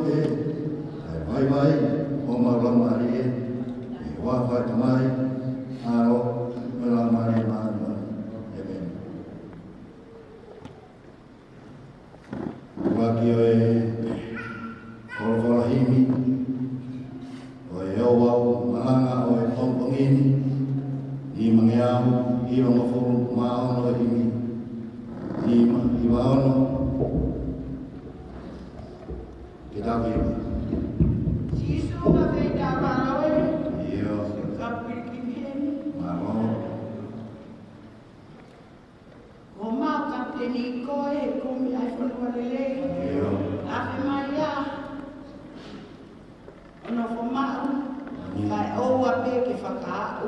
te vai vai o marama rie e wafa tamai aro marama rie mana amen waki o e korofalahimi o e au malanga o e tompongini i mangeau i rongoforu maono e himi i maono ke tawi Sisu na feita marawe. iyo Kapil kimeni. maro Roma kapteni koe kumi ai folwalele. iyo Afe Maria. Ono fomau. Kai o ape ke whakau.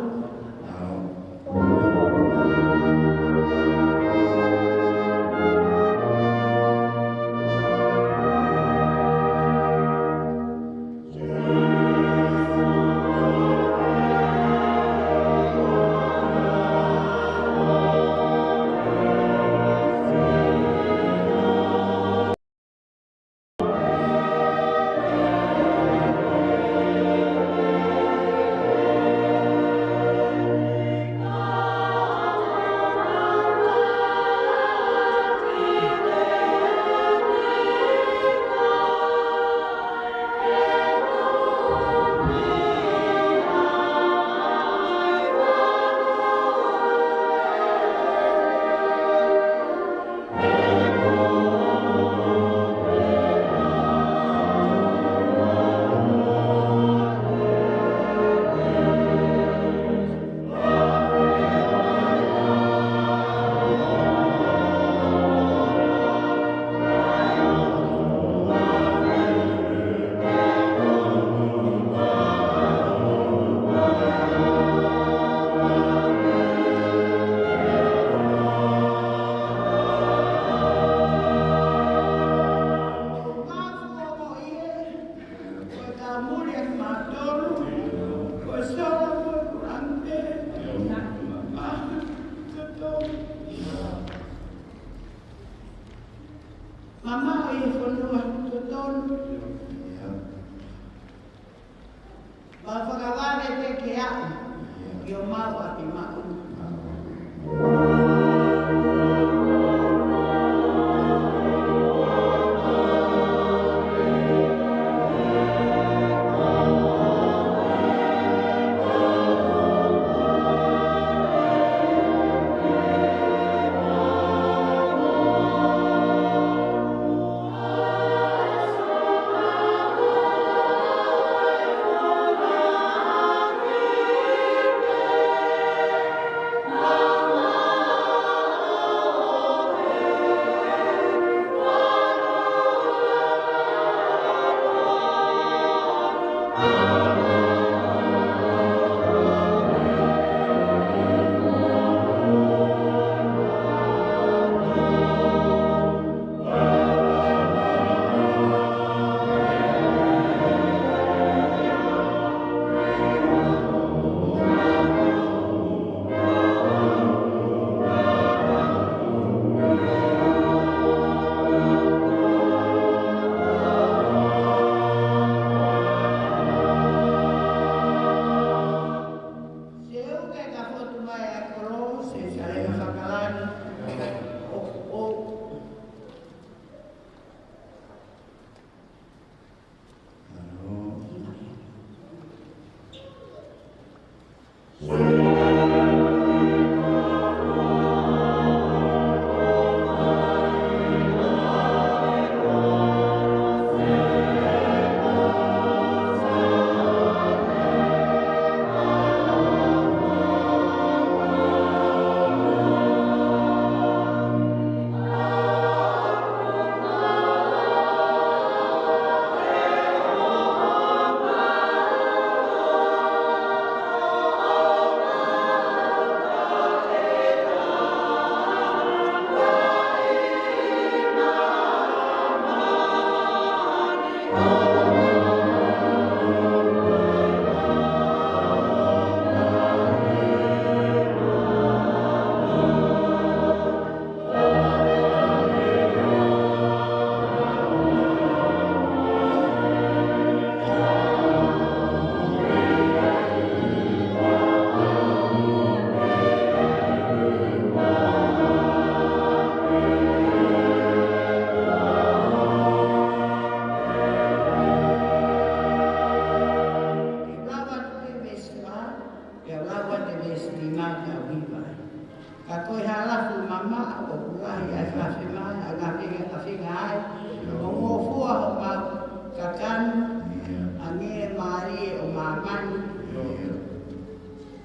mani.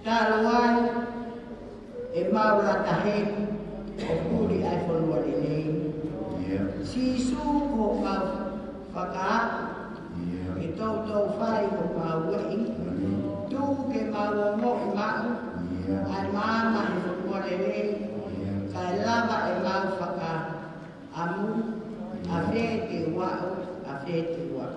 Taruai e maura tahe o kuri ai whanua le nei. Sisu ko mau whakaapu. E tau whai ko mau wai. Tu ke mau mo i mau. Ai mama e whanua le nei. Kai lava e mau whakaamu. A whē te wao, a whē te wao.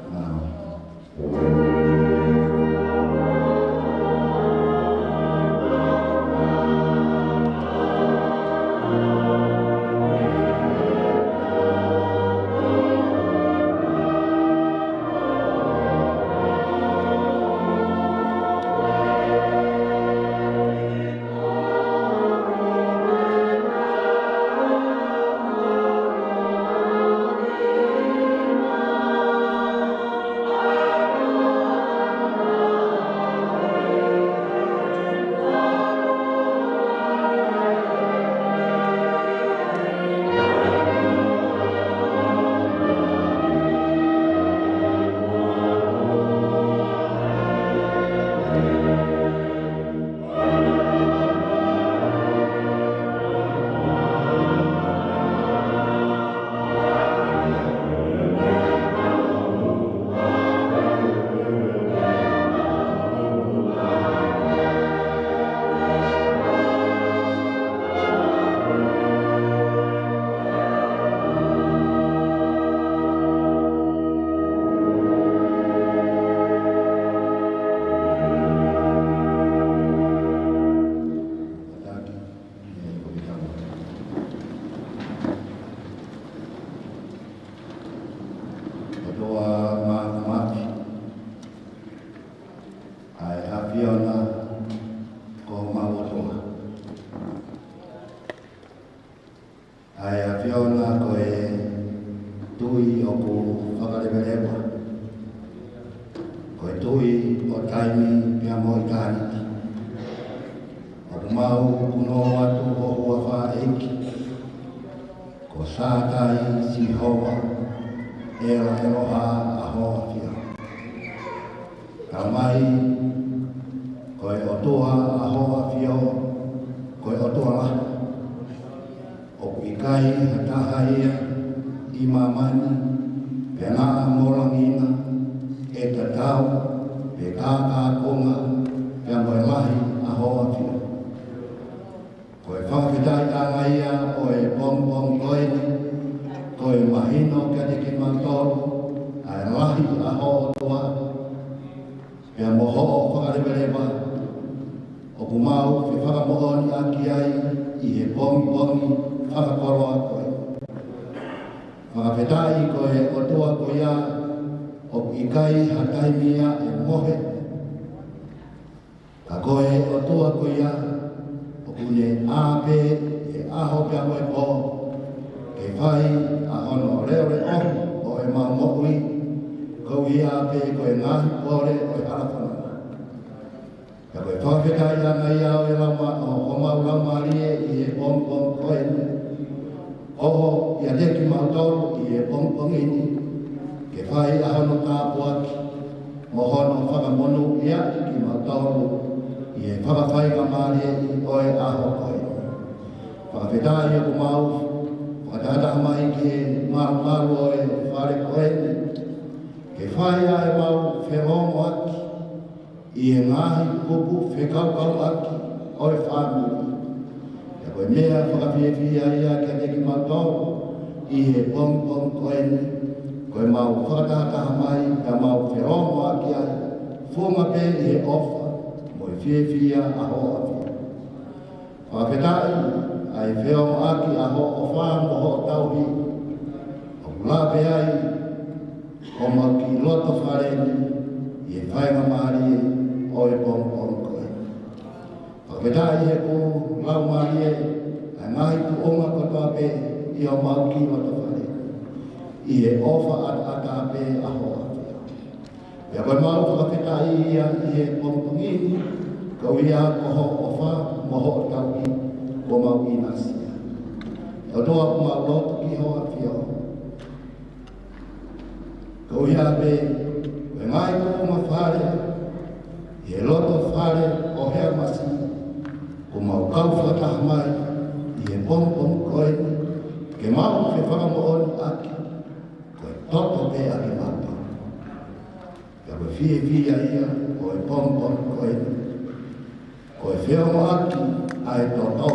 koe fia ia, koe pompon, koe whio aki, ai toto,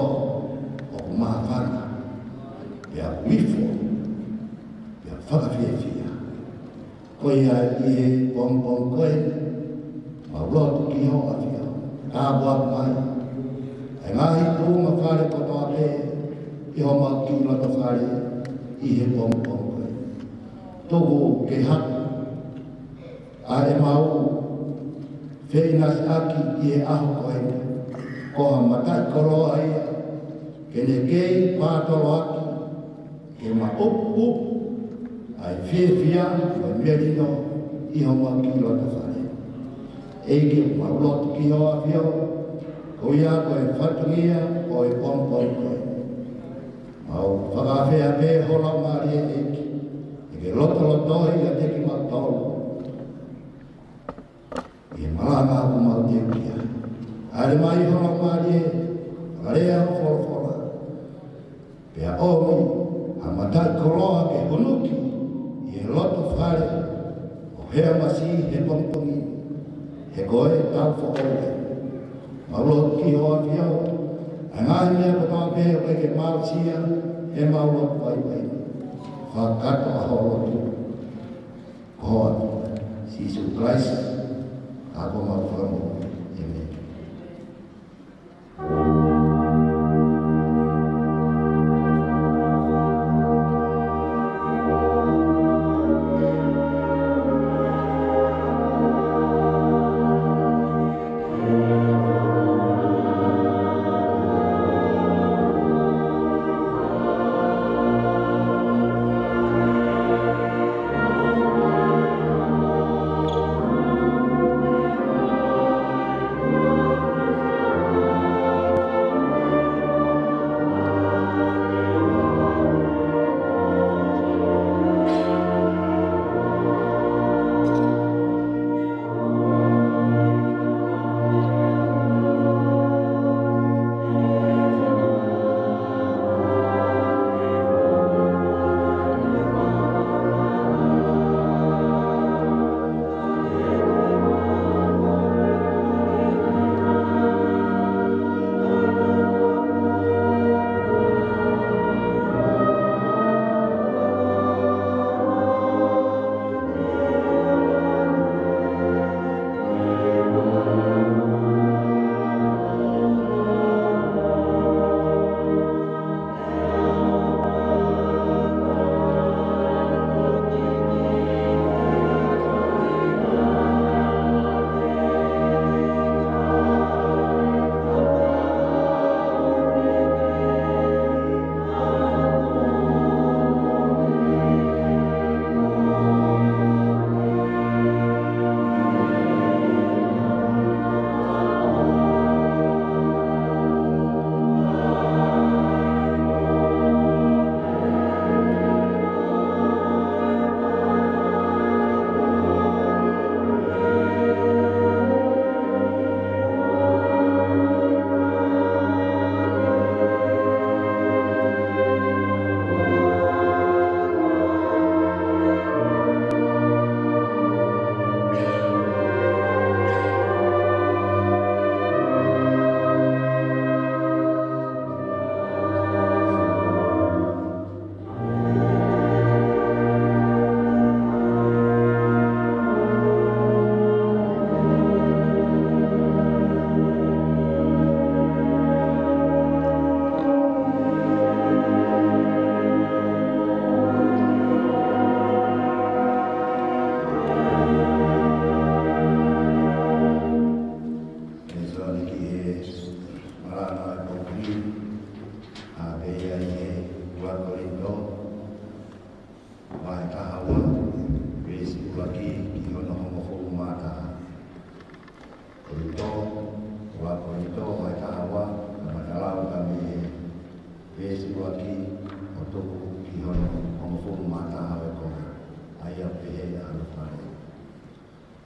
o kumahawhana. Pea wifo, pea whakawhia. Koe ai ie pompon koe, maulotu ki hoa whio, tāpua mai. E ngahi tūma whare kotoa pe, i ho mau ki lata whare, i he pompon koe. Togo ke haka, a e mau, whenasi aki i e aho koe, koha matai koroa ia, kene kei pātoro aki, ke ma upu, ai whia, koe merino, i ho mau ki lata whare. Eike maulotu ki hoa whio, ko ia koe whatungia o e pompon koe. Mau whakawhea pē hola maari e eki. E ke lotohi a teki matolu. I e malanga aku mau te kia. Aere mai hola maari e, whakarea o whora. Pea omi, a matai koroa ke hunuki, i e loto whare, o hea masi he pompongi. He koe tau whaore. Maulot ki hoa whio, a ngāhi mea katoa pēo koe ke mausia, he maulot pai. Whakato a holotu. Koa, Jesus Christ, ako mawhakamu. Amen.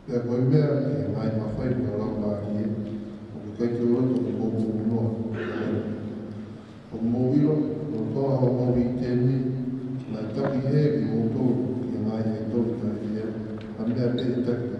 Pea koe mea e mai mawhai ka rama i e, o ke kai te roto ki kōku unoa. O mōwiro, o toa o mōwi tēni, nai taki he ki o tō ki mai e tō ka i e, a mea pe e taki ka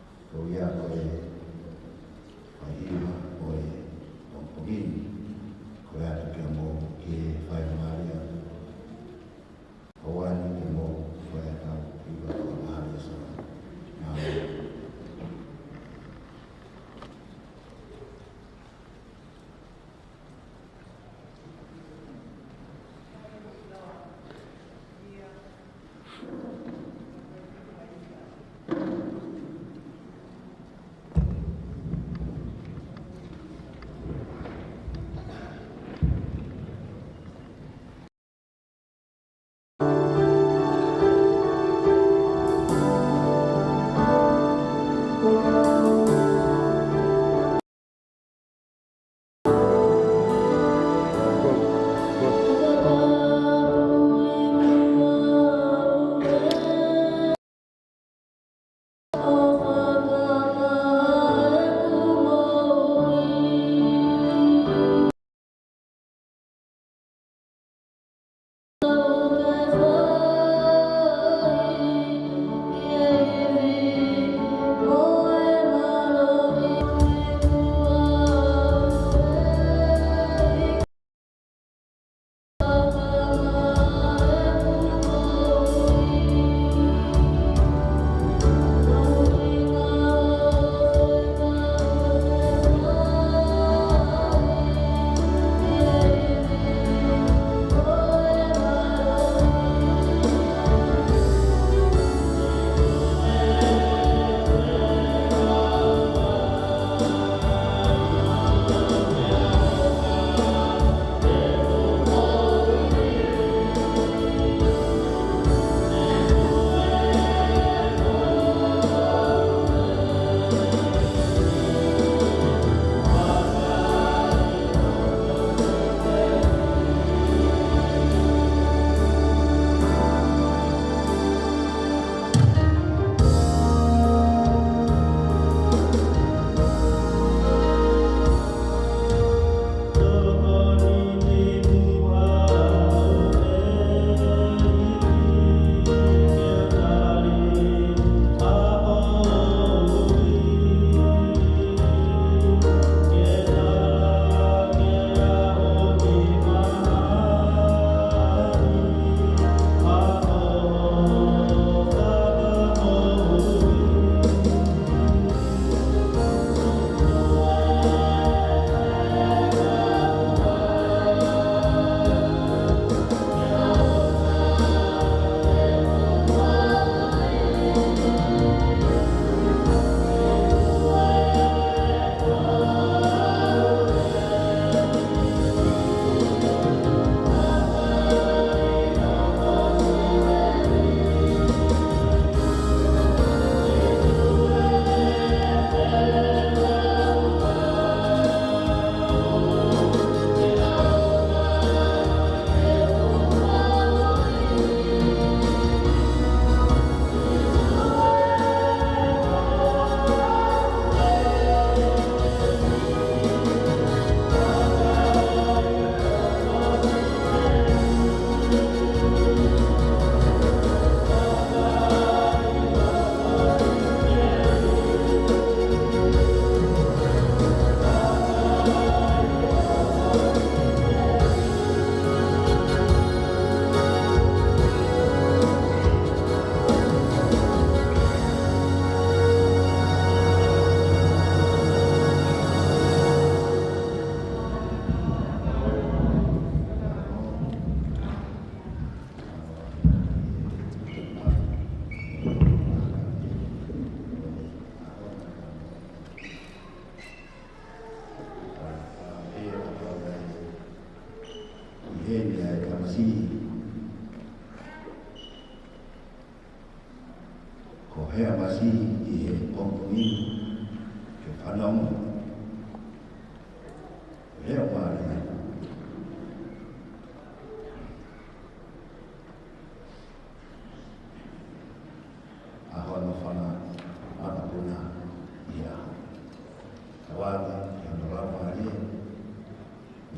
wale yandoramu alie.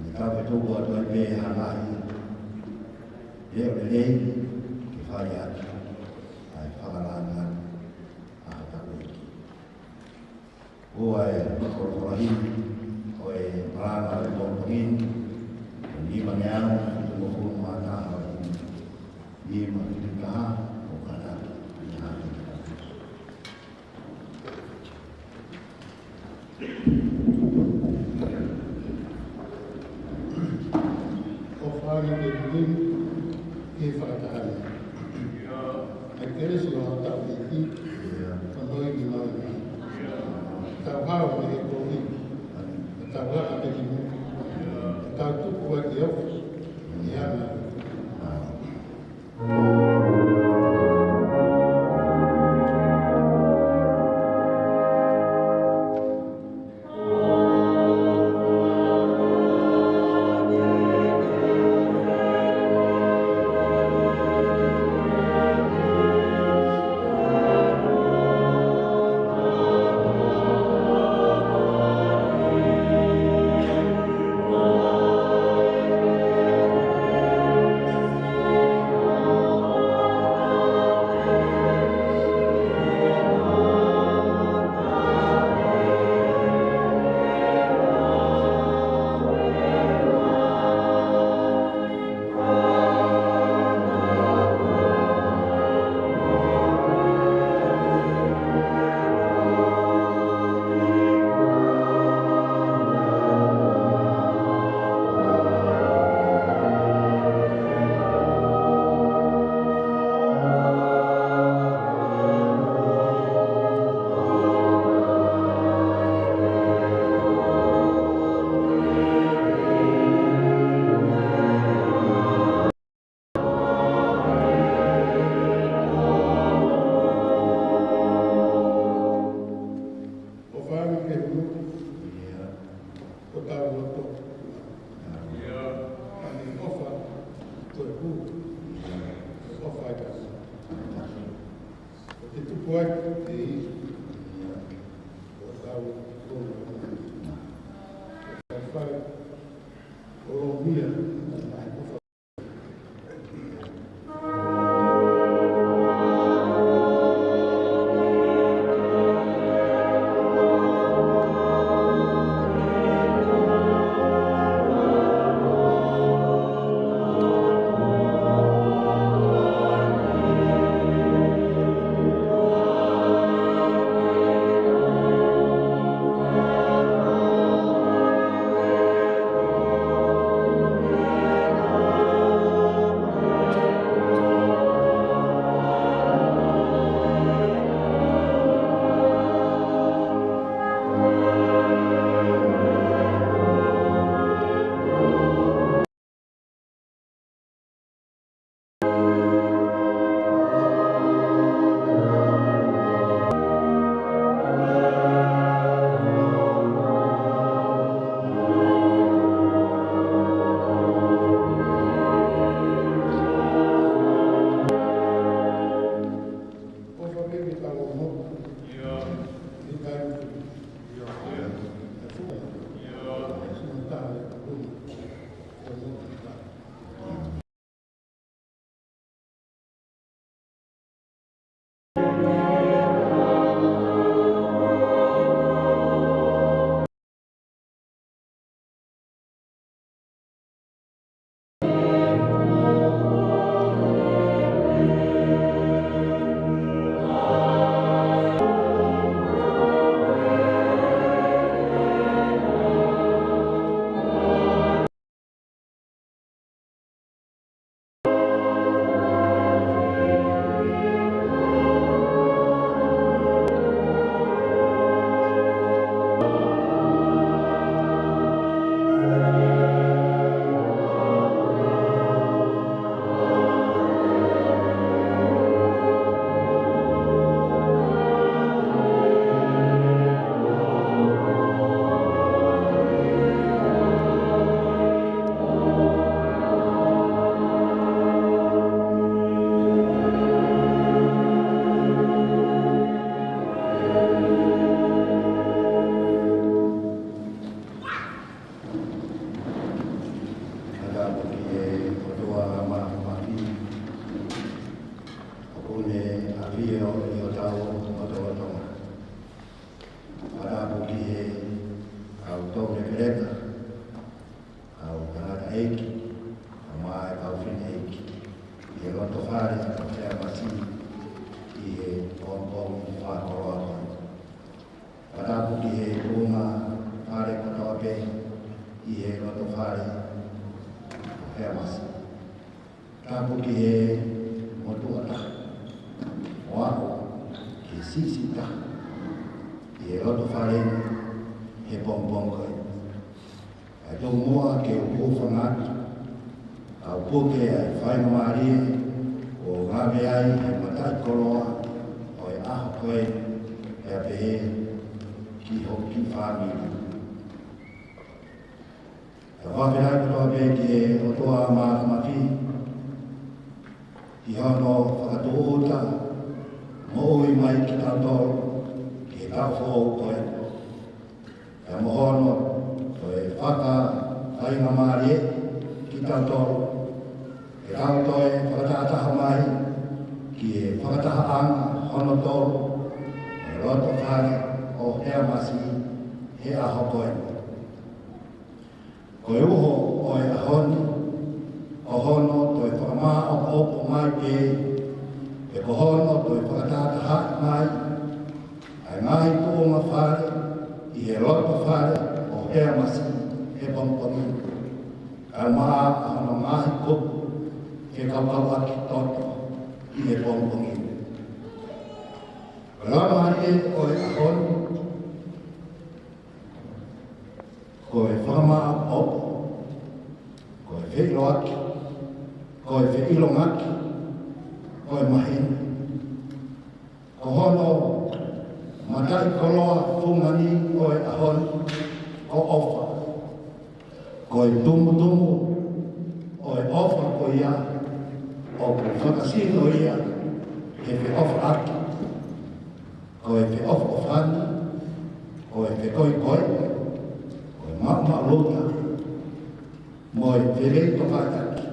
Nikawe tuku watu waipe hangahi. Leo lelei kifanya hatu. Aifagalanga ahatakuiki. Uwa korporahini. Oe marana wa kompongini. Lima ngeano. Tumukuru maana wa lima kitikaha. Ukana. Ofrani de Dulim, que fatale. Aqueles que não estão aqui, quando eu me lembro, estava o meu problema, estava a ter que estava tudo o que eu fiz, e a e roto whare he pompong koe. E tō mua ke o kōwhangatu, au poke ai whainga marie, o ngāwe ai he matai koroa, o e aho koe, e a pehe ki hoki whāmiri. E whawhirai katoa pe ki e o toa mātamawhi, i hono whakatōota, mo ui mai ki tātoro, ki he tāwhō koe. E mohono, o e whaka whainga marie ki tātoro, e tātoe whakatataha mai, ki e whakataha anga hono toro, e roto whare o hea masi, he aho koe. Koe uho o e ahoni, o hono toi whakamaa o opo mai pe, e ko hono toi whakatataha mai, ai ngahi tōnga whare, i he roto whare o hea masi, he pompongi. Kai maa hono ngahi kupu, he kaukau aki toto, i he pompongi. Rama e o e ahoni, ko e whakamaa opo, ko e whilo aki, ko e whilo ngaki, ko e mahina. Ko hono matai koloa whungani o e ahoni, ko ofa. Ko e tumu, o e ofa ko ia, o ko whakasino ia, he whi ofa aki. Ko e whi ofa ofani, ko e whi koi, ko e mama lota, mo e whi reito kātaki.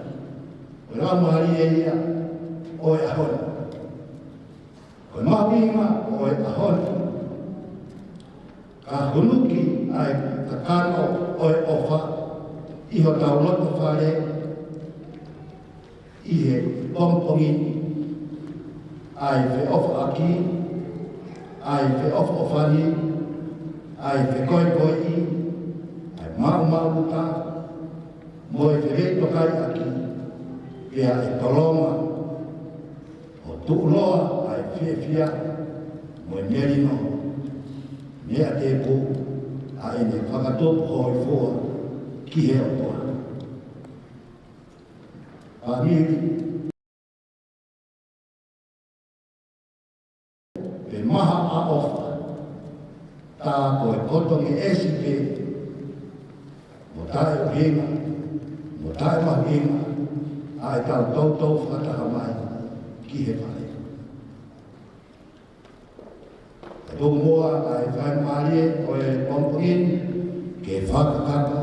Ko ramari e ia, o e ahoni. Ko e mawinga, o e ahoni. Ka hunuki ai takano o e ofa, iho tau loto whare, i he pompongi, ai whi ofa aki, ai whi ofa ofani, ai whi koi, ai mau ta, mo e whi reito kai aki, pia e tolonga, o tuuloa ai whia, mo e merino, mea te pō, a ene whakatopu hoi fōa, ki he o toa. Pāmiri, pe maha a ofa, tā koe kotongi esi pe, mo tae o hinga, mo tae ma hinga, a e tau tau whakataha mai, ki he whare. E tō moa a e whae marie o e pompongin, ke whakakaka,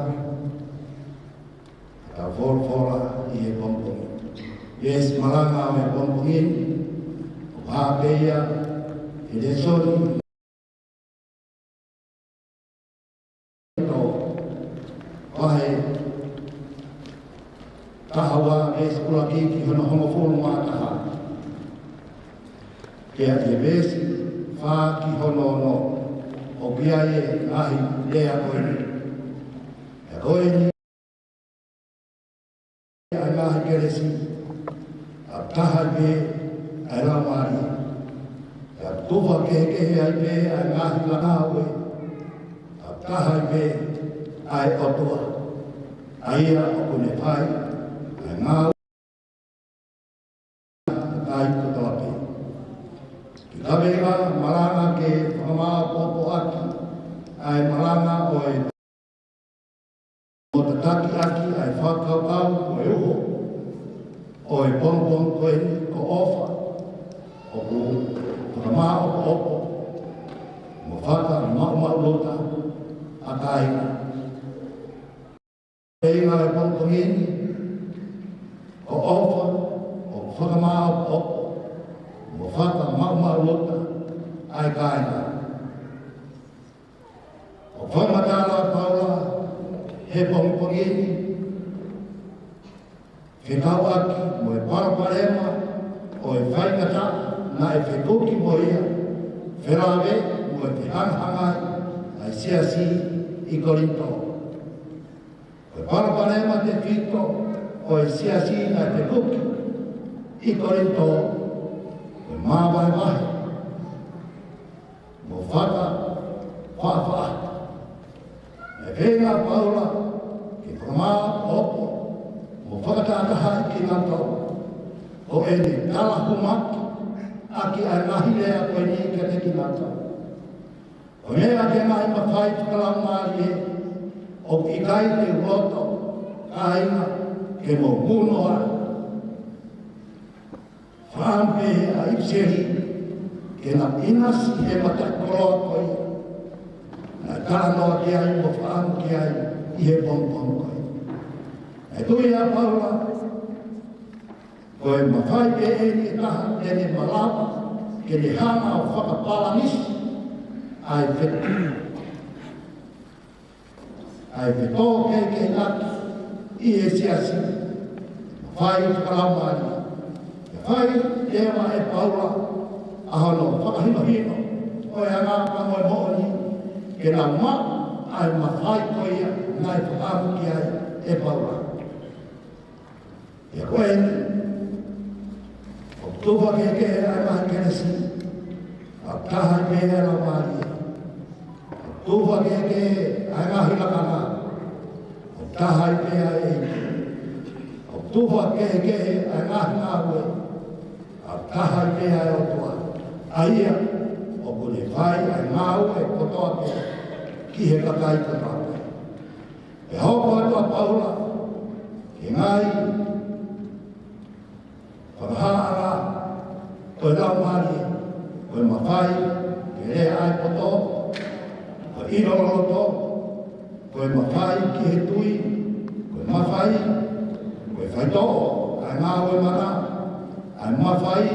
ta fora i e pompongin. Yes, malanga o e pompongin, o hāpeia, e de soni, no, wahe, tahawa, es kula ki hono homofonu mātaha. Kea te besi, whā ki hono no, o kia e ahi lea koe. E koe ni, ai ngahi keresi, a taha pe, ai ramari. E a tuwa kehe ai pe, ai ngahi lanawe. A taha pe, ai otua. Aia o kune pai, ai ngau. Ai kutoa pe. Ki kawega maranga ke whamaa popo aki, ai maranga o e o te taki aki ai whakaukau o e uho, o e pompong koe ko ofa, o ku whakamā o opo, mo whaka mau lota a kāinga. E inga e pompongini, ko ofa, o whakamā o opo, mo whaka mau lota ai kāinga. O whamatala paula, he pompongini, he tau aki mo e paraparema, o e whaingata na e whekuki mo ia, wherawe mo e te hanghangai, ai siasi i Korinto. O e paraparema te whito, o e siasi ai whekuki i Korinto, o e māwai wahi, mo whaka whawha. E whenga paula ke whamā opo mo whakatataha I ki ngā tau. O e ni tala humaki a ki ai ngahi lea koe ni ke te ki ngā tau. O mea ke ngai mawhai whakalau maari e o I kai te roto ka inga ke mo muno ai. Whampe a ipseri ke na inasi he matakoroa koe. Na tānoa ki ai mo whaam ki ai I he pompom koe. E tui a paula, koe mawhai pe e ni taha e ni malawa ke ni hanga o whakapalanisi ai whetu. Ai whetō kei ati I e siasi. Mawhai whakalau maari. Whai ewa e paula ahono whakahino o e anga pangoe mooni ke na ma ai mawhai koia ngai whakamu ki ai e paula. Ia koe ni, o tuwa ke ai mahi kenesi, a tahai me e la maari. O tuwa ke ai mahi lakana, o tahai me ai e. O tuwa ke ai mahi ngāwe, a tahai me ai o tua. Aia, o kune whai ai ngāwe kotoa ke ki he kakai katoa. E hoko atua paula, ke ngai, whakahaara, koe lau maari, koe mawhai, ke rea ai poto, koe iroloto, koe mawhai ki he tui, koe mawhai, koe whaitoo, ai ngāwe mana, ai mawhai,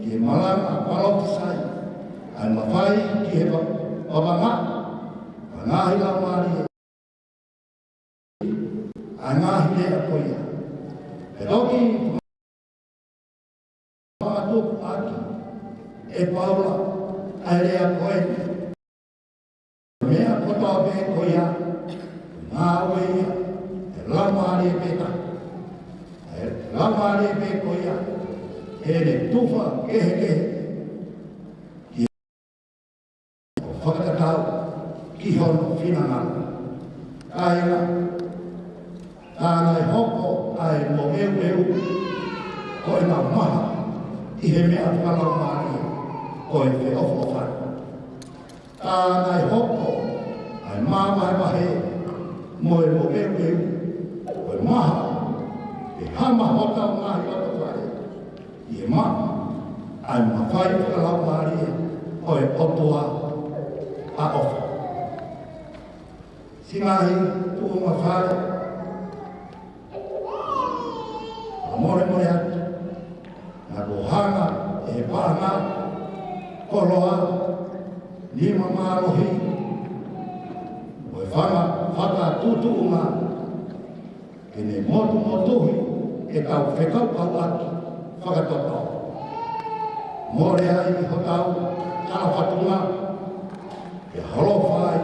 ki he malanga palotisai, ai mawhai ki he wabanga, ai ngāhi lau maari, ai ngāhi lea koia. E toki, aki, e paula, ai lea koe. Mea kotoa pe koia, ngā weia, e lamari e peta. E lamari e pe koia, e le tufa kehe. Ki o whakatatau, ki hono whinangana. Kaina, tānai hoko ai mo eu, koe nā maha, I he mea whalau maari, koe whe ofo whai. Tānai hoko, ai māmai mahe, moe mo eu, koe maha, e hama hotau ngahi oto whai. I he maha, ai mawhai whalau maari, koe otoa a ofo. Singahi, tuo mawhai, more atu. Nā rohanga e pāna, koroa, lima mārohi, o e whaka tutuunga, e ne motuhi e tau whekaupau atu, whakatotau. More ai I hotau, tāwhatunga, e holowhai,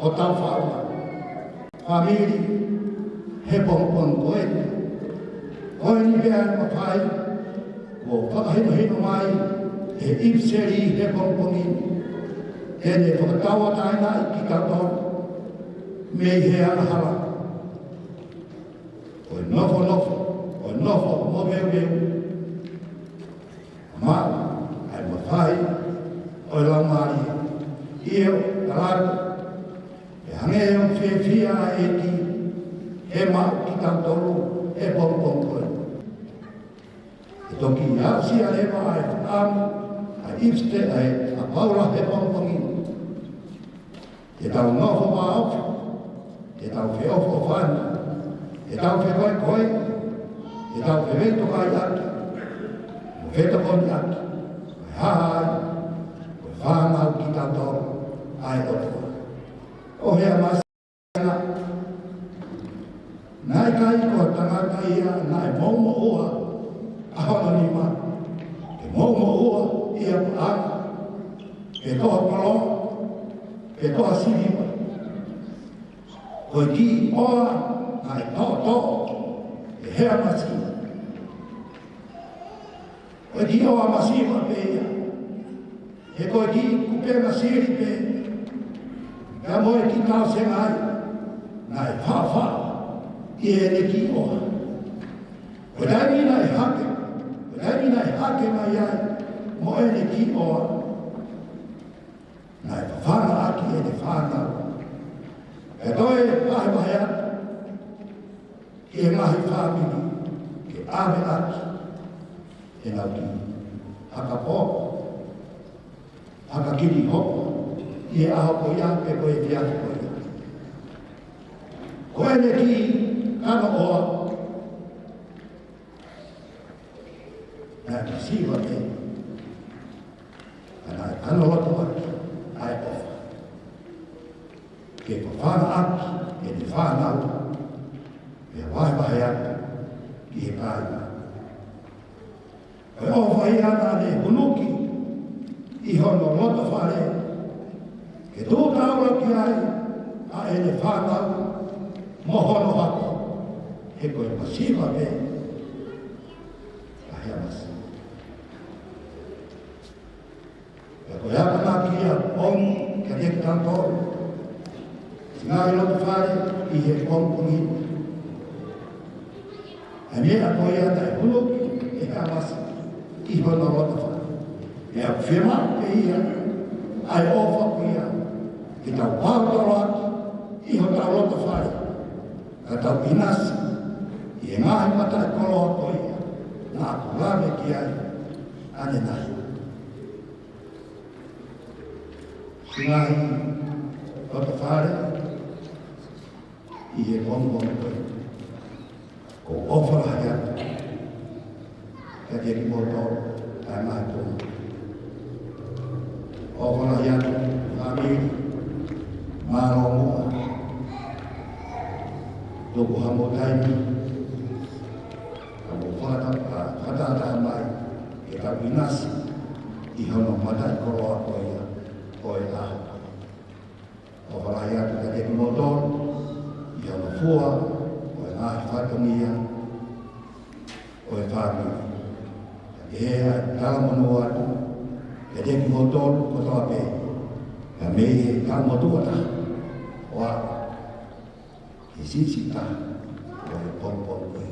hotau whaunga. Whamiri, he pongpon koe, koe ni vea I mawhai, o whakahino mai, he ipseri he pongpongi, he ne whakatawa taina I ki kautau, me he anahara. O nofo, mo meu. Ma, ai mawhai, o lau maari, Io, taratu, e hangeo whia e ki, he mau ki kautauru, he pongpongkoe. E toki iasi a lewa ai whakamu, ai ipste ai a paula he pongpongi. E tau nofo wa ofu, e tau whe ofo whani, e tau whe koe, e tau whe veto kai aki, mo veto koni aki, ai hahai, koe whanau ki tātou, ai otua. O hea masana, nai kai ko tangata ia, nai maumo ua, ahona ni ma, ke maumo ua, ia paanga, ke toa paloma, ke toa sirima. Koe ki oa, nai tō, e hea masina. Koe ki oa masima pe ia, he koe ki kupena siri pe, Ka moe ki tau se ngai, nai whawha, i e ne ki oa. Ko daimi nai hake, mai ai, mo e ne ki oa. Nai whana aki e ne whanau. E toi pahe mahe atu, ki e mahi whamini, ki ame aki, e nau ki haka pō, haka kiri hopo, i e aho ko ia, e koe viatu ko ia. Ko e ne ki kano oa, nai ki siwa e, nai kano loto aki, ai ofa. Ke ko whana aki, e ne whanau, e wahi atu, ki e kāina. Koe ofa i ana ne hunuki, i hono loto whare, ke tō tāura ki ai, a e ne whanau, mohono hako, he koe pasiwa me, a hea masi. E koe haka nā ki a ongi, ka reki tāntoro, ngāi loto whare, i he kongpungi. E mea koe ata e hunuki, e hea masi, i hono loto whare. E a whima pe ia, ai ofa ku ia, ki tau pāutaro aki, i ho tau loto whare. Ka tau inasi, i e ngāhi mata e kolo ako ia, nā kurame ki ai, ane nai. Si ngāhi loto whare, i he kongon koe, ko ofara hai atu, ka te ki moto, ai mai tōna. Ofara hai atu, whamiri, māro mua, tōku hamo taimi, ka mo whatata mai, e tau inasi, i hono matai koroa koe ia, koe aho. Ofara hai atu, ka te ki moto, i hono fua, koe ngāhi whatongia, koe whamiri. E hea, talamanu atu, e te ki motor, ko toa pe, ka mei ka motuata, oa, i sisita, koe pompon koe.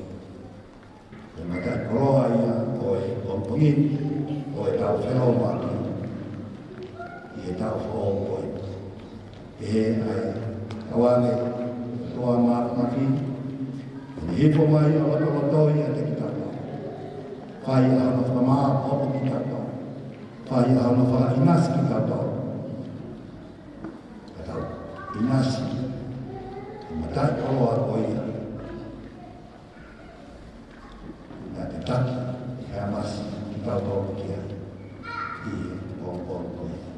E matai koroa ia, koe pompongin, koe tau whenau maki, i e tau whao koe. E he ai, kawane, toa maki, e hifo mai o loto ia te ki tau. Whai ahana whamaa popo ki tau. Whai ahana wha inasi ki tau. Ka tau, inasi, e matai koroa koia. Nā te taki, hea masi ki tau kia. I pompon koia.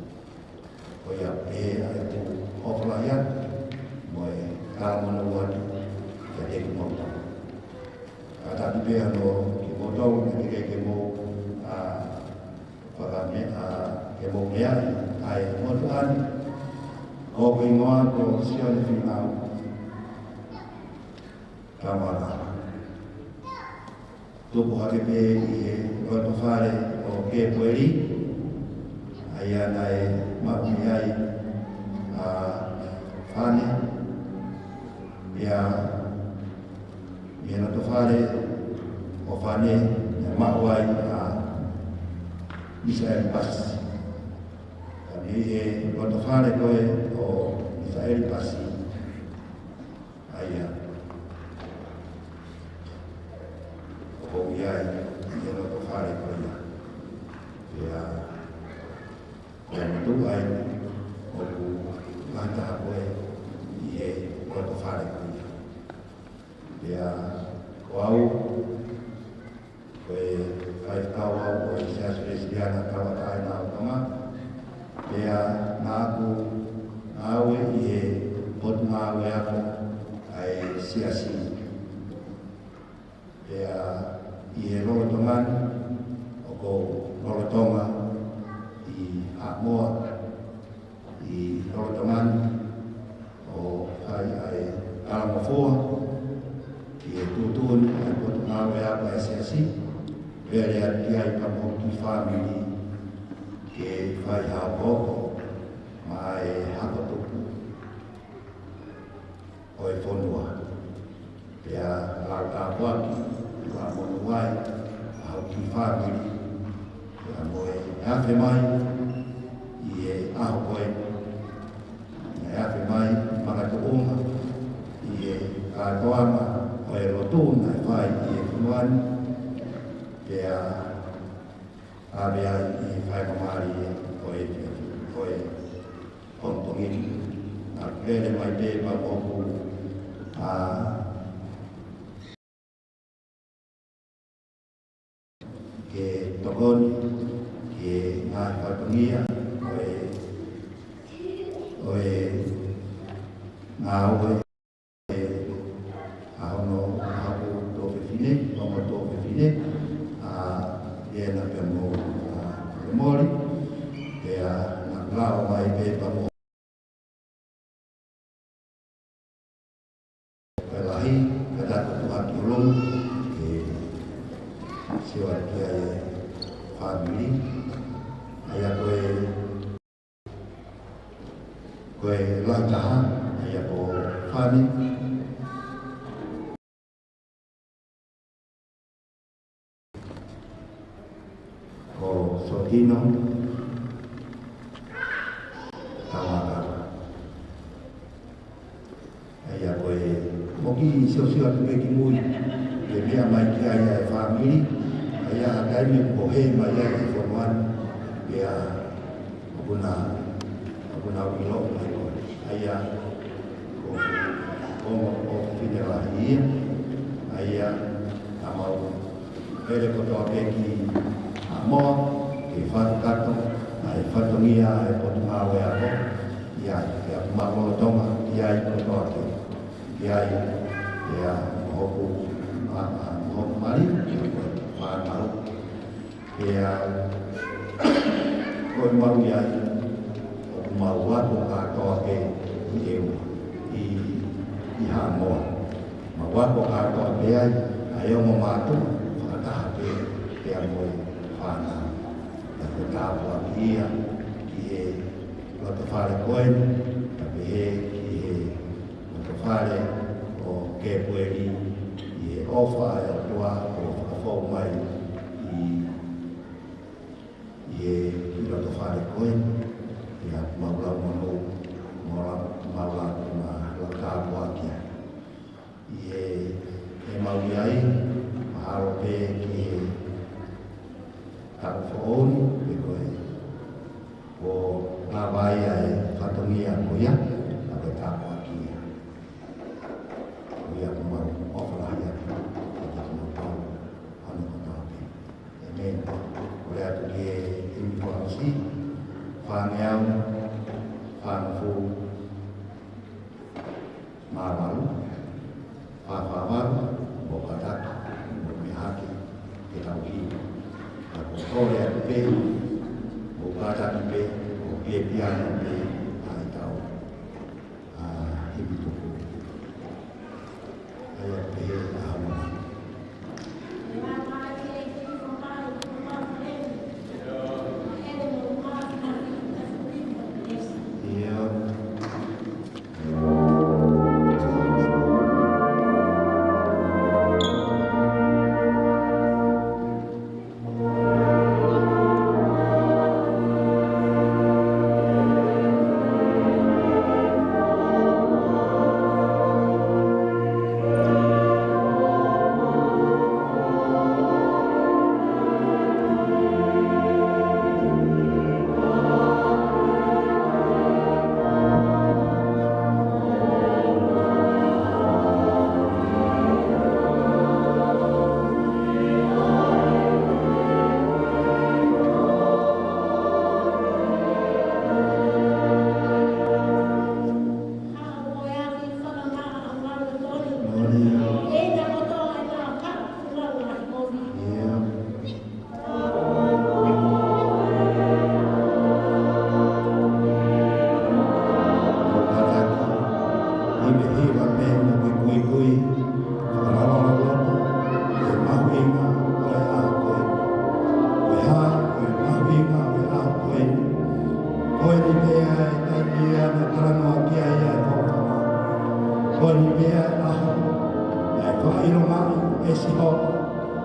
Koia pē ai tu hopla ia, mo e kāmana uatu, ka te ki moto. Ka taki pēa no ki moto, ka te ke mo ke mo mea ai motu ani. Ko ko ingoa ko sione whinau. Ka waka. Tupu hake pē i he roto whare o ke pueri. Ai ana e mapumi ai whane. Ia roto whare o whane e mauai Israel Pasi. Kami roto whare koe o Israel Pasi. Aia. O iai, roto whare koe ia. Ia, koe matu ai, o ku lantaha koe i he roto whare koe ia. Ia, ko au, koe kai kawa o i se asu esiana kawa kai nā utama. Pea nāku awe i he potu awe ako ai siasi. Pea i he rolotongan o ko rolotonga i Hamoa. I rolotongan o kai ai Alamofua. I he tutun ai potu awe ako ai siasi. Vere ati ai pa motu whamini ke whai hapoko ma e hakotuku awhi mai i e aho koe. Mai awhi mai maka tu unga i e kātoanga o e rotuna e whai i e kunuani. Pea awea i whai mamari e koe kontongini. Nā kere mai te pa moku a ke tokoni, ke ngā whatongia, oe ngā oe, ahono hapu tō whiwhine, ongo tō whiwhine, e na pia mō mori, pia ngā ngāo mai pe pa mō pelahi, kadata tuhaki ulung, siwa kia e family, aya koe lantaha, aya ko whani. Ko Sotino, Tawaka. Aya koe moki sio atu ki mui, e mea mai ki aya e family, aya akai me ko he mai ai e whamuan, ea apuna wilo mai ko. Aya ko whinewa ia, aya amau pere kotoa peki a moa, ke whatukato, ai whatongia e potungawe ako, ia ke akumakono tonga, ia i kotoa ke. Ia ia hoku mari, whanau. Ia koe maru iai, hoku maru watu kātoa ke i eu, i hamoa. Ma wako kātoa ke ai, a eo mo mātu, whakataha ke amoe whanau. Ia te tāpua ki ia, ki he loto whare koe, ta pe he ki he loto whare o ke pueri i e ofa e o tua o whakafou mai i e loto whare koe, ia maulau manu, maulau ma lakāpua kia. I e maui ai, maharo pe ki he tako whaoni, pe koe, o ngā vai ai whatongia ko ia, a koe tāpua ki ia. Ko ia ko mau ofarahi atu, e te kino tau, anu ko tāpe. Amen. Ko rea tu ki e imi ko hausi, whāngeau, whānawhu, māwaru, whāwhāwaru, mo kataki, mo me hake, te tau ki. A ko tore atu pe, o kataki pe, o ke piano pe, ai tau, himi tuku. Ai a pe a hawa.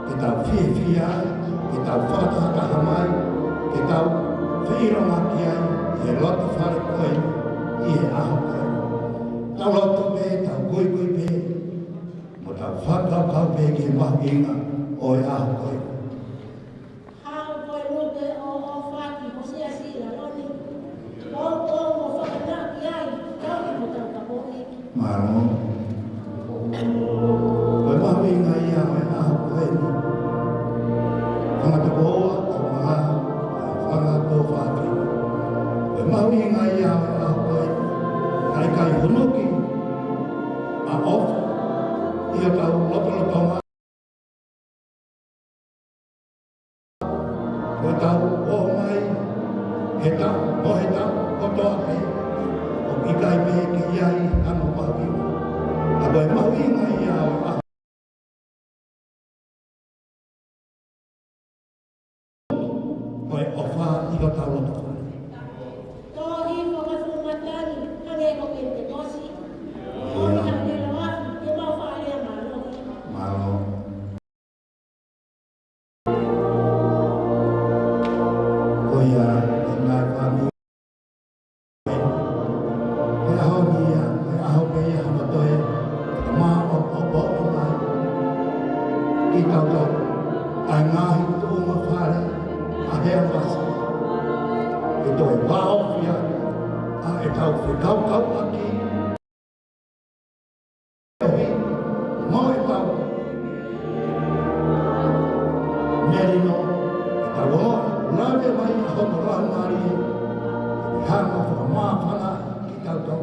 Ke tau whiwhia, ke tau whakataka mai, ke tau whiiro maki ai, he loto whare koe, i he aho koe. Tau loto pē, tau koi koi pē, mo tau whakau kau pē ki he mahu inga o e aho koe. Hao koe rote o whaki, o sea sira, roni. O whakanaki ai, kau ki mo tau kaponi. Maro. Koe mahu inga i aho e aho koe ni. Whangata koa, ko maha, ai whangata whaki. Koe mahu inga i aho e aho koe ni. Kai kai hunuki, a ofa, ia tau loto ma. Koe tau o mai, he tau, o toa pe, o ki kai pe ki iai ano mahu inga. A koe mahu inga i aho e aho. Koe ofa i ka tau loto whare. Tohi ko ka fumatani, hange ko kente kosi. Ohi hange loafu, ke mau whaare a malohi. Malo. Koia, e ngā whāmi. E aho ni ia, e aho pe ia hamatoe, ka mā o po i mai. I tau tau, ai ngāhi tō ngā whare, a hea whasa. E toi wāofia, a e tau whikau kau aki. Mo e tau. Merino, e tau o, nāwe mai a hono rāngari e. E hanga wha māwhana ki tau tau,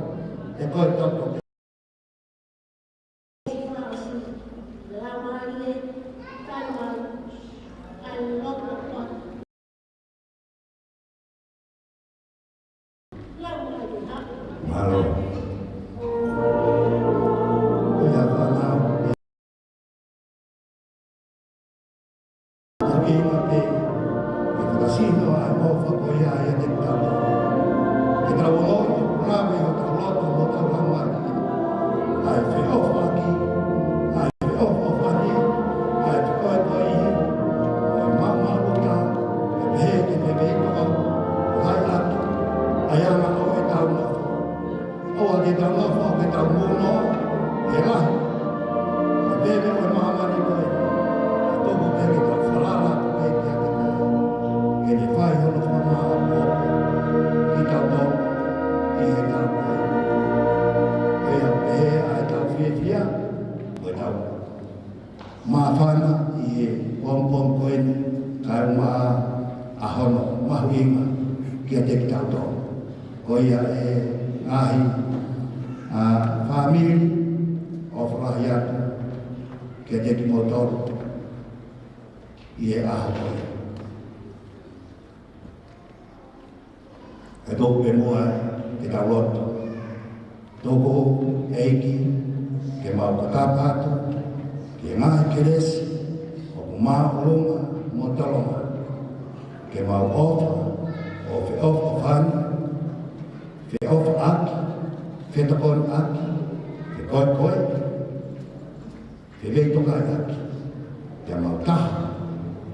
e koe tau tau. Malo. Koia whanau e. Aki inga pe, e whakasino ai mō whakoia e te tau. E tau o i rawe o tau loto o tau rangari. Ai whiofa aki, ai whiofa whani, ai whikoe koe ihi. E mama uta, e pehe ke me me toa, hai aki, ai anga o e tau nofa. Oa ke tau nofa, ke tau mūno, e rahi. E pehe o e mahamari koe, e toko ke ke tau whalala koe ki ake koe. E te whai hono whamaha o ki tau tau, i he tau koe. Koe a pehe a e tau whiawhia, koe tau. Mawhana i he pompom koe ni, kai maa a hono mahu inga ki a te ki tau tau. Koe a e ngahi a whamiri o whakahi atu ki a te ki motoru i e aho koe. E tōku e mua te tau loto. Tōku eiki ke mau katapatu, ke ngahi keresi, o ku maa urunga mo talonga. Ke mau ofa, o whi ofa whani, whi ofa aki, whi takon aki, whi koe koe, whi veitokai aki. Te mau taha,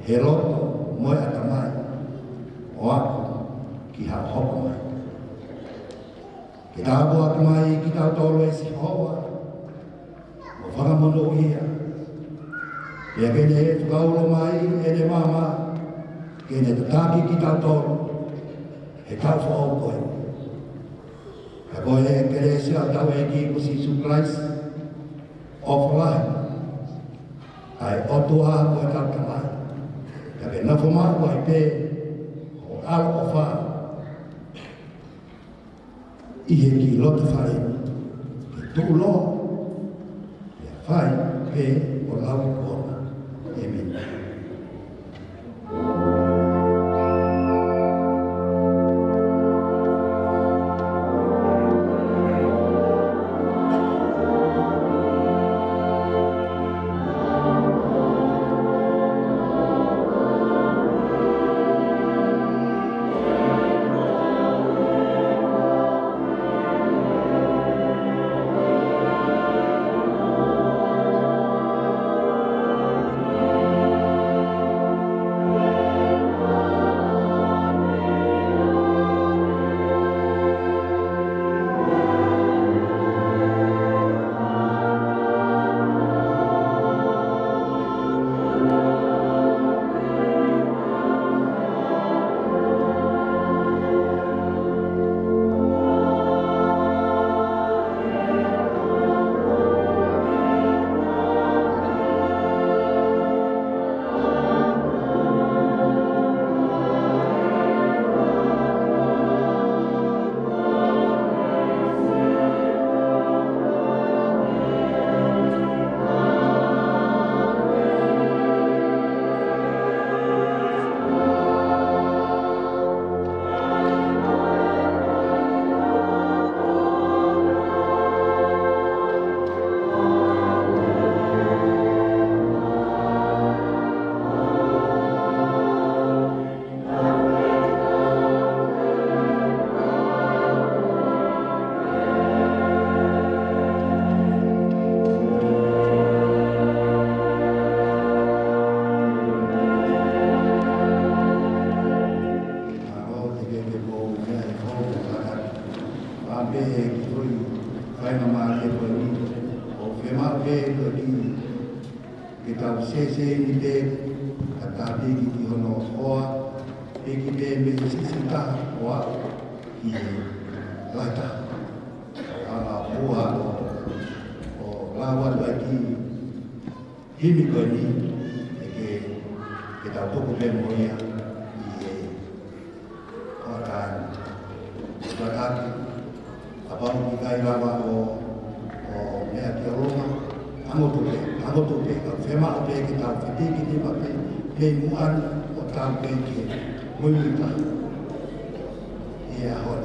he loto moe atamai, o aku ki hao hoko mai. Ki tāpo atu mai ki tau tolo e si hoa, o whakamono ia. Ia kene e whakaulo mai e ne mama, kene te tāki ki tau tolo, he tau whaau koe. Ka koe e kere si a tau e ki ko Sisu Christ, o whalahi. Ai otua koe tau tamai. Ka ke nafo māku ai pē, o alo o whaa. I he ki loto whare, ke tuku loa, ia whai pē o lau kona. Amen. mabe ki foi fai na mare ko ni o fe mabe ko ni ki tau se ni te ata te ki hono hoa e ki te me sisita hoa ki laita ala hoa o lawa lai ki himi ko ni e ke tau toko le moia Bakati, abang kita ilawa o mea ki Roma, angoto pe, ka fema pe ki tau fiti ki ni pa pe muan o tau pe ki muita. Ia hon.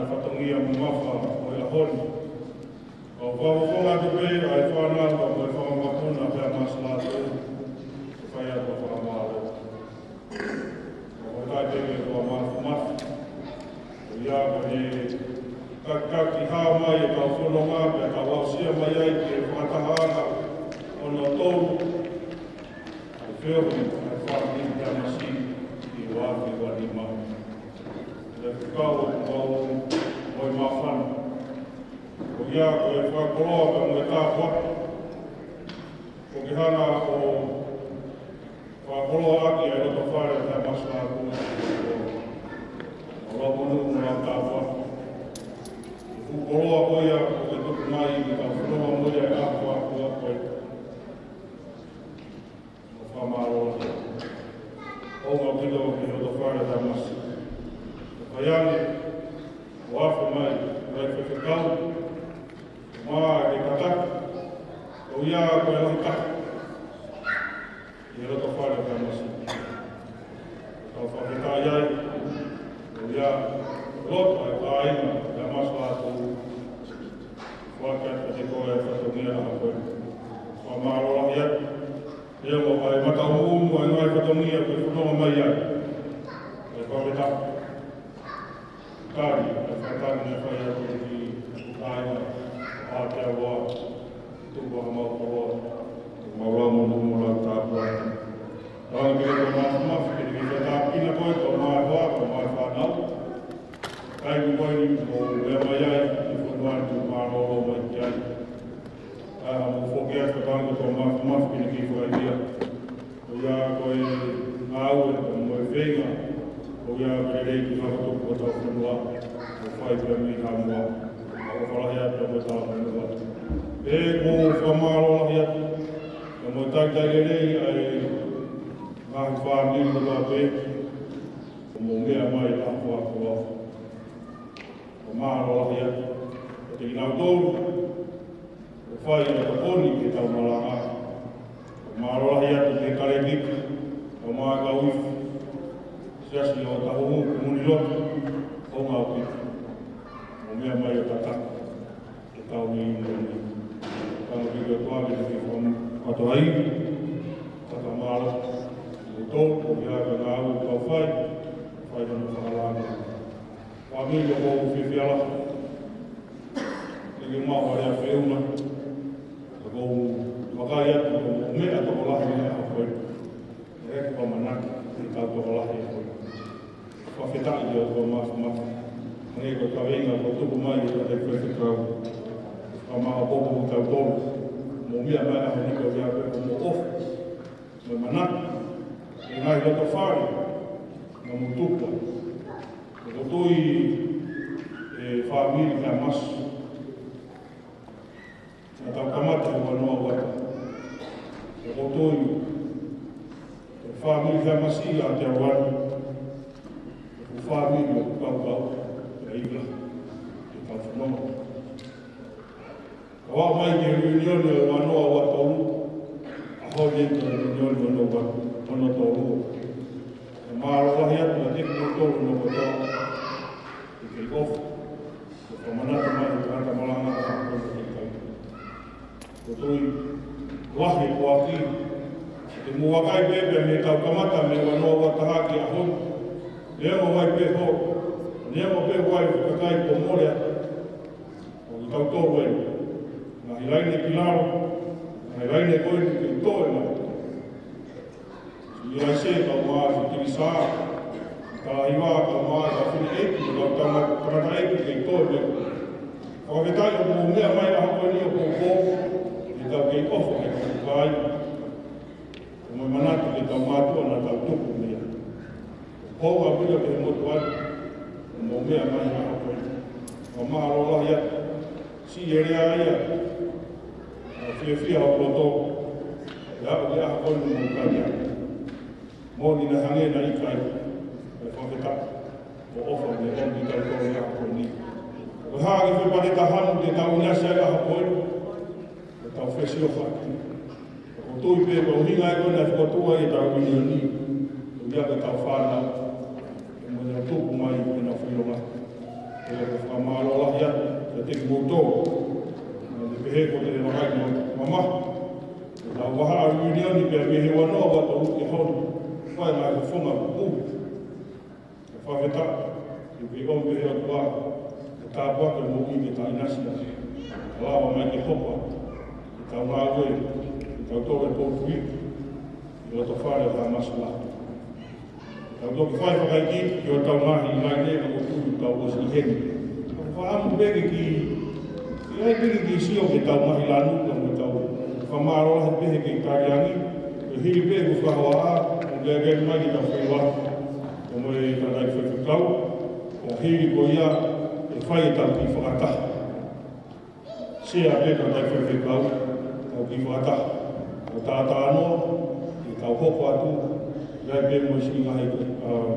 e whatongia mo mawha o e honi. O whawhonga te pe ai whananga o e whamapuna pia masla tu e whai ato whamalo. O kai peke o mafu. O ia ka he kakaki hao mai e ka whanonga pia ka wausia mai ai te whatahanga o no tolu. Ai whio ai whangi pia masi i wafi wanima. Le kau o i mawhana. O ia ko e whakoroa ka mo e tāpua. Ko ki hana o whakoroa aki e roto whare o tai masla kua. O raponu mo a tāpua. O whakoroa o ia ko e tuku mai i ka whanua mo ia e apua kua koe. O whamaroa. O ngā pilo ki roto whare o tai masla. Aiane, o awhi mai, rai whewhekau, maa e kataka, o ia koe lahi taka. I roto whare o kai masi. Kau whawhekai ai, o ia roto e kāinga, e masla atu, whakat e koe e whatongia a koe. Whamaro lahi ai, ia mo kai mata umu e ngai whatongia koe whanonga mai ai. E whawhetaka. Kari, e whakari ne whai atu ki kāinga, Aotearoa, tuku ha Mauporoa, Mauramo numu lau tāpua. Rāna kere koe mafu, kere ki tāpina koe, koe mai hoa, koe mai whanau. Kai ku koe ni ko ea mai ai, i whanuari tu māroro mai ki ai. Kai ha mu whoki ai whakanga koe mafu, kere ki whai ia. Ko ia koe ngāue, koe moe whenga, o ia kere rei ki whakatuku o tau whanua, o whai pia mi ka mua, o whalahi atu o tau whanua. E ko whamaro lahi atu, o mo taitai rei ai ngahi whāmiri o tau pē, o mo mea mai a hua kua. O maro lahi atu, o te inau tōru, o whai o ta poni ki tau maranga. O maro lahi atu te kare kiki, o maa ka uifu. Siasi o ta hongu ke muni lotu, o ngā piti. O mea mai o ta taka, e tau ni ni. Tanga piki o tuake te ki whamu ato ai, taka maro, o tō, o kia ka ngā au tau whai tanu whakalanga. Whamiri o kou whiwhiala, e ki mau area whiuna, o kou wakai atu o mea toko lahi mea a koe. E reki pa manaki, i tau toko lahi a koe. Whawhetai o tō mafu. Ngai ko kawenga ko tuku mai o te whewhekau. Ka maha popo o tau tōru. Mō mea mai aho niko ia koe ko mō ofu. Mō manaki. E ngai roto whare. Ngā mō tupua. E ko tui e whaamiri kia masu. Ngā tau kamata o wanoa wata. E ko tui e whaamiri kia masi a te awanu. Whamiri o kukau, e iwa, e tau whanonga. Ka wā mai ki reunione o wanoa wa tōru, a hoi e ki reunione o wanoa tōru. E māro wahi atu a teku o tōru no kotoa, e kei ofu, e whamanata mai o kata malanga a hapoi o kei. Ko tui, wahi o aki, e muakai pepe me tau kamata me wanoa wa tahaki a hoi, Lea mo wai pe ho, lea mo pe wai whakakai ko morea, o ki tau tō wai. Ngā hilaine ki laro, ngā hilaine koe ki tō e mai. I ai se tau maa ki tiri saa, ka hiwa tau maa ka whini eiki, tau tamata eiki ki tō e mai. Whakawhetai o mō mea mai a hako ni o kōkō, ki tau kei ofo ke kukai. O mai manatu ki tau mātua na tau tuku mea. Hou a pira ke motu ai, mō mea mai a hapoi. O maharo lahi atu, si e rea ia, a whiawhia o ploto, e au le a hapoi mō kai ai. Mō ni na hange na ikai, e whawheta, o ofa me ondi tau tō e a hapoi ni. O hāki whipare ta hanu te tau nasi ai a hapoi, e tau whesi o whaki. O tui pepa o hinga e kona e whatua e tau ini o ni, o ia ke tau whanau, tuku mai e na whironga. whamalola ia, te te kūtō. Te pehe ko te wakai no mama. Nā waha a unioni pia mehe wanoa wata uke honu. Whai mai ka whunga pū. Ka whaweta, i pe o pehe a kua, ka tāpua ka mō i ke tā inasina. Ka lawa mai ke hopa, i tau ngā koe, i tau tōre pōtui, i roto whare o tā masula. Tau tōki whai whakai ki, i o tau mahi i mai nēna o tūru tau o si heni. Ka whaamu peke ki, i ai peke ki sio ke tau mahi lanu, ka mo tau whamarola he pehe ki Tariangi, e hiri pehe ku whahawa a, o lea geni mai ki tau whaiwa, o mo e tātai whaiwhikau, o hiri ko ia, e whai e tau ki whakataha. Sea pe tātai whaiwhikau, o ki whakataha. O tāta anoa, i tau hoko atu, gai pe mo isi ngahi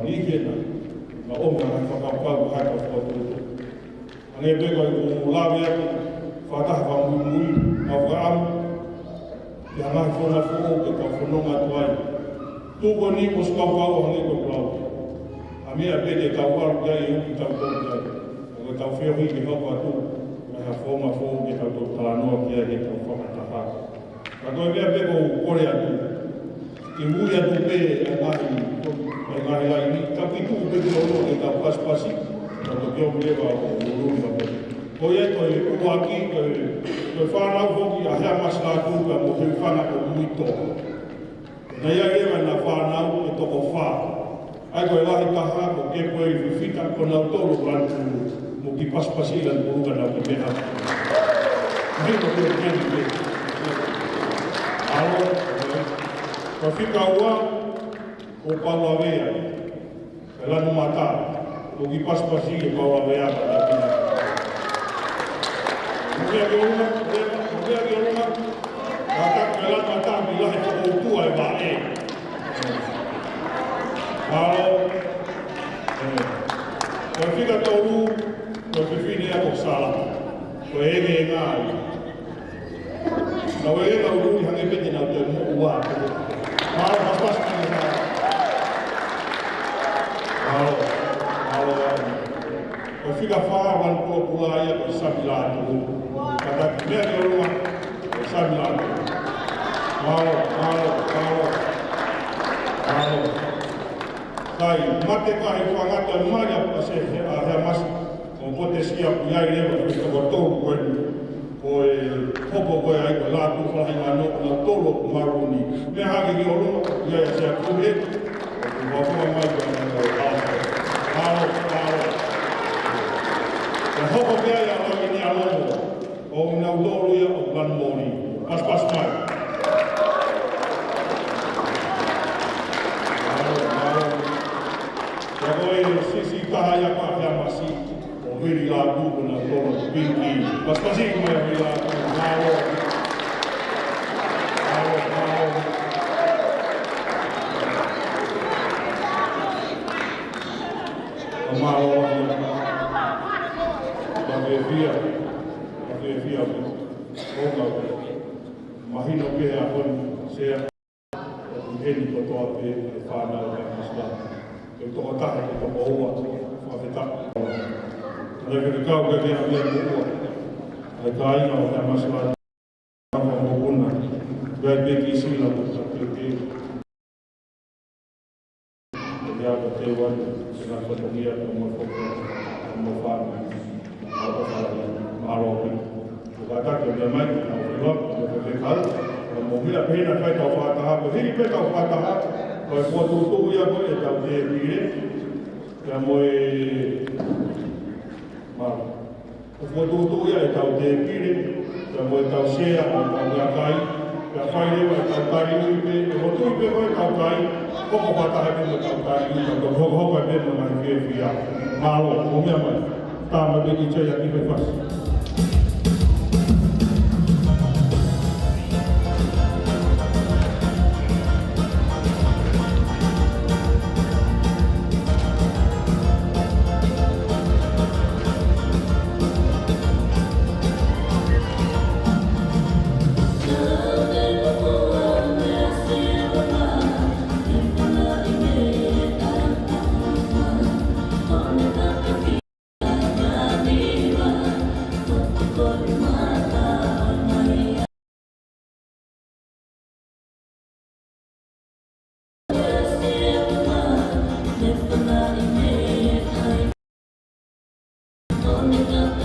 nīkena, ma onga hai whakapau hai ka whakatūtu. Ane peka i o lawe atu, whakataha whamui, a whaamu, i hangahi whona whoo ke ka whanonga atu ai. Tūko ni o skapau hangi ko klau. A mea pete tau aru kai e uki tau tōru kai. O tau whiahui ki hoko atu, mai ha whoma whoo ke tau tō tānoa kia he tau whakataha. Ka toi mea peko o kore atu. Ki mui atu pe e ngahi lai ni. Ka pitu peke o lo e tau paspasi. Ka to kio mrewa o urunga pe. Ko e toi uaki, toi whanau hoki a hea masla tūka mo te whana o mui tō. Nei a ewa na whanau e toko whā. Ai koe lahi taha ko ke koe i whiwhita ko nau tōru rantu mo ki paspasi ilan porunga nau ki meha. Nei ko te keni pe. Alo, ko whika ua o Pauawea. E lanu mata, ko ki paspasi e Pauawea ka te kina. Mukea ki orunga, mukea ki orunga, ka taku e lanu mata mi lahi toko utua e wa e. Alo, ko whika tōru, ko whiwhine a ko sala, ko ege e ngāi. Nau e ngā urui hange pete nau te mo ua. Alo, hapasta ni ngā. Alo, ko whika whaa wan kua pula ia ko sami lātu. Kata ki mea ki orunga, ko sami lātu. Alo. Kai, mate kahi whangata maria pa se hea masi. Ko pote skia ku iai rewa ki toko tōru koe. Ko e hopo koe ai ko lātu whahi ngā nōku na tōro ku maruni. Mea hake ki orunga, iai a sea kuhe. Ko ku wafua mai ko ngā alo. Ko hopo kia ia rangi ni alomo. O ngā udoru ia o planu mōri. Pas mai. Sisi taha ia ka hea masi o hiri la tūku na tōna piki. Paspasi mai hiri la tūku. Mālo. Mālo ia. Pake fia. Onga. Mahino pēhea honu sea. Heni totoa pe e whānau e masla. Ke toko tahe ke toko ua, whawheta. Nai ke te kau ke kia mea kukua. Ai ka inga o hea masla. Nawa mō puna. Gai peki sila ko sa peke. Ke mea ka te wani. Se nga whatongia ko mō whoko. Mō whāna. Mō whāna. Māropi. Ko ka take mea mai. Nā o whiwa. Ko te kau. Mō hira pēna kai tau whātaha. Ko hiri pē tau whātaha. Ko e kua tūtū ia koe e tau te pire. Kia mo e... Māro. Ko kua tūtū ia e tau te pire. Kia mo e tau sea, o tau mea kai. Kia whai rewa e tau tari ui pe. E mo tui pe koe tau kai. Koko whataha pe mo tau tari ui. Tau hoko hoko e pe mo mai whia whia. Māro, o mea mai. Tāma peki tei a kipe whasi.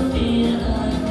It'll be a boy,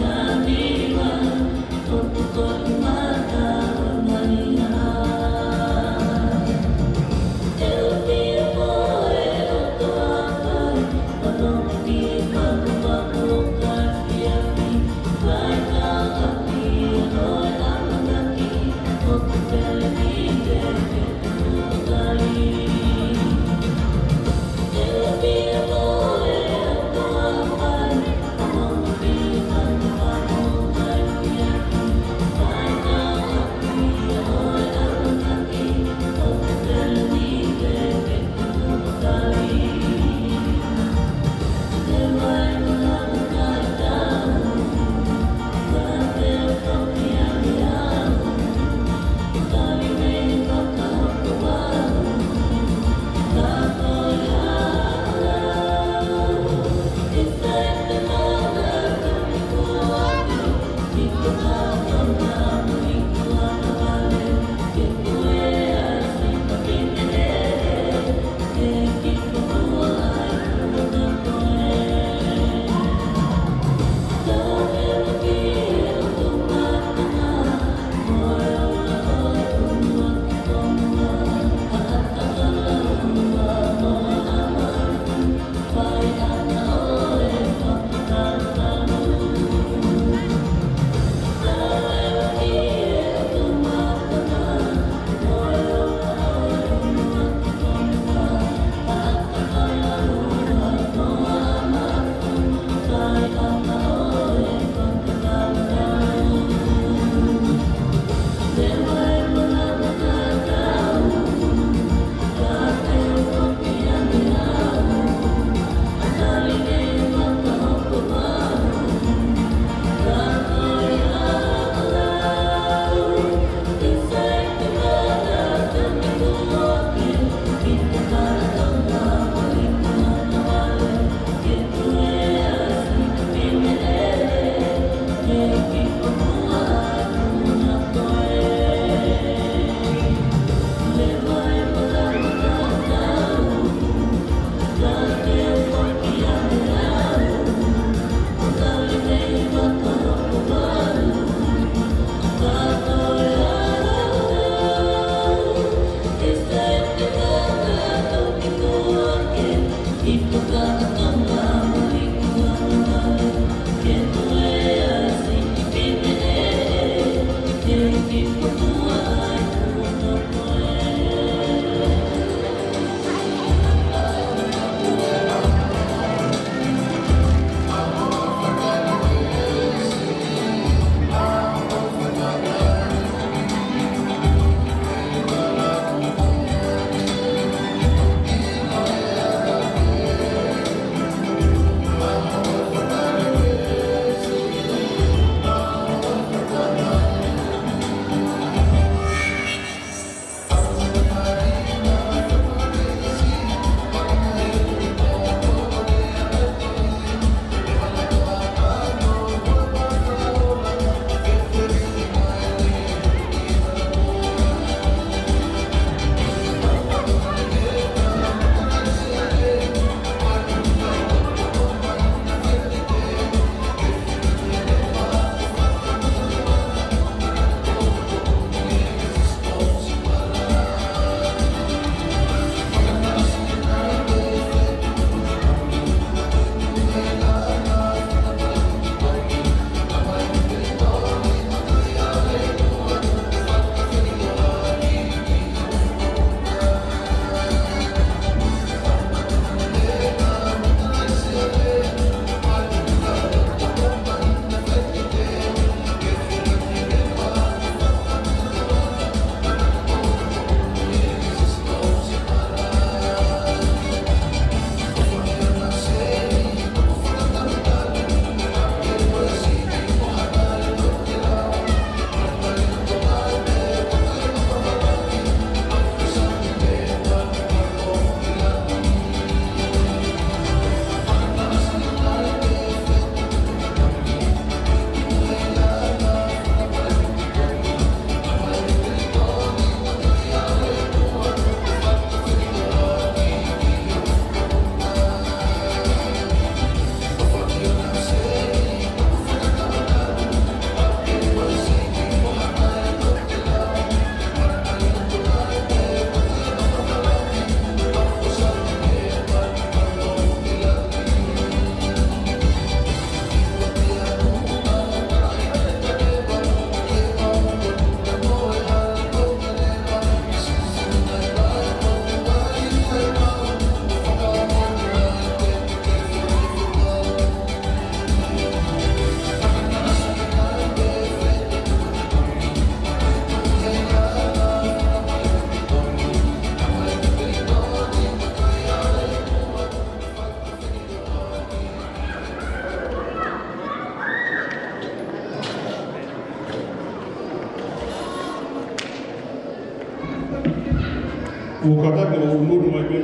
kata ke o nuru mai pe.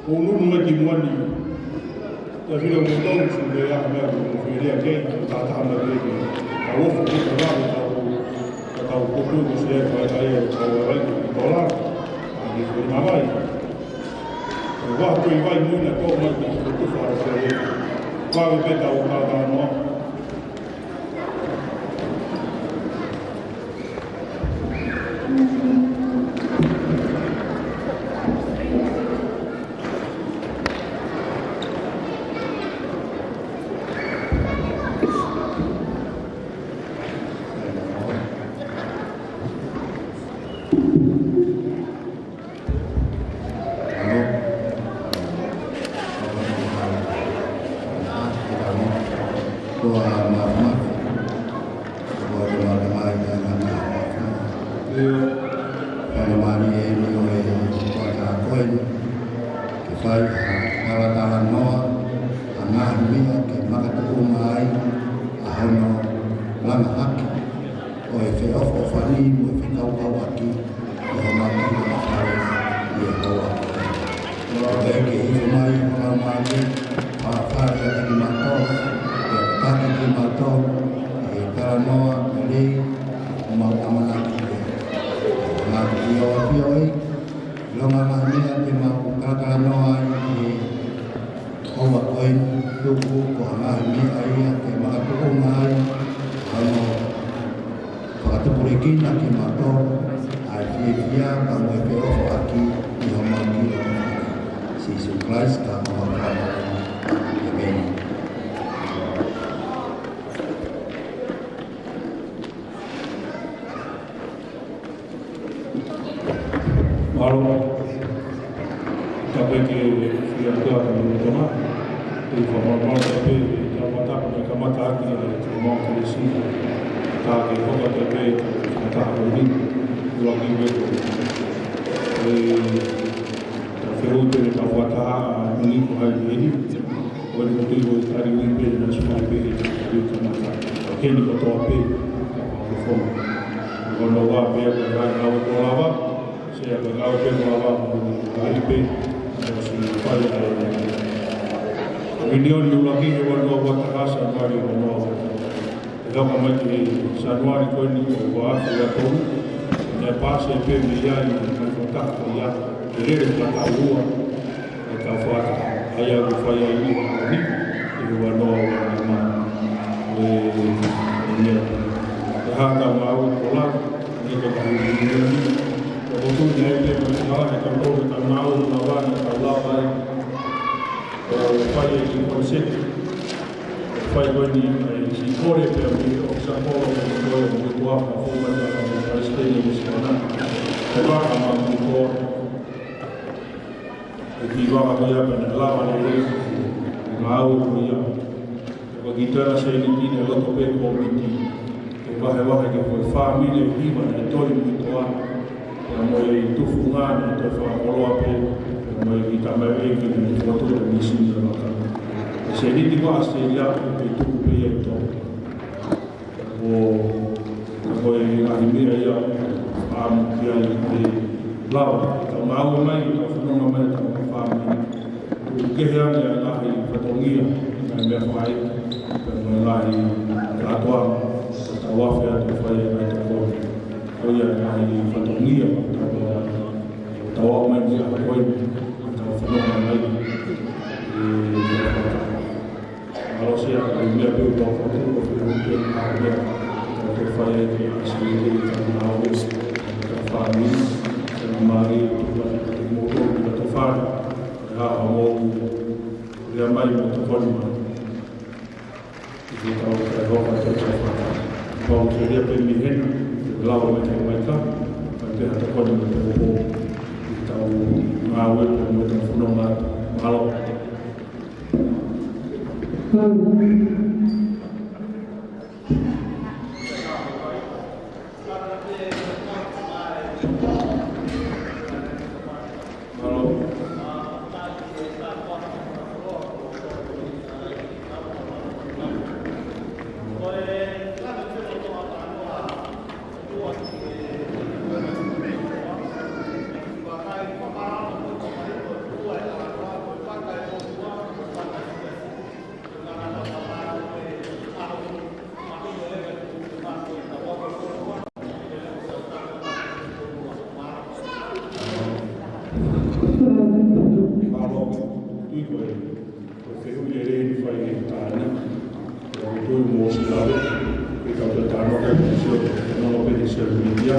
O nuru mai ki mwani. Ta vile mutong sinde ya me ko vile ke ta ta na ke. A wo fu ko ta ta ko ko ko se fa ta ye ko wa dola. Ani ko ma vai. Wa ko i vai mu na ko ma ko ko fa se. Wa pe ta o ka ta no. kui muosilale, mikä otetaan nopeasti nopeasti media.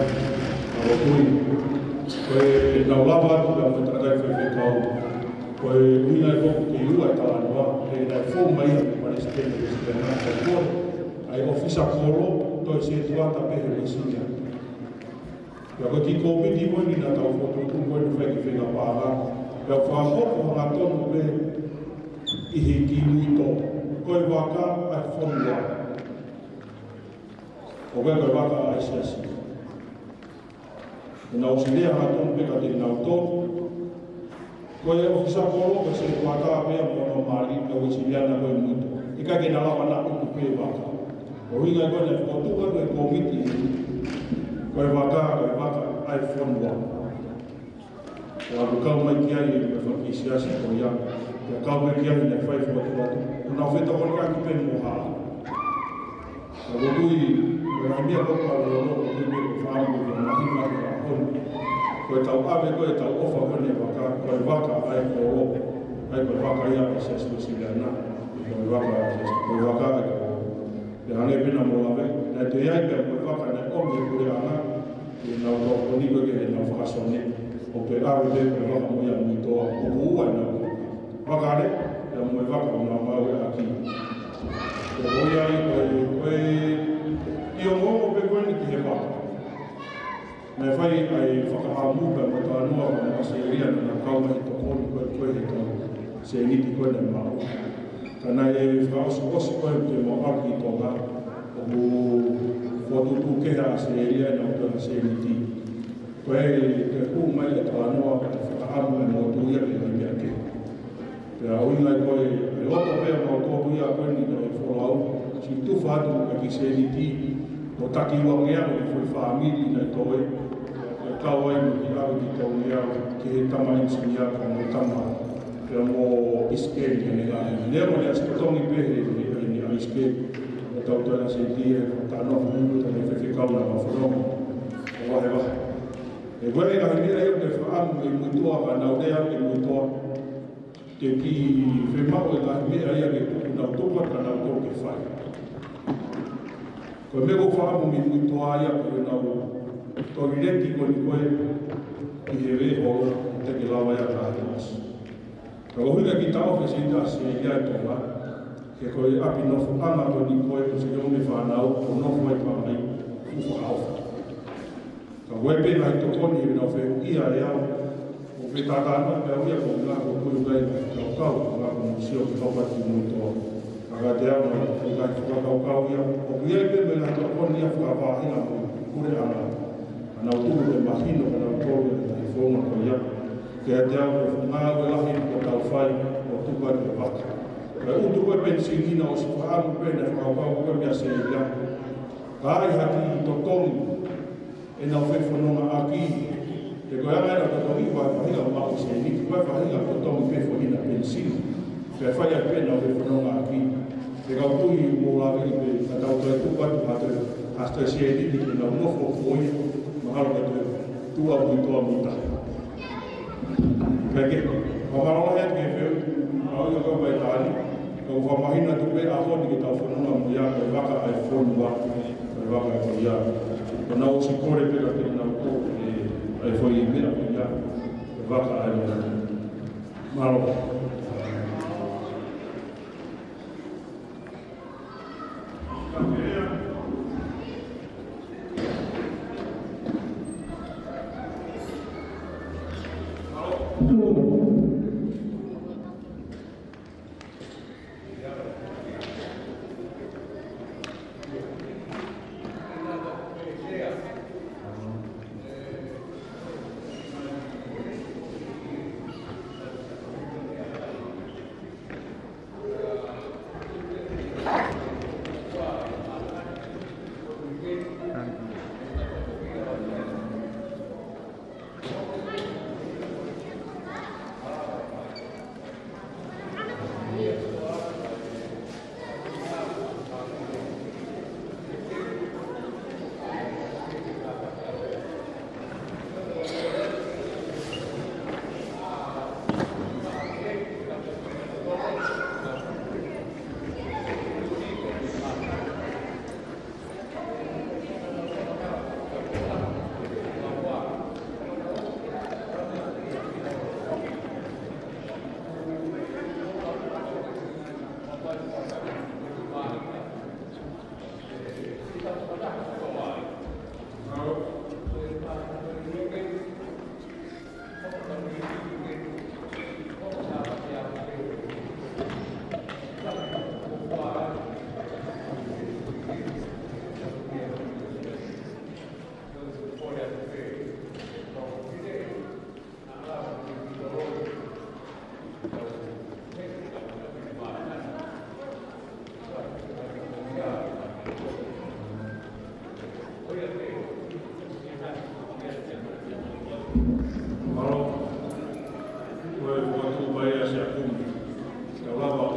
Kalau kui naulavat ja mutta tai kau kui minä kokki luetaan vaan ei näin fomma ihan paljon sitten nähdään ai ofisa kolo toiseen tuota perheisiä. Ja kun tiko piti voi niin näitä on voi fekifika paha. Ja vaan koko on me ihiki muito koi vaka ai fonda. Ovego vaka ai sesi. Na auxilia raton pegatin na auto. Koi ofisa kolo que se vaka pe mono mali na auxilia na koi muito. Ika ke na lava na ku pe vaka. Oringa ko na fotuka ko komiti. Koi vaka ai fonda. Ja kau mai kia i me fakisia se ko ya. Ja kau mai kia i na fai fotuka. Na feta ko ka ki pe moha. Agutui ramia ko pa lo lo ko me fa mo na hima ko tau ave ko tau ofa ko ne vaka ai ko vaka ia se sosiana ko vaka ya ane bina mo lave na te ia ko vaka na ko me ko ana na ko ni ko ke na fa sone o pe ave de ko vaka mo ya mi to o ku na vaka de ya mo vaka na ma o aki ko ia ko io mo pe ko ni ke vaka me fai ai whakahamuka mo tā noa ma seria na kauma i tokoni koe he tau se niti koe na mau. Kana e whaosi koe te mo aki i tonga o mu whotutu keha seria na utana se niti. Koe te kū mai e tā noa ka te whakahamuka mo tuia ki hai mea ke. Pea oingai koe e oto pea mo tōku ia koe ni te wholau si tuwha atu ka ki se niti o taki wangea o i whoi whaamiri na toe. Kau ai mo ki awe ki tau mea ki he tama insinia ka mo tama pia mo iskeri ka nega nea mo lea skatongi pehe ni a iskeri o tau tana se tia ka noa mungu tane whewhikau na mawhanonga o wahe wahe e wele ka himira eo te whaamu e muitua ka naurea e muitua te ki whemau e ka himira ea ke tuku nau tukua ka nau tō ke whai ko me ko whaamu mi muitua ea ke nau Toki reti ko ni koe ki he re o te ke lawa ia kāhimas. Ka kohuika ki tau ke se ita se ia e tonga, ke koe api nofu anga ko ni koe ko se ome whanau o nofu ai pāngai ufa haufa. Ka wepe nai tokoni he nau wheu ia e au, o pe tātāna pe au ia ko ngā ko kuru gai kau kau, ngā ko musio ki kaupati mui toa. Ka ka te au na ko ngai whakakau kau ia, o ku ia pe me nai tokoni ia whakawāhina mo kure ana. Nau tūru e mahino ka nau tōru e whonga ko ia. Ke te au e ngā ue lahi ko tau whai o tuka e waka. Ka utu koe pensilina o si whaamu pēne whakapau koe mea se ia. Ka ai hati i totongi e nau whewhanonga aki. Te koe anga ena totongi koe whahinga o mau se niki. Koe whahinga totongi whewhanina pensili. Ke whai a pēne o whewhanonga aki. Te kau tui i mō lawe i pe ka tau toi tuka tu hatu. Hasta se niki ki nau nofo fōi. Mahalo ka te tua mui toa muta. Kake, whamarona hea ke whiu, au i kau pai tāni, kau whamahina tupe a honi ki tau whanunga mui a kai waka ai whonua, kai waka ai whoi a. Ka nau si kore peka te nau tō ai whoi i mea mui a, kai waka ai whoi a. Mahalo.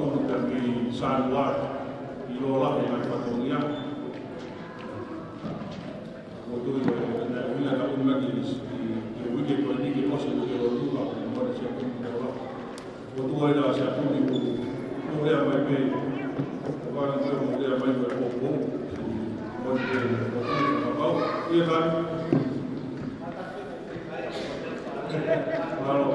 pun kami saluar ilola dengan patonia. Waktu itu kita tak pun lagi di weekend ini kita masih berjalan dulu lah. Pada siapa pun kita lah. Waktu ada siapa pun itu boleh ambil pay. Orang itu boleh ambil berpokok. Boleh berpokok. Iya kan? Kalau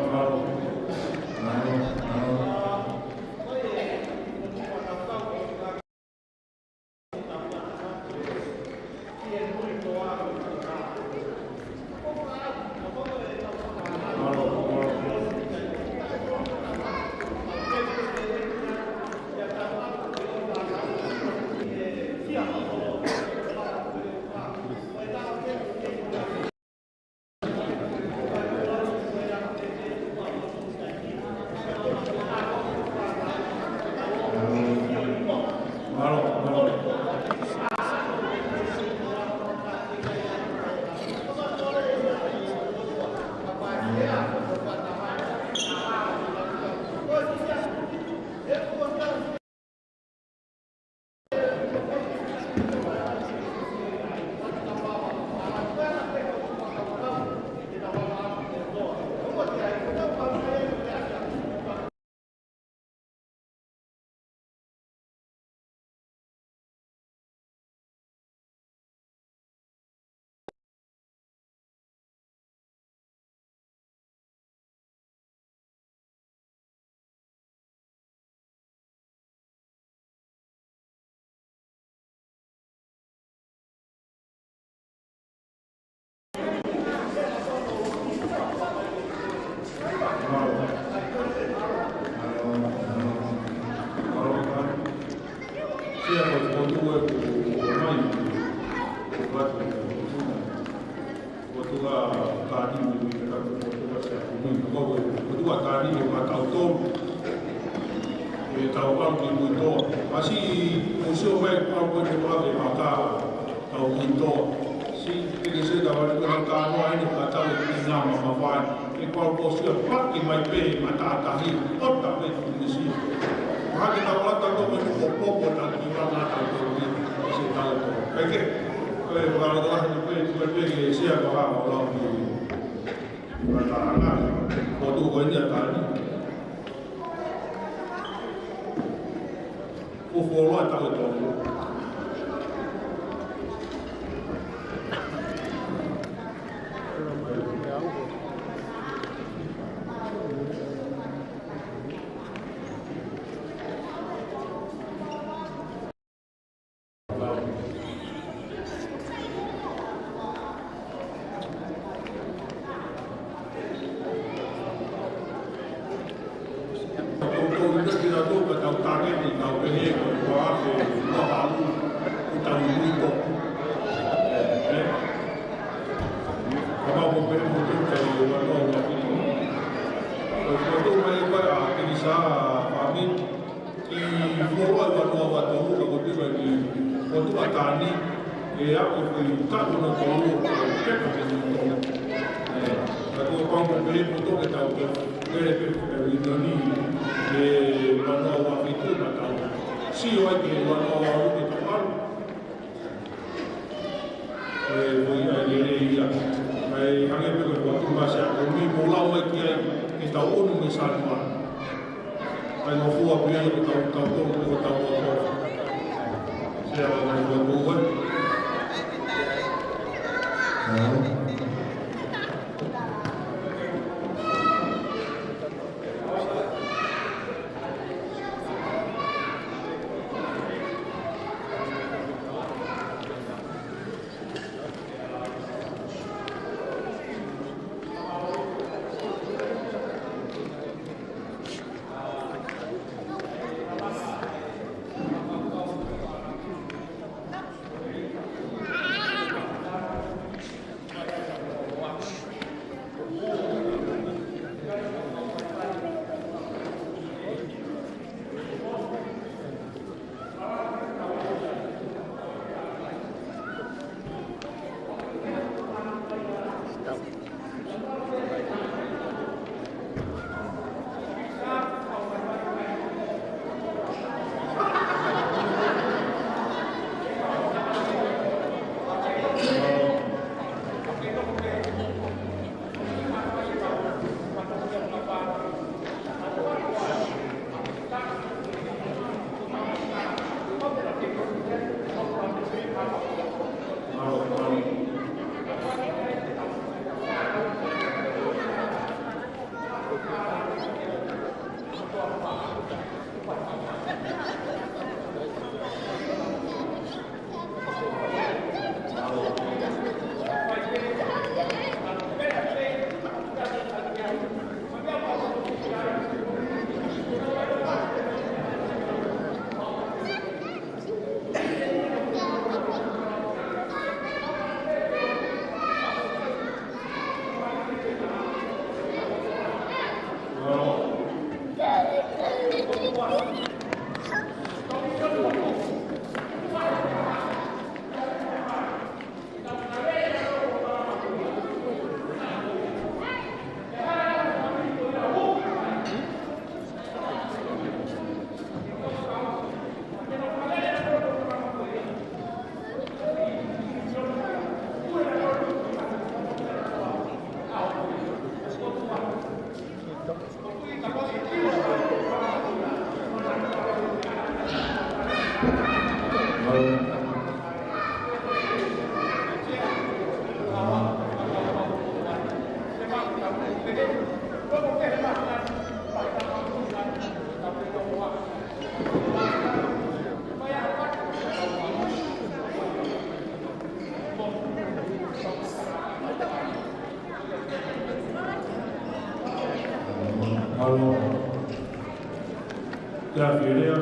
Ya fielea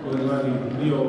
kulingani ndio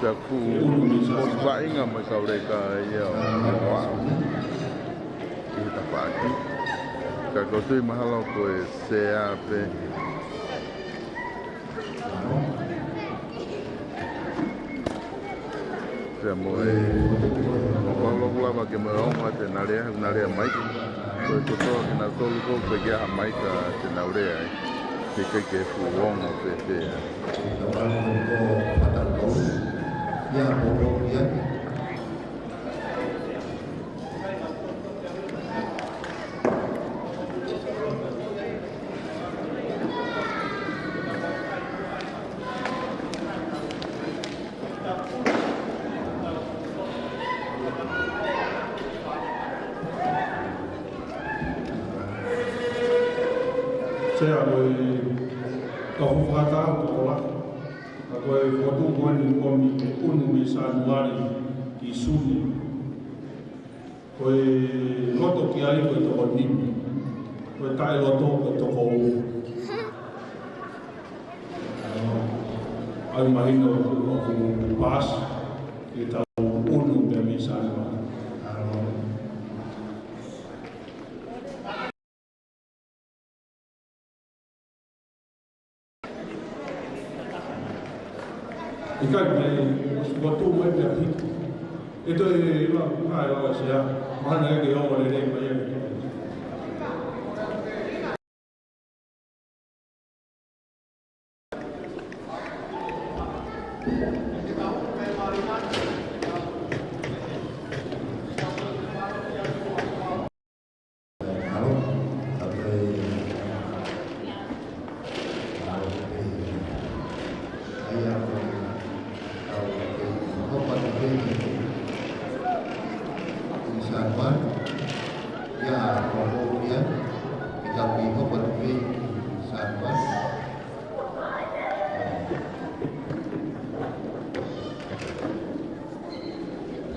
Aku mau coba ingat masalah mereka ya. Kakotui mahalo koe CAP. Sea moe Paulo lava ke me onga te narea mai. Koe toto ki na tolu ko pe kia ha mai ka te naurea ai. Ke fuongo pe te. Ya pokok ya. Sea koe kahu whakatau ko la. Ka koe whatu koe ni komi te unu me Sanuari ki suni. Koe loto ki ai koe toko nimi. Koe tae loto koe toko u. Ai mahina o ku pas ki tau unu me Sanuari. Ikai me watu mai me piki. Ito e la kai la sia. Mana e ke o le nei mai.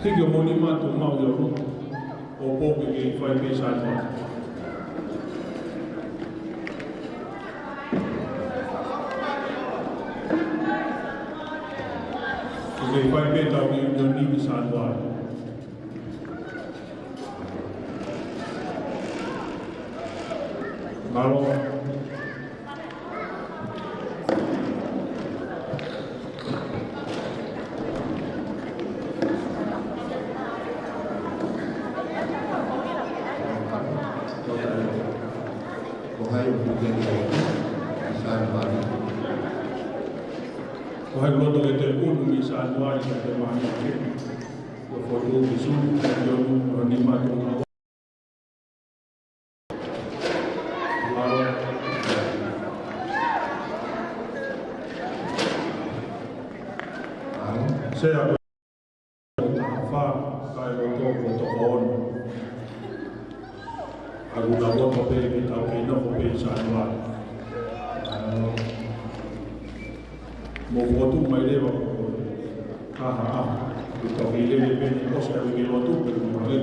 Hiki o moni matu mau i roto o poke ke i whai pe Sanuari. Ke i whai pe tau i nimi Sanuari. Malo. Kohai loto ke te unu mi Sanuari ka te mahi ke. Ko whatu ki suni ka te unu o ni matu ngā. Sea ko taha kai loto ko toko ono. Aguna loto pe ki tau ke inoko pe Sanuari. Mo fotu mai lewa ko aha ki tau ke lele pe ni osa ki loto pe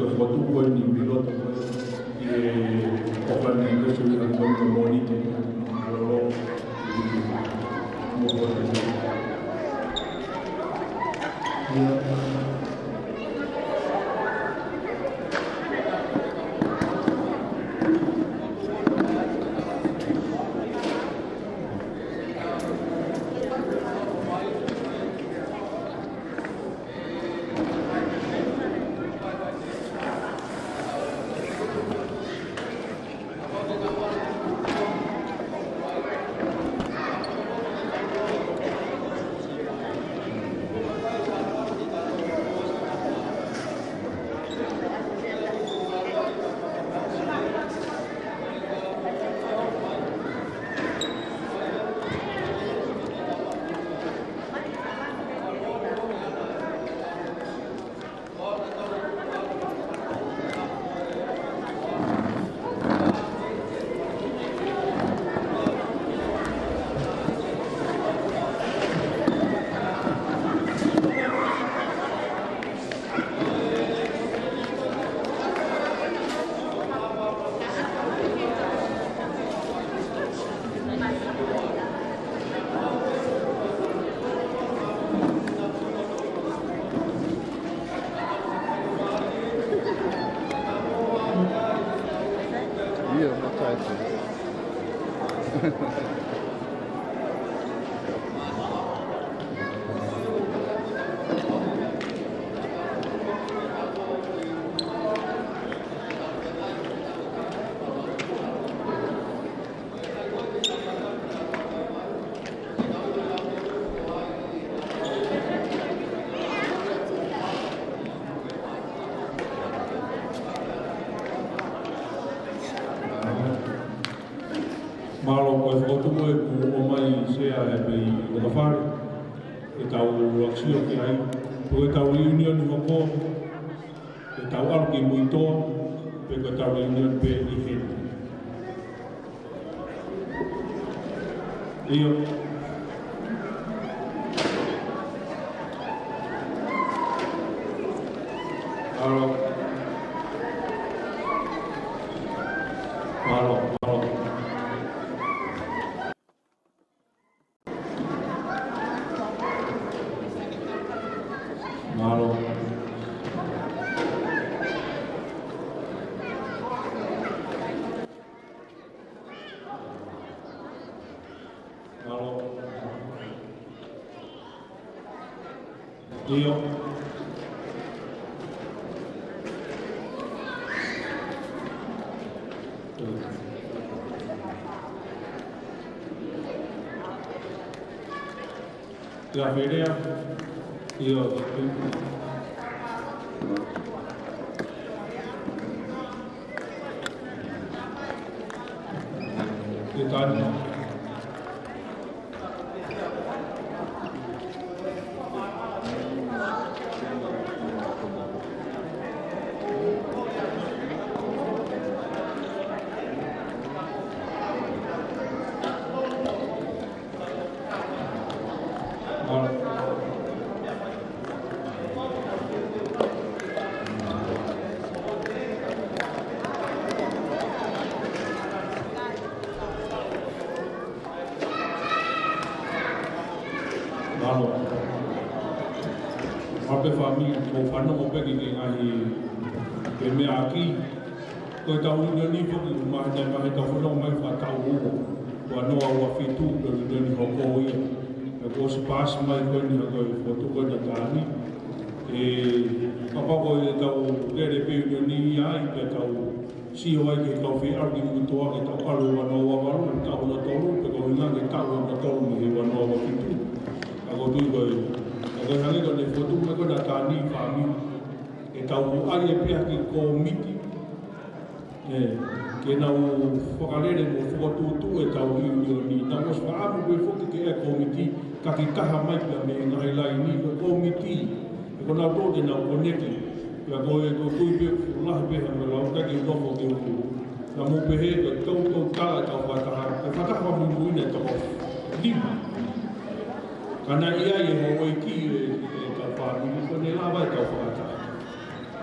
ko fotu ko ni piloto ko e ko ni ko su ni ko moni te lo mo fotu Here, my title. Malo koe whakotuko e ku o mai sea e pei o ka whare. E tau aksio ki ai. Ko e tau reunion i hoko. E tau aru ki muitoa. Pe ko tau reunion pe i hene. Iyo. Alo. Malo. Malo. Malo. Iyo. La feria. Iyo. ¿Qué tal? Malo. Ape family ko whanau o peki ki ngahi pe mea aki. Koe tau unioni whoki umahina mahe tau whanau mai whatau uo. Kua noa ua whitu pe unioni hoko ia. E ko si paasi mai koe ni hako i whotu koe na tāni. E kapako e tau rere pe unioni ai pe tau siho ai ke tau whi arki mutoa ke tau aru wanoa waru. Tau na toru pe ko hinga ke tau na toru mi he wanoa wa whitu. Ako tui koe, ako hangi koe ne whotu me koe na tāni whāmi e tau ai e pia ki komiti ke nau whakarere mo whakatūtū e tau unioni na mos whaamu koe whoki ke e komiti ka ki kaha mai pia me ngai lai ni koe komiti e ko nau tōte nau koneki pia koe ko tui pia lahi pia me lau taki nofo ke uku na mo pehe koe tau tala tau whataha e whataha muimuine tau lima. Kana ia e ho ki e ka whāmi, ko ne lawa e ka whakata.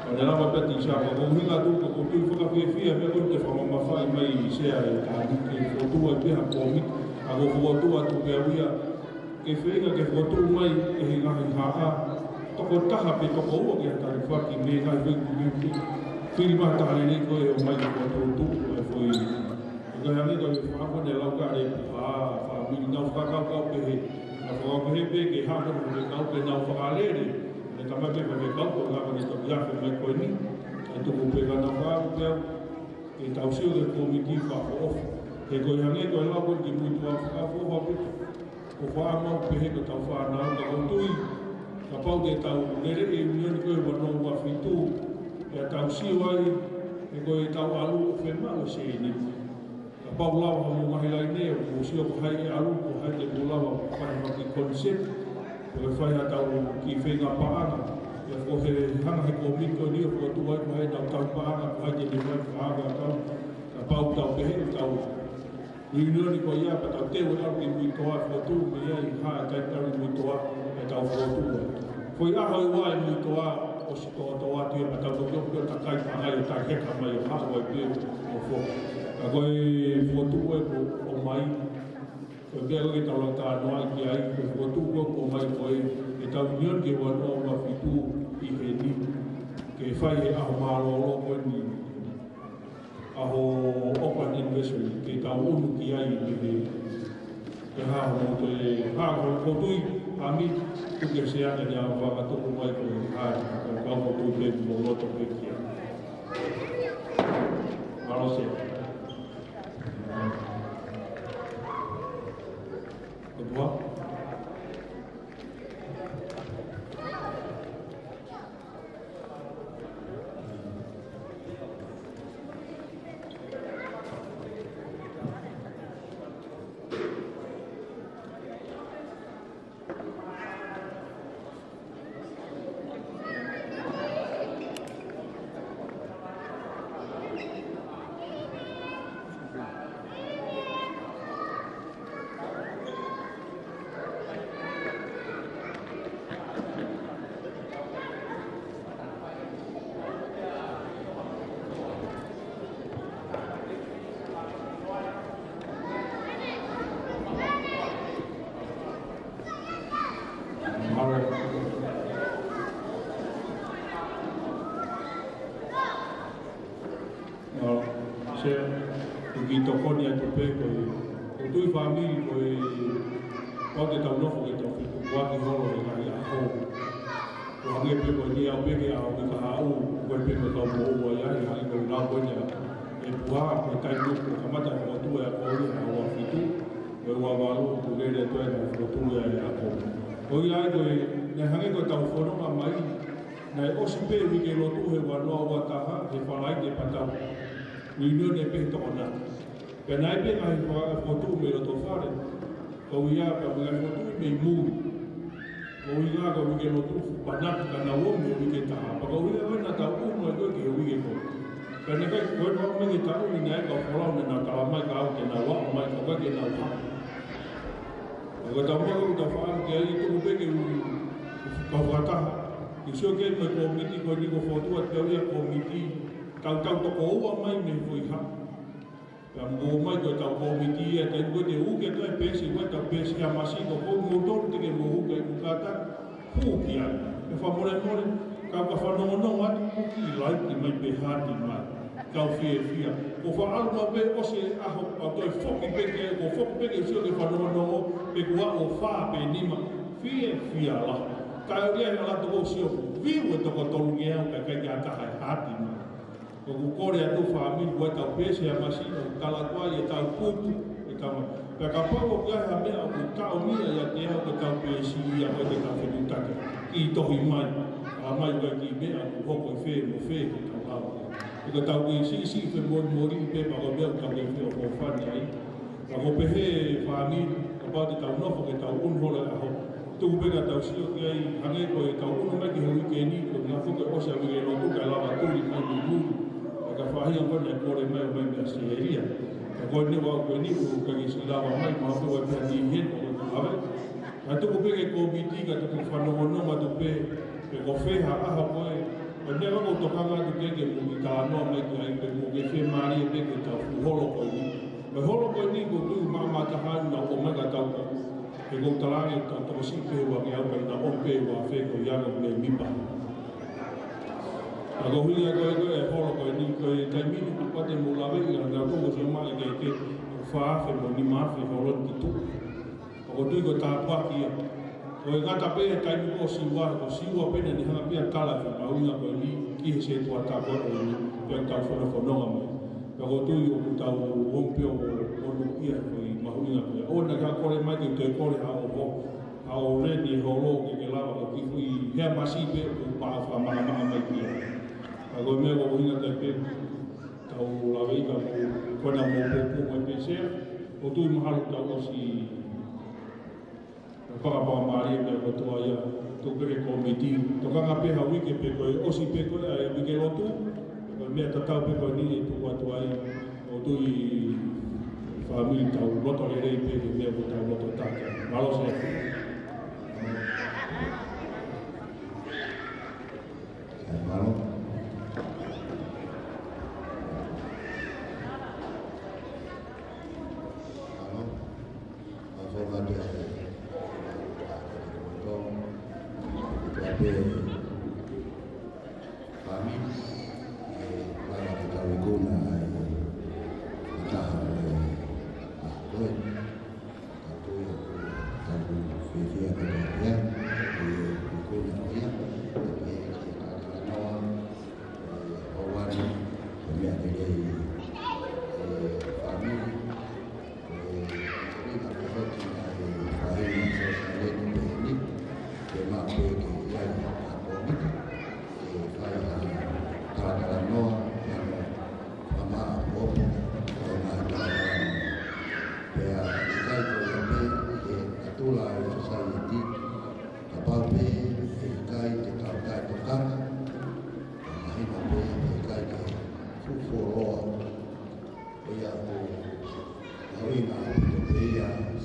Ko ne lawa peti i sāpa, ko hinga tū ko tui whakawhiawhia, me ko te whamamawhai mai i sea e tāni, ke whotua e peha kōmi, a ko whotua tu pia uia, ke whenga ke whotua mai e he ngahi haa, toko taha pe toko ua ki hatari whaki, me ngai whengu whiri mātare nei koe o mai ki whotua tū, e whoi. E kai hangi koe whako ne lau kāre, whāmi, nau whakakau pehe, na whakapehepe ke haka mo ke kau ke nau whakalere, ne kamape pa ke kau ko ngaka ne tau iafe mai koe ni, e tuku pe ka nau whaaku keu, e tau sio ke komiti whako ofu. E koe hange koe lau koe ki muitua whakafo waputu, ko whaamau pehe ko tau whanau, ka kontui, ka pau ke tau lere e unioni koe wano ua whitu, e tau sio ai, e koe tau alu o whenmau se ni. Pau lawa mo mahilai ne o sio ko hai e alu ko hai te lawa pai maki concept ko e whai atau ki whenga paanga e ko he hanga he komito ni o tu ai ko hai tau paanga ko hai te ni mai paanga tau ka pau tau pehe tau reunioni ko ia pa tau te o au ki muitoa ko tu me ia i ha tai tau muitoa e tau ko tu ko ia hoi wai muitoa o si toa tu e tau ko ko ta kai paanga o ta heka mai o ha o e o fo. Ako e whotu e o mai, ko kia koe tau lau tā noa ki ai, ko whotu o mai koe, e tau nion ke wanoa ma whitu i he ni, ke whai he aho mālo koe ni, aho opa ni reso ke tau unu ki ai ke ha mo te ha ko tui ami ke se ana ya va to ko mai ko ha ko ko tui pe mo lo to pe ki malo se Kedua, tokoni atu pe ko tui famili ko o te tau nofo ke tau fitu waki holo e ngai a ho ko hange pe ko ni au peke au ke kahau ko pe ko tau mo ua iai hai ko lau ko nia e pua ko kai nuku kamata ko tu e a kori a ua fitu ko ua walu ko lere to e na ko tu e a ko ko iai ko ne hange ko tau whanonga mai na e osi pe wike lotu he wanoa ua taha he whalai ke patau Union e pe tokona Penai pe ngai foto me lo tofare. Ko ia ka me foto me mu. Ko ia ka me lo tu panak kana wo me ke ta. Ko ia na ta u mo ko ke wi ko. Kana ka ko no me ke ta u ni ka fola me na ta mai ka ke na wa mai ko ke na wa. Ko ta mo ko ta fa ke ai tu pe ke ka wa ta. Ki sio ke me ko mi ko ni ko foto at ke ia ko mi ti. Ka to ko wa mai me ko ha. Mo mai ko tau komiti e te ko te u ke te pesi ko ta pesi a masi ko ko motor te ke mo ke kata fu ki a e fa mo ka fa no no wat ki lai ki mai pe ha ti mai ka fia ko fa alma pe o se a ho to fo ki pe ke ko fo pe ke sio ke fa no pe ko o fa pe ni ma fia la ka ria la to sio vi o to ko to ngia ka ka ta ha ti mai ko kore atu famili ko ta pese a masino kala kwa ye ta putu e kama pe ka po ko ha me a ko ta o mia ya te ha ko ta pese ya ko te ka fetu ta ki to hi mai a mai ko ki me a ko ko fe mo fe ko ta ko ta ko si fe mo mori pe pa ko be ka ke fe ko fa ni ai ko pe he famili ko ba te ta no ko ta un ho la ho tu be ka ta si o ki ai hange ko ta un mai ki ho ke ni ko na fo ko sa me lo tu ka la ba tu ni mai ni ka whahia ko ne kore mai o mai mea seheria. Ka koe ni wau koe ni ko ka ki silawa mai ma ko e pia ni hen o ko hawe. Ka tuku pe ke komiti ka tuku whanongononga tu pe ko wheha aha koe. Ka ne wako tokanga tu ke mo ki ka anoa mai ki ai pe mo ke whe maari e pe ke tau holo koe ni. Ka holo koe ni ko tu maa tahanu na o mai ka tau ka. Ke ko talangi ka toko si pe wa ki au ka na o pe wa whe ko iaga me mipa. Ako hui ako e holo ko ni ko kai mini ku pate mo lawe i nga ko so mai ke fa fe mo ni ma fe holo ki tu. Ako tu ko ta pa ki. Ko nga ta pe kai ko si wa pe ni ha pe kala fe ma hui ako ni ki se tu ta ko ni pe ta fo no no ma. Ako tu yo ku ta o pe o no ia ko i ma hui ako. O na ka ko le mai ki te ko le ha o a o re ni holo ke lava ki hui he ma si pe o pa fa ma mai ki. Ako me ko hinga te pe tau la veiga ko na mo po pe se o tu mahalo tau si pa mari me ko to ya to gre komiti to ka pe ha wi ke pe ko o si pe ko ai mi ke lo tu ko me ta tau pe ko ni tu wa to ai o tu i famili tau lo to le pe ke me ko tau lo to ta malo se malo kami para kita wikuna ai tahu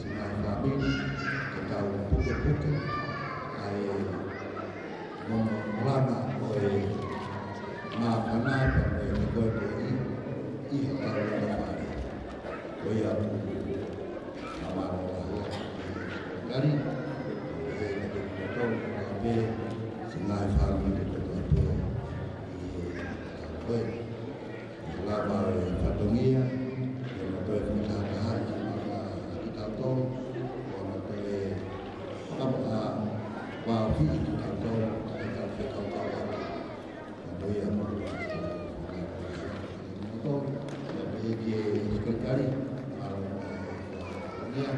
sinai kami kita puke ai melana oleh makana dan oleh i kalau kemarin koya amaro kali betul be sinai kami betul i lama fatongia betul kita haji kita tahu orang betul apa wafi kita tahu kita tahu ya betul dia sekali dia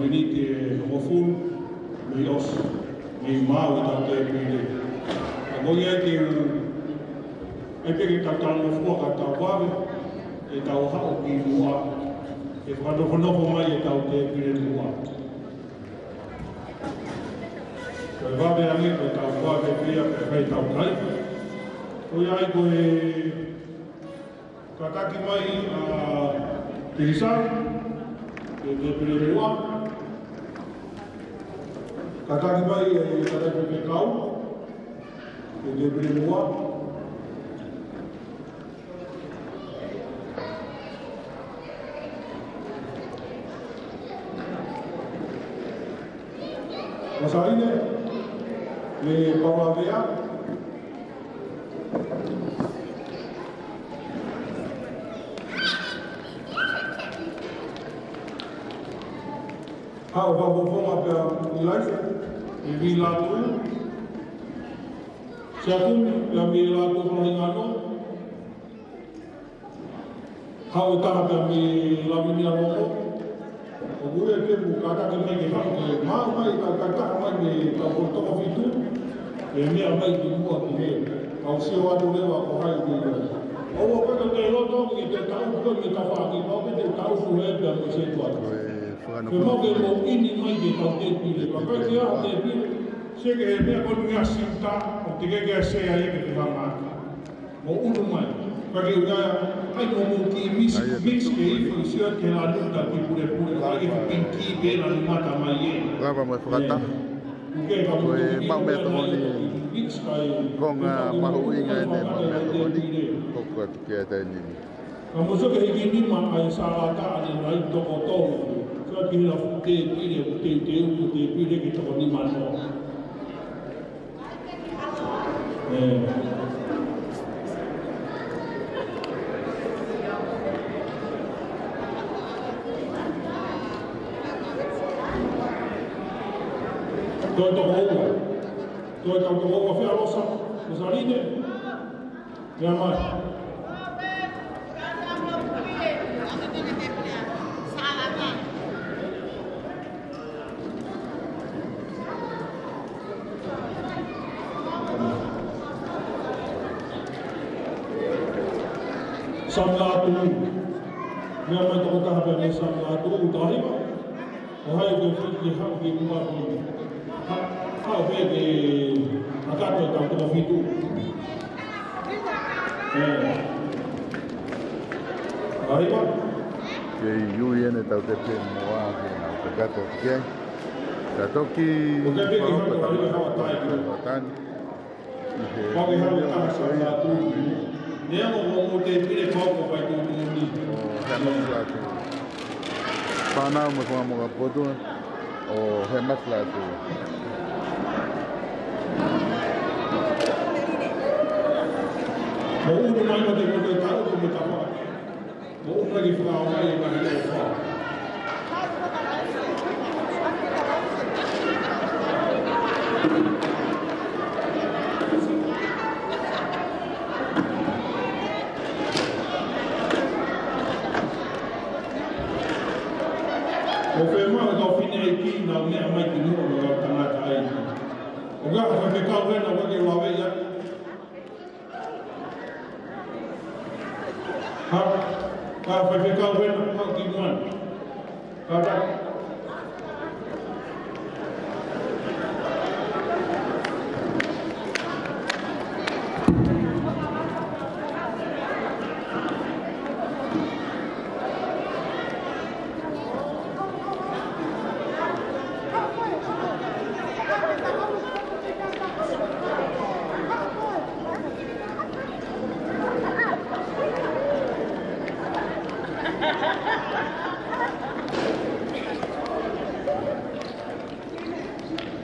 miniti hofun mi os mi mau tau te pide. Ngoi ai ki e peki tau no fua ka tau wave e tau hao ki mua e whanofo mai e tau te pide mua. Koe wave angi koe tau wave pia e whai tau kai. Koe ai koe kataki mai a Tirisau e te pide mua. Kataki mai e kataki pe kau e te pide mua. Masarine, le Paulavea, hau whapoponga pia ilaife, e vi lātu, sia tumi pia mi lātu whanahingano, hau e taha pia mi lamini aloko, o gure e pepu kātake mai ke whanu e maa mai kātaka mai me ka toko whitu e mea mai ki mua ki he au sio atu lewa ko hai ki o o peka te loto ki te tau koe me ka whaki pau pe te tau suhe pia me se tu atu ke mo ke mo ini mai ke tau te pile ka kai te aha te pile se ke he mea konu ngā sinta o te kekea se a eke te whanga mo unu mai ka ke unaya ai mo ki mix ke ifu sio ke la luta ki pure ai ke pinki be na mata mai e Rava mai whakata. Koe mau mea tohoni konga mahuinga e te mau mea tohoni koko atu kia te nini. Ka moso ke hiki nima ai sārata ane nai toko tōu so ki hila te pire te uku te pire ki toko nima no. Toi toko oua. Toi tau toko oua whia losa. Masarine. Mea mai. Samlatu. Mea mai toko taha pia me samlatu. Utahima. O hai koe whiti hau ki mua ki. Hau pe ke akato e tau toko whitu. Arriba. Ke iui ene tau te pe moa ke nau te kato kia. Ka toki whaupa tani. Pau e hau taha samlatu. Nea mo te pire pauko pai tūtu ni. O hea maslatu. Whanau mo wha mga potua. O he maslatu. Mo unu mai no te kote tau ko me tapa. Mo unu mai ki whakao mai e mahi o whao. O whema o tau whine ai ki nā mea mai ki mua o tau tangata ai. O ngā whakekau rena wake wawe ia. Ka whakekau rena hau ki muan. Ka raki.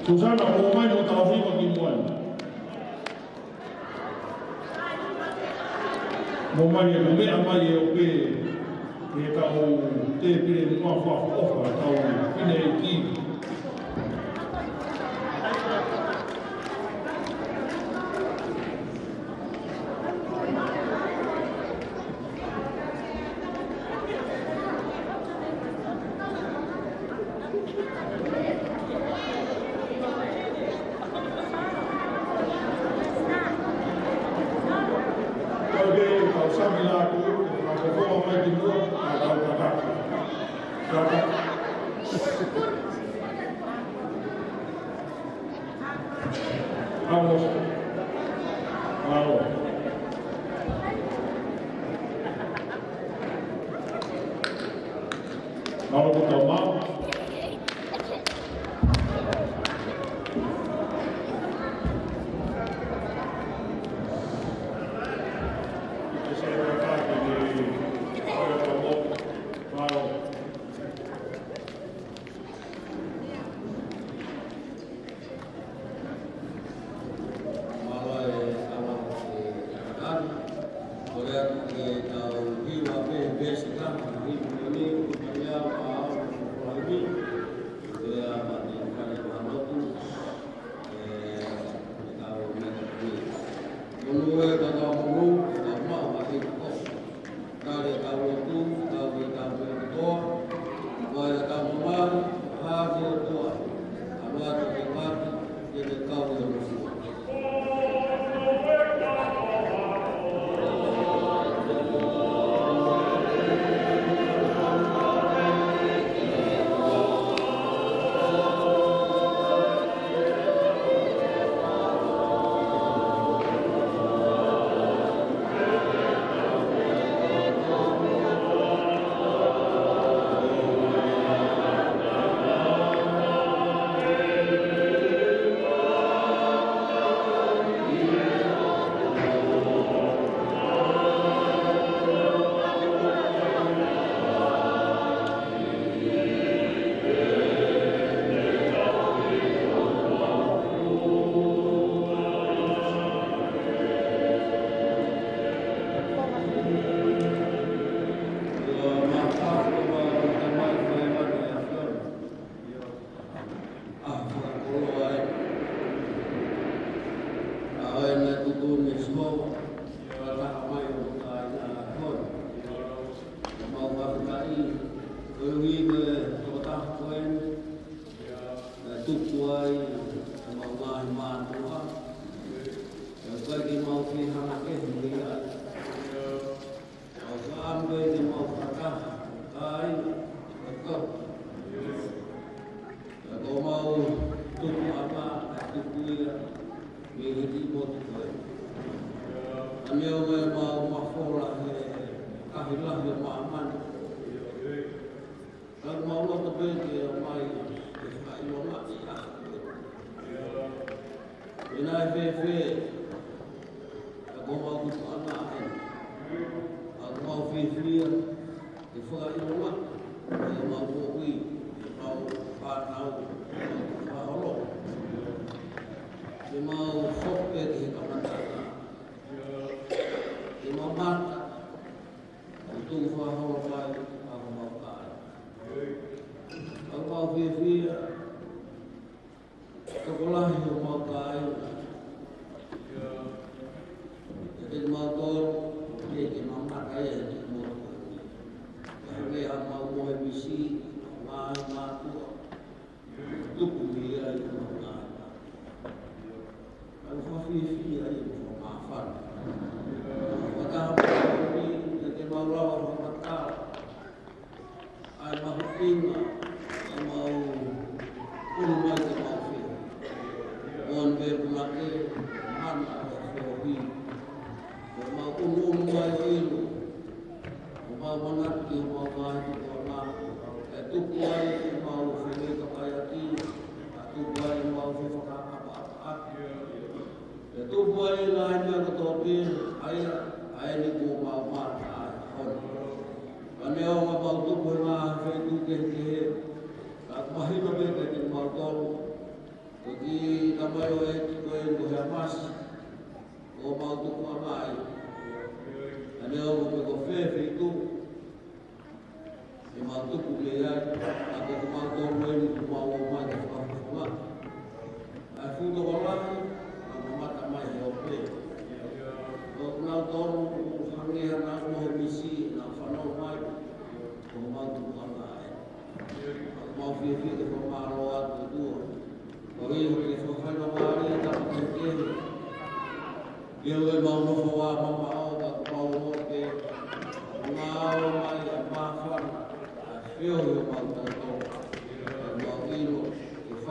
Susana, mo mai mo tau hiwa ki muan. Mo mai e mea mai e o pe e tau te pire mua whaofa tau pine e ki. Vamos. Vamos. Vamos com calma.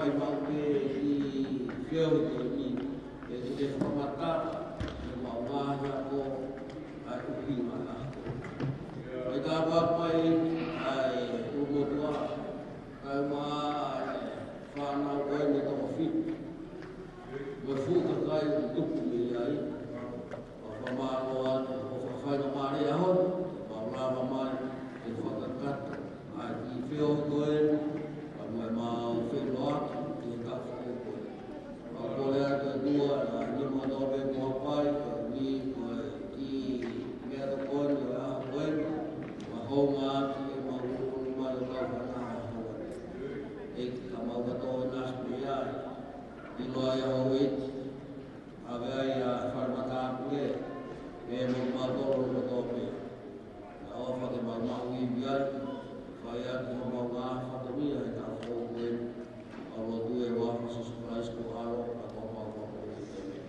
fai mau ke i whiau te ni e te whamata e mauaha o ai uhi mana. E ka wapai ai umotua kai maa whanau koe me toko whitu. Me fuka kai o tupu me ai o whamaro anu o whawhaina mare ahon o whaurama mai e whakakata ai i whiau koe a mai maa whenua i ka whau koe. A kore ata dua na ni monobe mua pai ka ni koe ki mea to koe ni a koe ma hou ngā ati e ma uruni mai o kau whanaha hoa. E ka mau katoa nas me ai i loa ia hau eti a vea ia wharamata apure e mo matoro mo tope. Na ofa ke mau mau i biai whai ati ho mau ngā whakamia e ka whau koe a rotu e wafa sa surprise ko aro a ko mau mau i teme.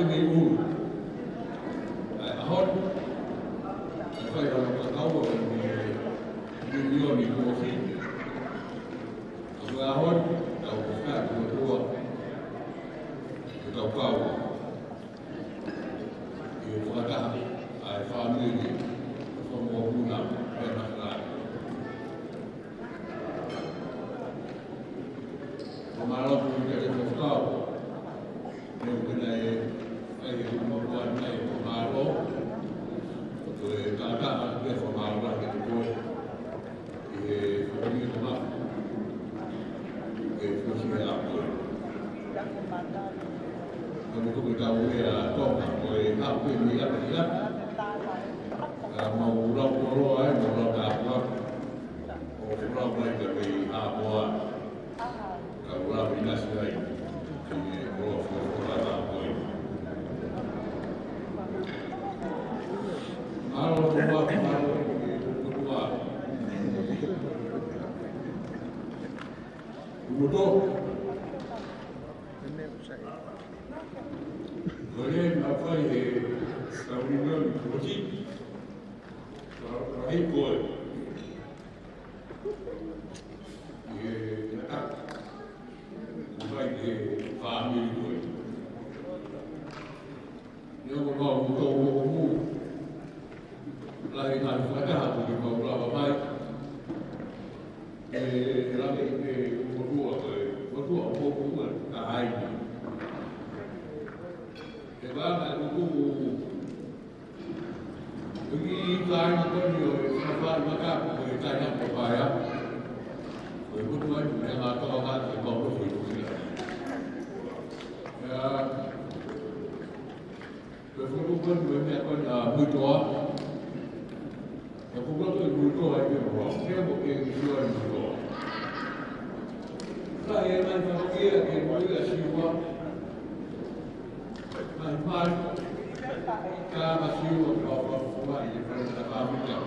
pe nei u. Ahon. Fai la kau ni milioni ko si. Ahon tau ka ko tua. Tau kau. Ia whakata ai whanui whamua e makarai. Whamarapu i te whakau. Neu kena e ai e whamua nei whamaro. Ko e tātā e whamaro ke te koe. I e whamui tama. E whamui e apoe. Kami kumpul tahu ya toh, koi apa ni apa dia? Mau ulang ulang mau ulang apa? Ulang lagi dari apa? Ulang binas lagi. Ini ulang apa? Malu semua malu semua. Betul. Boleh apa ini? Kalau ini kunci, kalau ini koi, ini nak, bukan ini family koi. Dia mau buka lain hal mereka harus dibawa berapa baik. Lagi berdua bukan kahai. Sebab aku pergi kain pun dia sampai maka boleh tanya berbayar. Kemudian yang atau orang yang baru berdua. Ya, kemudian banyak pun berdoa. Aku berdoa berdoa itu orang. Dia bukan berdoa berdoa. Saya nanti dia boleh siapa. Mas kama siwa kwa kwa ile kwa sababu ya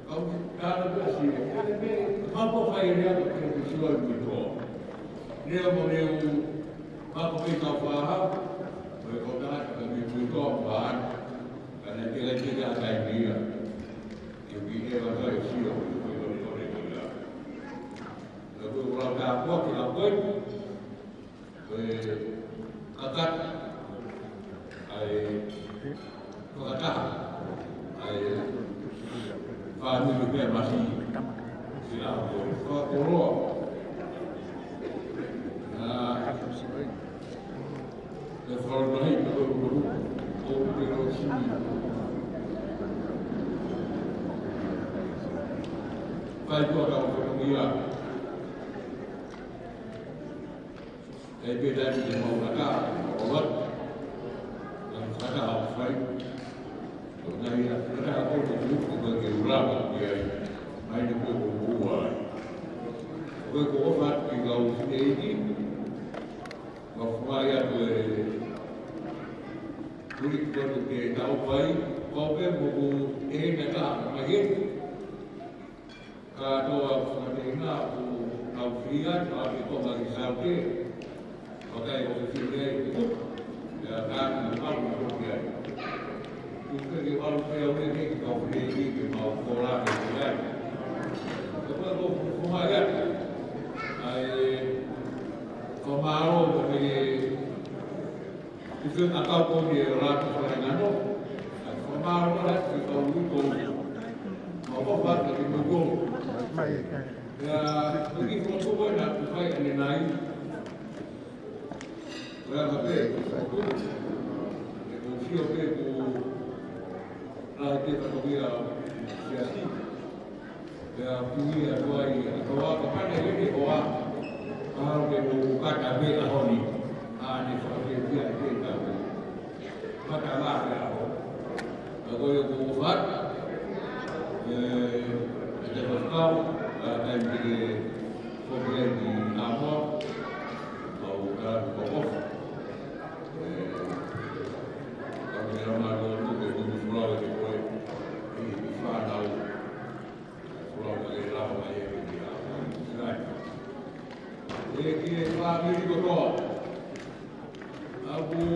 au kana basi hapo faida ya kusiwa mito leo leo hapo kwa fahamu kwa kona kama mito baan kana kile kile ataibia yeye watu sio kwa kwa kila kwetu kakat ai kakat ai family dia masih siapa kalau kalau baik kalau sini baik kalau dia beda di mau mereka obat dan mereka harus baik. Dari mereka aku dulu sebagai ulama dia main di buah. Aku obat di gaul sini bahwa tu kulit kulit dia tahu baik kau buku nak lagi kalau sebenarnya aku tahu lihat tapi kau lagi sampai pakai ofisi dia itu ya kan apa dia juga di awal ini kau beli mau pola itu kan kalau kemarin kemarin bagi itu atau pun dia ratus orang kemarin ada kita buku apa buat lagi buku ya begitu buku nak bukai ini naik. Berapa aku confio che la tecnologia sia ya punya tuai atau apa pada ini bahwa kalau dia buka cabe ahoni ani seperti dia kita maka lah ya kalau yang buat ada berkau dan di problem di apa atau kan pokok Gracias.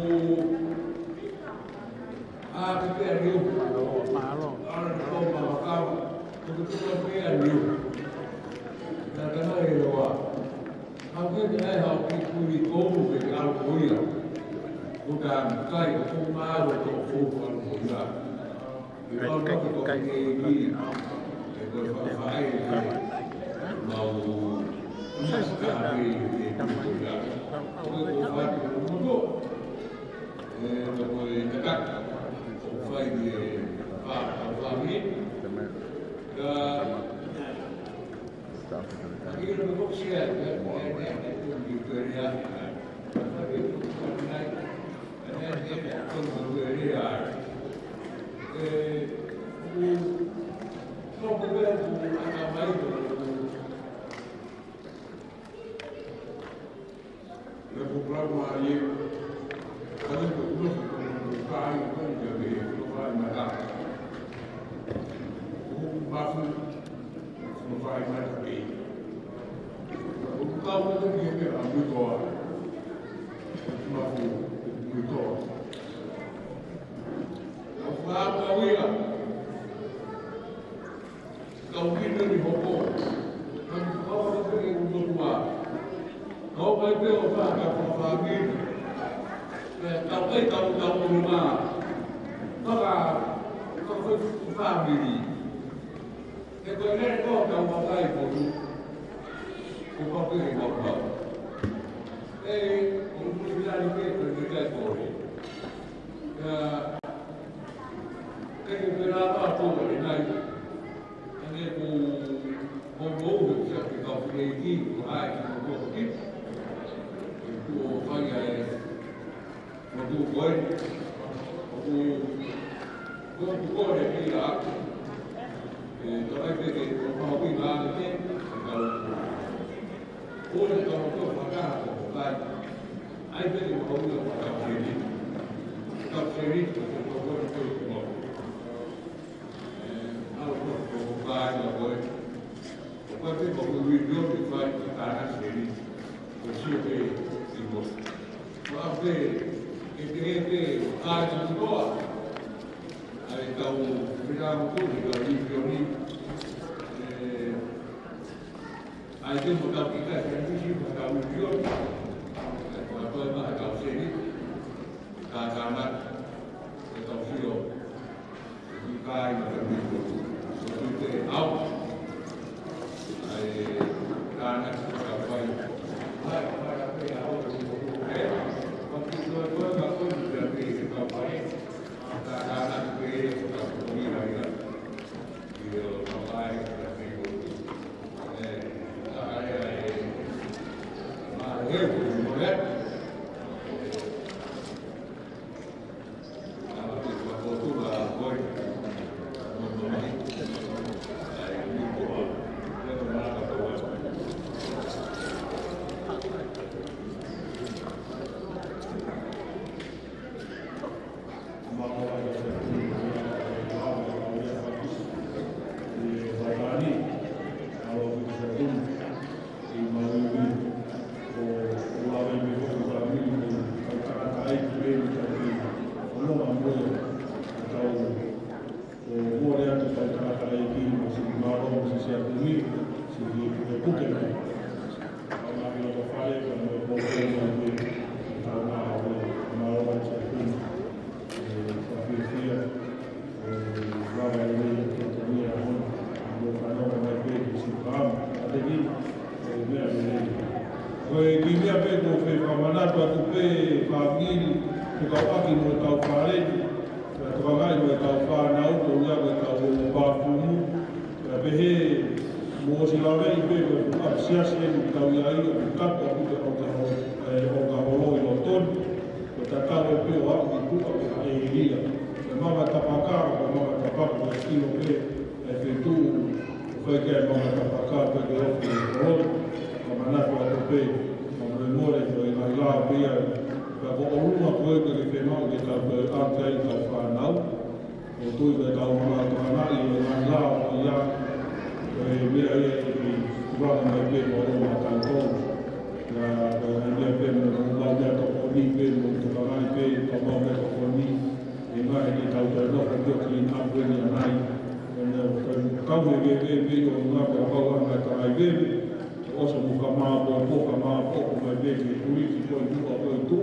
lo que yo aquí no puedo nada kau bebe o ngā pera hau anga ka ai bebe osa muka maa po mai bebe uriki koi muka koi tō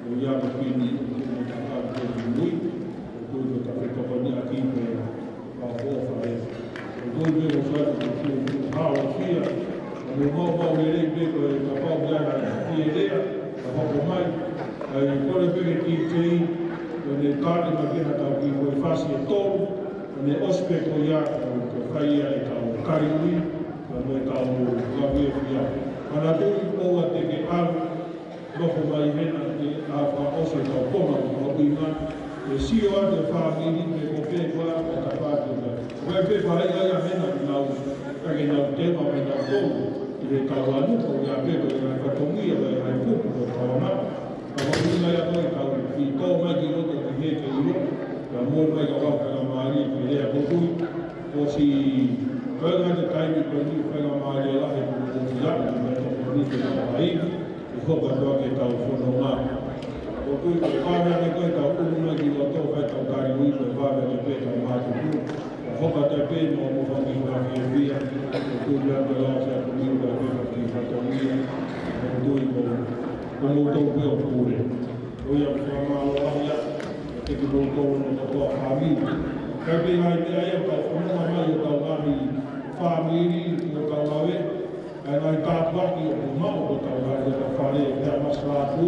o ia ka pini o ta kā koi nui o tō i ka whetopani a ki pe a hōwha e o tō i me o whai o hao whia o mau rei bebe e ka pau biara i e rea ka hoko mai ai kore bebe ki tei o ne tāre ma kena tau ki koi whasi e tōru o ne ospe ko ia kaia e tau kariui, ka moe tau kawea whia. Mana tui oa te ke aru, loko mai hena te a wha ose tau koma o ka uinga, e sio a te whaamiri te ko pē kua o ka whātua. Koe pē whai aia hena ki nau, kake nau tema me nau tōu, i re tau anu, o ia pē ko i rai katongia, o i rai pupu o tau ana. Ka whaunga ia toi tau i tō mai ki roto ki he ke iro, ka mō mai ka whaka maari ki rea kotui, o si whainga te taimi ko ni whainga maari e lahe ko o si api me toko ni te whaai i hoka toa ke tau whono ngā. O tui ko whāwea me koe tau uruna ki o tō whai tau kari ui ko whāwea te pē tau mātu pū. O hoka te pē no mo whangi whaki e whia, o tui mea te lao se aku miu ka pē whaki whatongia, o tui ko mō tau pēo pūre. O ia whamao ahia, o te ki mō tau no toa whāmiri. Kai pē mai te aia tau whanonga mai o tau ngahi whāmiri o tau lawe, ai ngai tāpaki o tau mao o tau ngahi o tau whare e pēr masalāpū,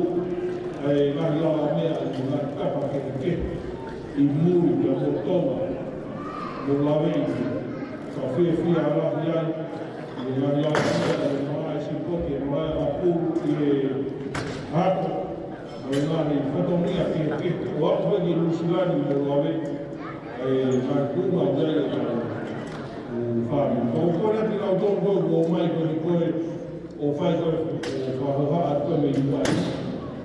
ai ngahi lawa mea i o ngahi kapa ke ke, i mūri pia o tonga, o lawe i ka whia alahi ai, i ngahi lawa mea i o mai si poke, e mai a pū i e hako, o ngahi whatongia ke ke, o atu e ki lusilani o lawe, mai kuma o dai o whāmi. O kore ati lau tōngo o mai koni koe o whai koe o whahoha a koe me i mai.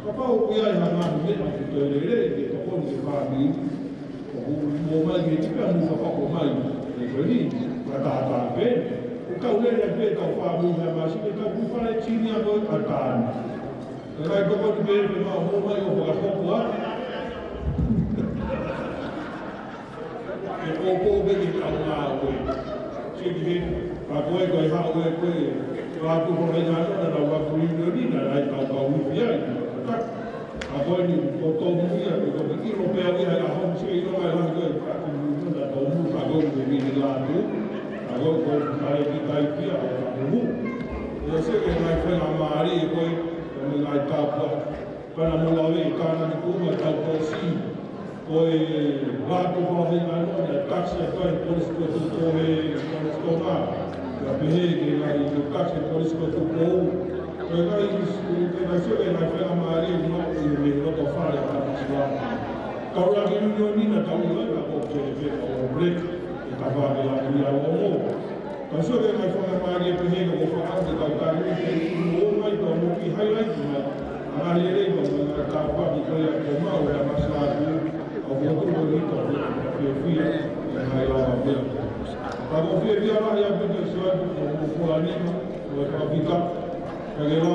Ka pau ki ai hangānu mea ki toi rere ke tokoni ke whāmi. O mai me tika mu whapako mai e koe ni, ka tātā pē. O kau lere pē kau whāmi mea masi, ke kau kuwhare tini a koe a tāni. E rai tokoni pē pe mao ho mai o whakahoku a. E kōpō beki tau ngā koe. Siki he, ka koe koe hao koe koe, ka tuho hei ngātona rau waku unioni, na rai tau kau upi ai, ka koe ni o tō muia, ko te kiro pēa iha ka hong se iro mai lahi koe, ka tu muna tau mu, ka koe koe mini lātu, ka koe koe kare ki kai pia o ka mu. E se ke ngai whenga maari e koe, ka me ngai tāpua, pana mulawe, kāna ni kuma tau kōsi, koe lātu whahi ngāno, e taksi e koe polisko tu koe, polisko ngā, ka pehe ke ngai tu taksi e polisko tu kou, koe ngai ngai sewe ngai whenga maari e ngā i me roto whare a tāpua. Kaura ki unioni na tau i ka o ke wheka o break, e ka whare la ki au o mō. Ka sewe ngai whenga maari e pehe ka o whakau te kau tāru, e i o mai ka o ki highlight mai, a ngā rei ma ngai tāpua ki koe a ko mau e a masalātu, o que eu estou bonito, eu fui aí lá na beira. Para o que eu lá ia ver isso aí, o fulaninho, o fabricar, ele lá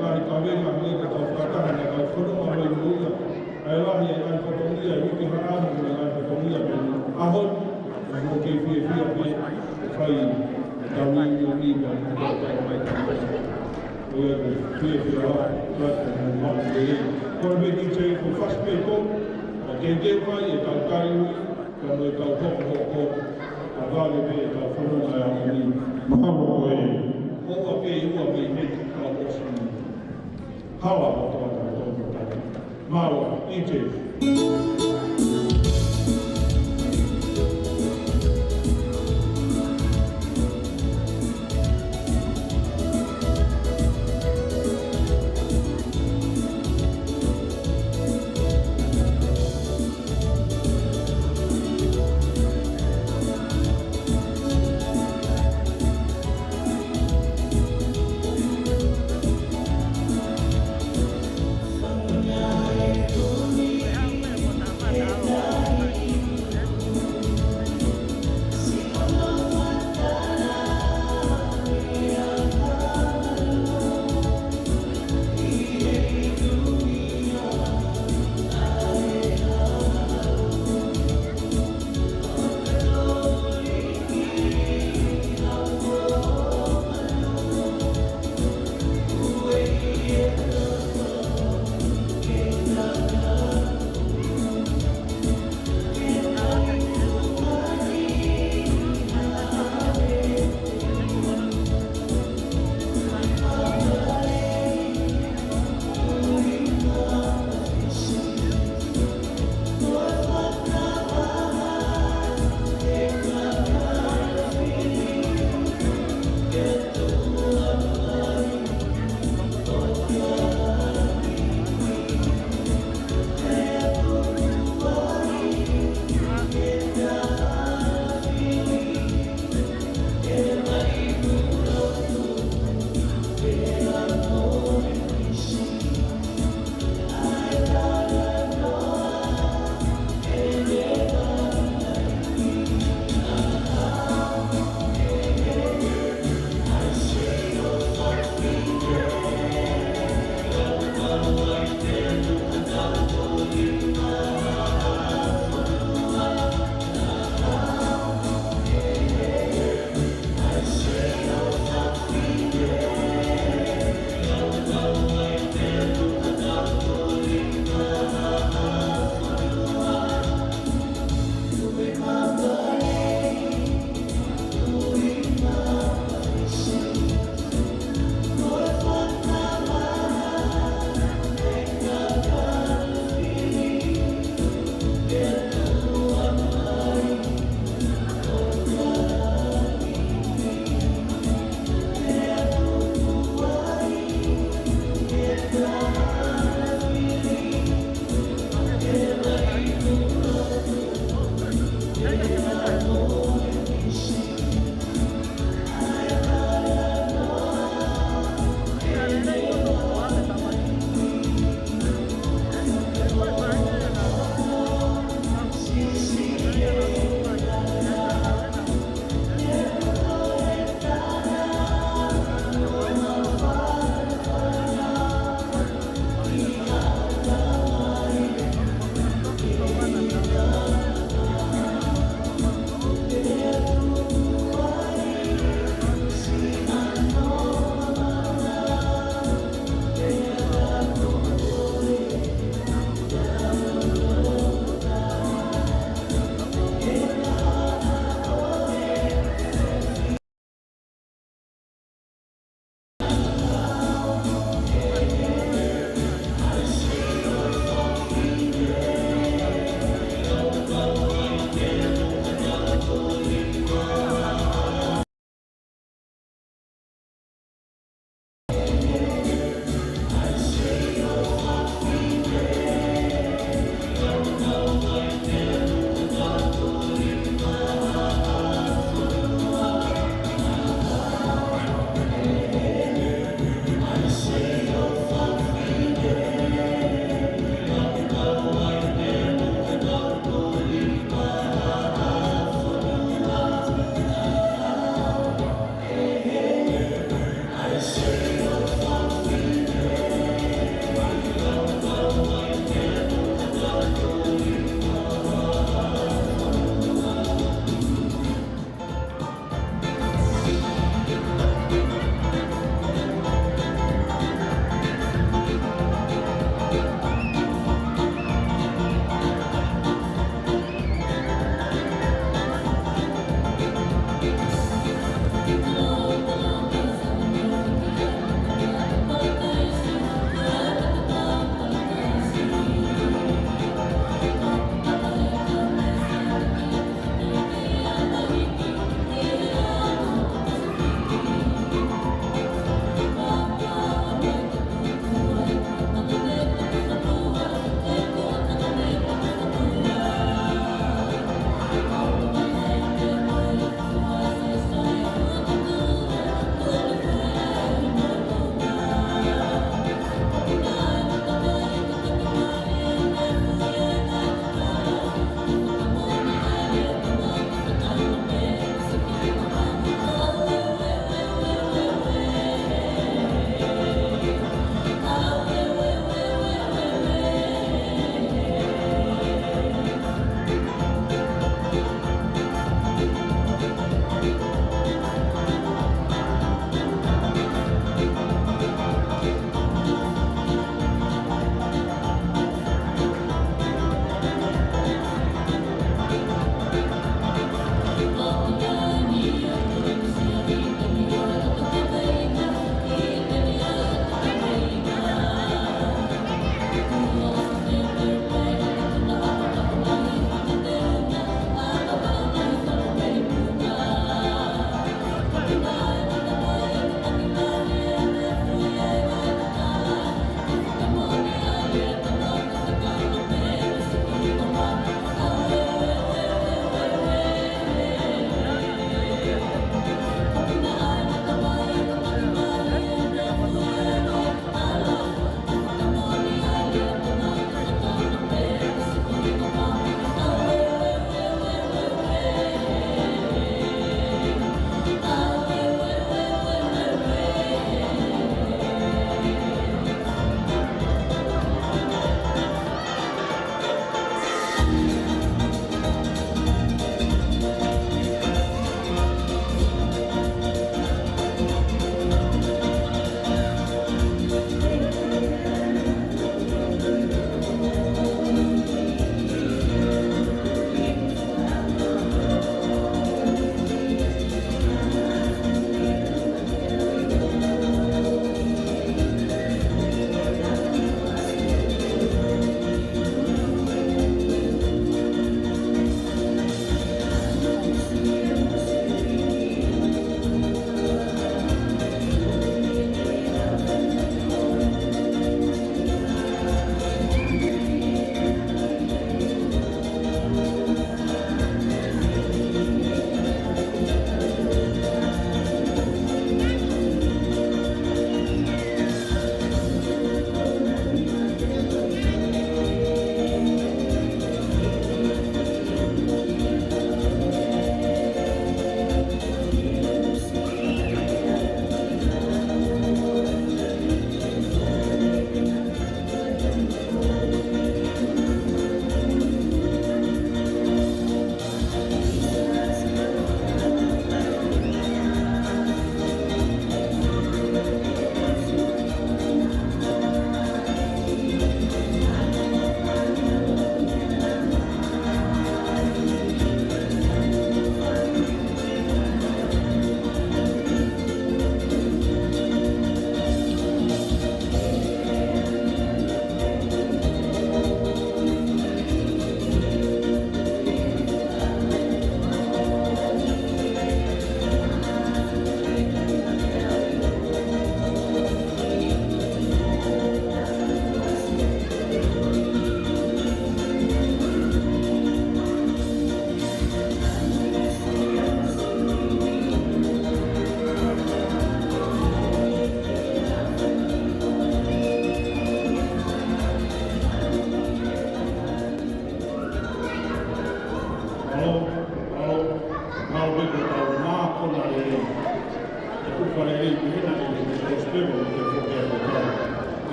na cabela, a minha que está ficando, a foto uma vez muda, aí lá ia fotonia, eu que raro, a fotonia, a rol, o que eu fui foi caminho amiga, eu fui lá, quando eu tinha que fazer peito Kei te mai e tau kariui, ka noi tau hoko, a vale me e tau whanonga a mani. Mahalo e, ua pe i heti tau osini. Hawa o toa tau tau. Maua, i te. Soñaré con mi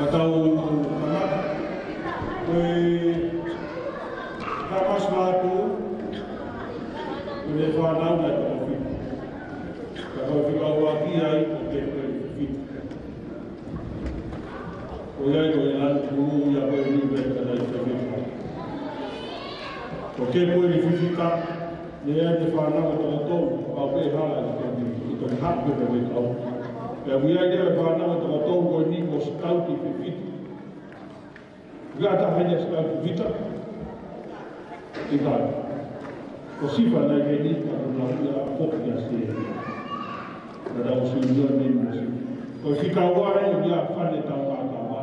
Matau kamata. Tapas matu. Kue whanau na te kofi. Ka kofi kau aki ai o te kofi. O iai ko e lan kuru ia koe ni beka na i te whika. O ke koe ni whiwhika, ne ai te whanau o tō tōu, au pe hala i te whiwhika. I te hape te whikau. E wiai te whanau o tō tōu koe ni ko skauti whiwhika. Gata haina skauti whiwhika. I tāi. Ko sipa nei ke ni ka runa ia poki a se. Na rau si ua ni musi. Ko whika ware o ia whane tau maka wā.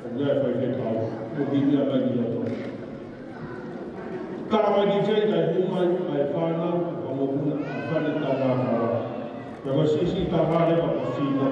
O ia whai whekau. O ki ia mai ni ato. Karawai ki tei kai humai ai whanau ka mohuna a whane tau maka wā. Ka ko sisi ka hare pa ko siwa.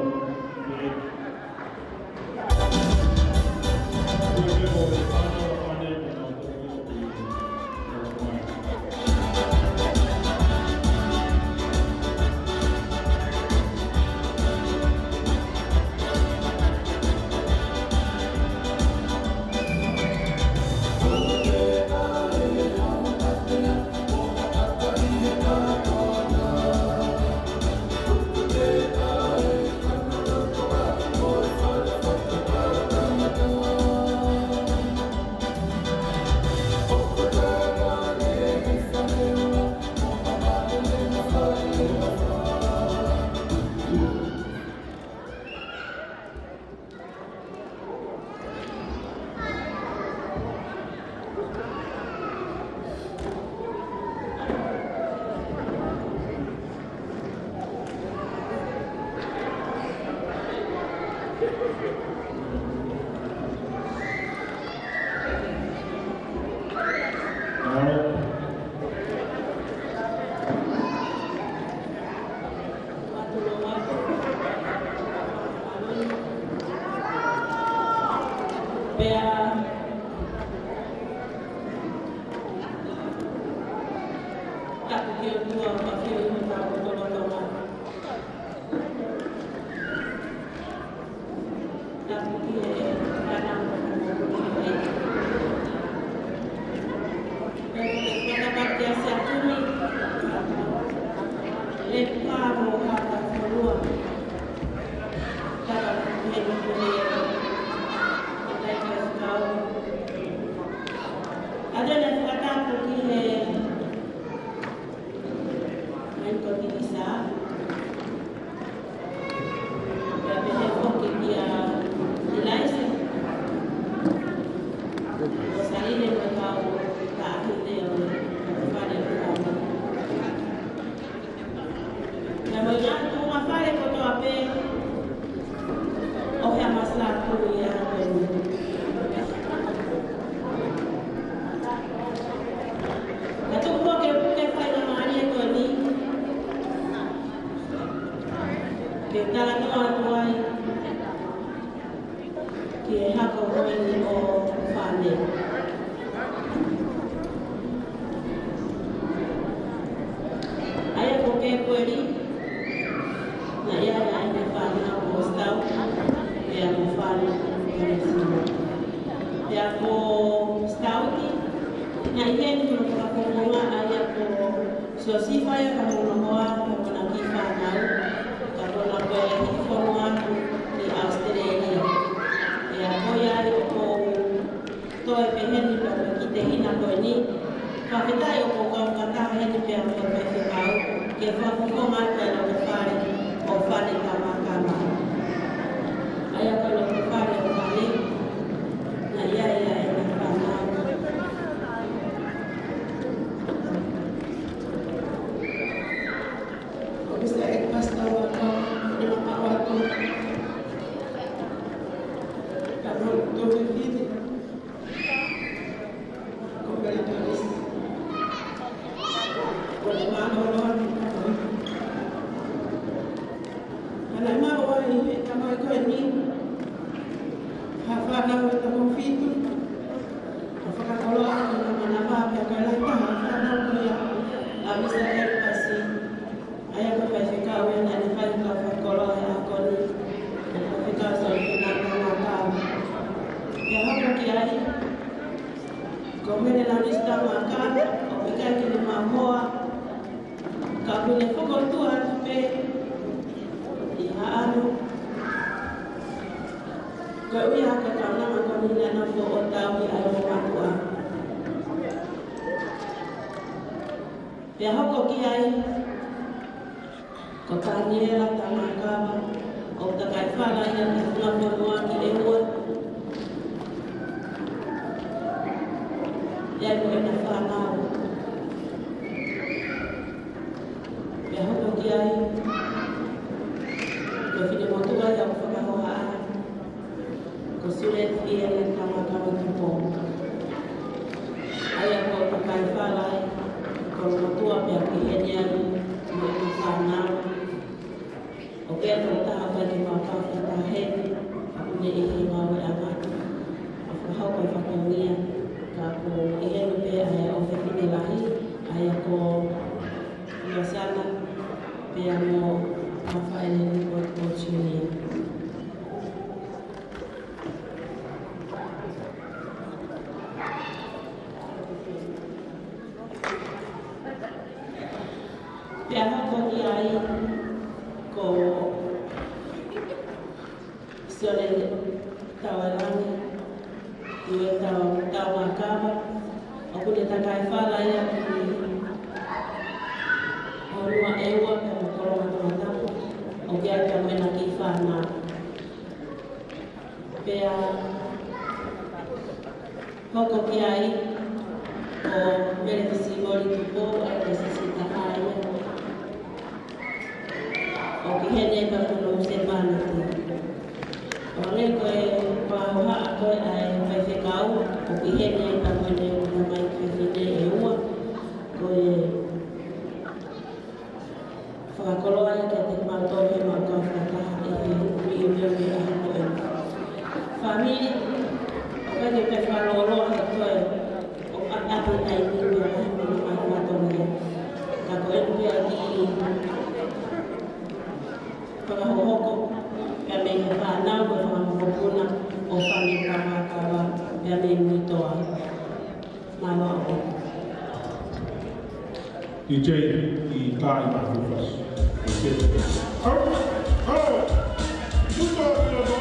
Ayah kiai. Ko mene na lista maka, o pika ki ni mamoa. Ka kune foko tua pe i haano. Ko uia ka kaunama ko nina na fo o tau i ayo matua. Pea hoko kiai, ko taniera tamakawa, o takai whala ia ni whanawhanua ki e ua. Ia ko e na whanau. Pea hoko ki ai, ko whine motua ia o whakahoha ai. Ko sure ia ni tamakawa ki pō. Aia ko takai whala ai, ko motua pea ki hene ai, mo e na whanau. O pea tō taha kai ki mawhawhi tā hene, aku ne e he mawe a matu. A whahau kai whakaunia, ka ko e henu pea aia o whiwhine lahi, aia ko iasana, pea mo mawhaele ni ko tūnia. Pea hako ki ai, ko sione tawarangi, iwe tau makawa, o kune takai whala ia kuni o rua ewa ka makoro matamatapu, o kia ka mena ki whana. Pea hoko ki ai, ko mere tisi mori tupo, ai te sisi tahaia, o ki hene ka kuno se manati. O ne koe pahoha a koe ai mai whekau, o ki hene ka mwene o na mai whiwhine e ua, koe whakakoloa ia kia te mātou he mātou whakaha e he ui o mea mea a koe. Whamiri, o kai te pe whanoroa he koe, o api tai ni mea mai mai mātou mea. Ka koe pia ki whakahohoko, pia me he whanau koe whamahopuna o whani kamakawa, pia me mitoa. Māma o. I tei I tāi mātukas. Au! Au! Tuto ia do!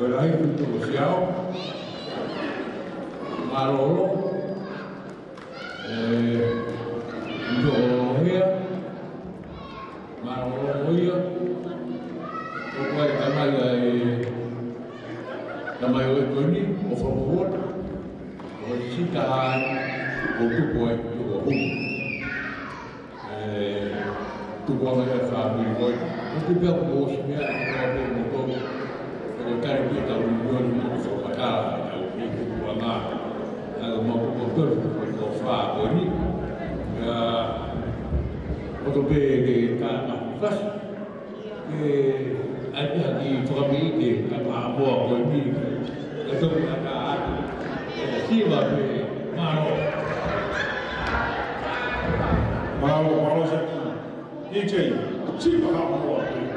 Koe rai kutu o siao, maroro, kutu o hea, maroro oia, o koe tamai o e koini, o whakapuot, o sita hae, o tuko e kutu o hungu. Tuko a mea whāpiri koe, o kupea ko o si mea, o kua pe mo koe, o kare ki tau nguan mo ko whakara, tau ki kukua ngā, nā mo ko tōru ko whā koini, o to pe ke ka mawhasi, ke aia ki whakamii ke ka mahamoa koini, ka tōru ka ka atu, siwa pe maro. Maro se DJ, siwa mahamoa koini.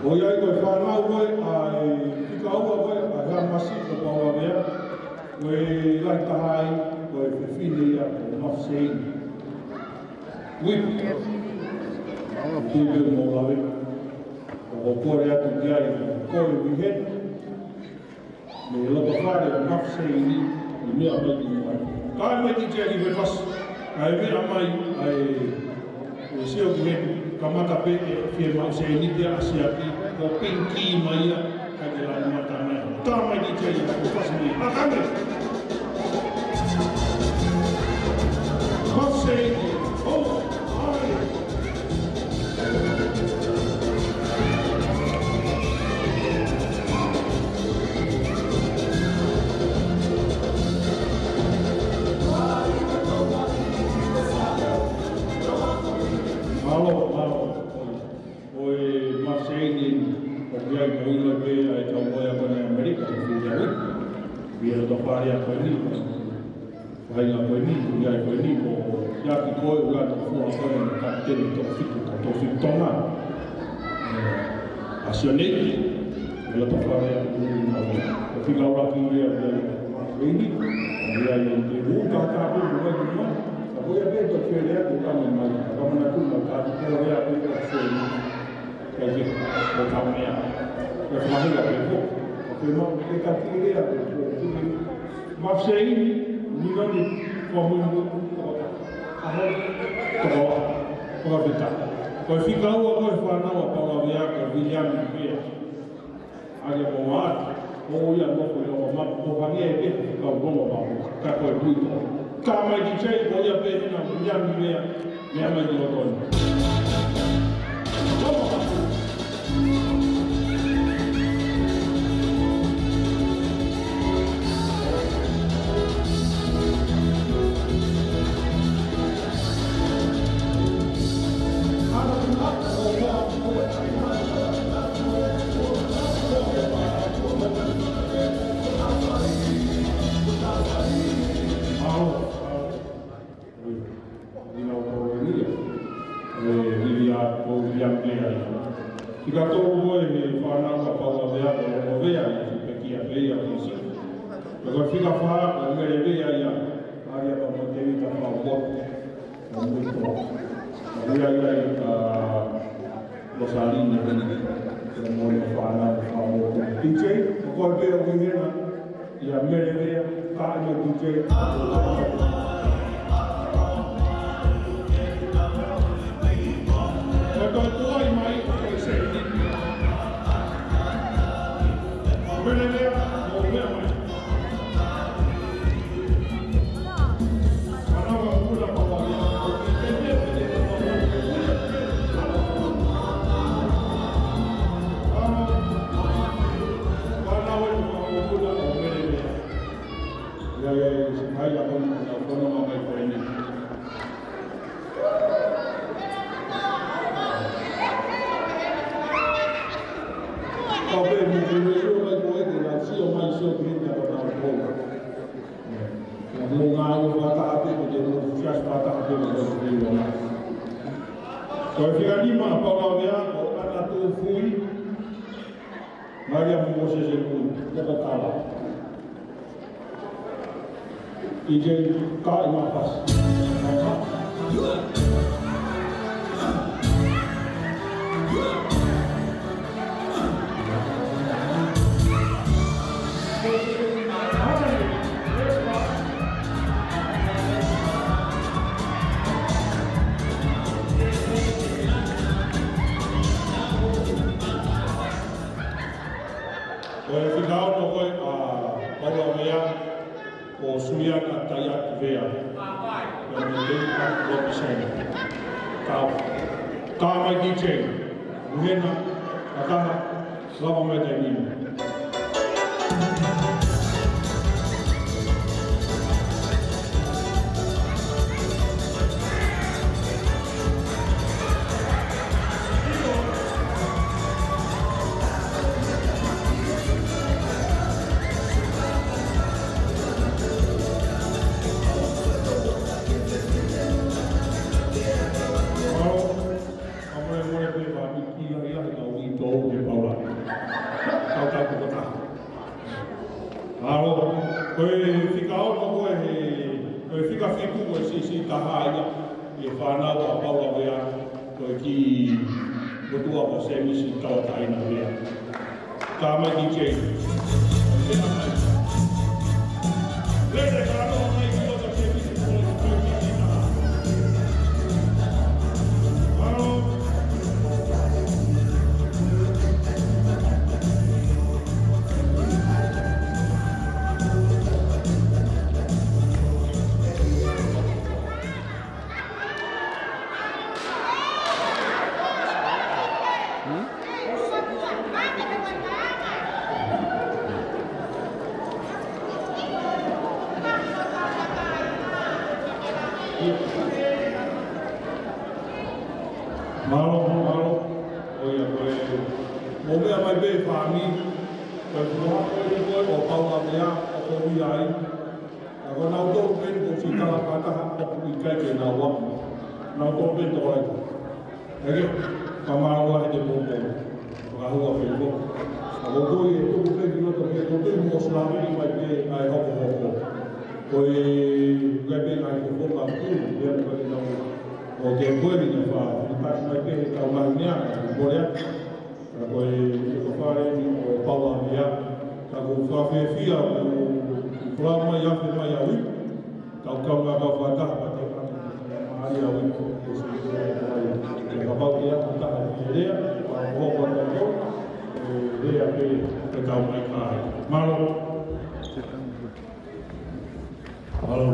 O iai koe whanau koe, ai tika ua koe, ai hea masi ko paua mea, koe lai tahai, koe whiwhine ia ko mafsein. Whip, tūpeu mō lawe, ko kore atu ki ai, kore wihen, me lapa whare o mafseini, i mea mai ki mai. Kai mai ki tia ki me whas, ai mea mai, ai seo ki hen, ka mata pe e fie mafseini tia asiaki, ko pinki mai ia, kai te lai mata mai. Tā mai ki tia ki me whas mai. Akame! Mafseini, oh, ai! Malo, oi Mafseini, o kia i moila pe ai tau moia kone Amerika, o whia ui. Whia to pari a koe ni, whainga koe ni, ia i koe ni, o iaki koe ua to fua koe na kapiteni to whitu, to whitu tonga. Asio neiki, ia to pari a koe ni, o whika ura ki urea ia i Mafseini, ia i te ruka tāpu, ua i mua. Voy a ver que le ha tocado mal, como una tumba, que voy a ver que es lo cambiar. Pues más la que porque no que categoría Mafseini ni no ni como un como vita. Pues fica o pues para no para viajar que William Pierre. Allá boar, o ya no pues lo más por variar que fica o como para que pues muito. Kama di chai boya pe na ya mea ya mai do ton. Ika tō koe he whanau ka paua vea ko o vea i peki a vea o isi. Ka koe whika wha, ka mere vea ia, aria ka mo te wita whao motu, o muito. Ka vea ia i ka Rosaline kini, ka mo i whanau ka whao motu. DJ, ka koe vea o hihena, ia mere vea, ka ia DJ. Ka koe tuai mai, Kau fica lima para ver o anato fui, Maria Moses Ekun, dekat kala. Ije kau mapas. Final no foi a Paula Mea o Suiana Tayak Vea. Eu me dei para o Piscina. Tá mais DJ. Buena, acá, slava me termina. Paulo ka fitu o si taha ia e whanau a paula wea ko ki motua o se misi tau taina wea. Tā mai ki kei. Tēnā mai. Lere ka ranoa mai ki o ta se misi ko le kutui ki taha. Aro. Malo, oia koe, mo mea mai be whāmi, koe kua koe o paula mea, o koui ai, a koe nau tōru pēnu ko si tala kataha, o kui kai ke nā wapu, nau tōru pēnu tō rai. Ege, ka māroa he te pōpō, o ka hua whenko. A ko koe e tōru pēnu roto, ke tō pēnu o slamini mai pē ai hoko hoko. Koe kai pēnu ai hoko ka pūru, ea koe nau o te koeri na wha, i pāti mai pēne tau mai mea, o korea, ka koe ko whare ni o paua mea, ka ko whawhewhia o whra mai awhi mai a ui, tau kaunga ka whataha pa te pāti mahari a ui, ko se ka pau te atu taha ki rea, ka hoko ta tō, rea pē te tau mai kāre. Malo. Malo.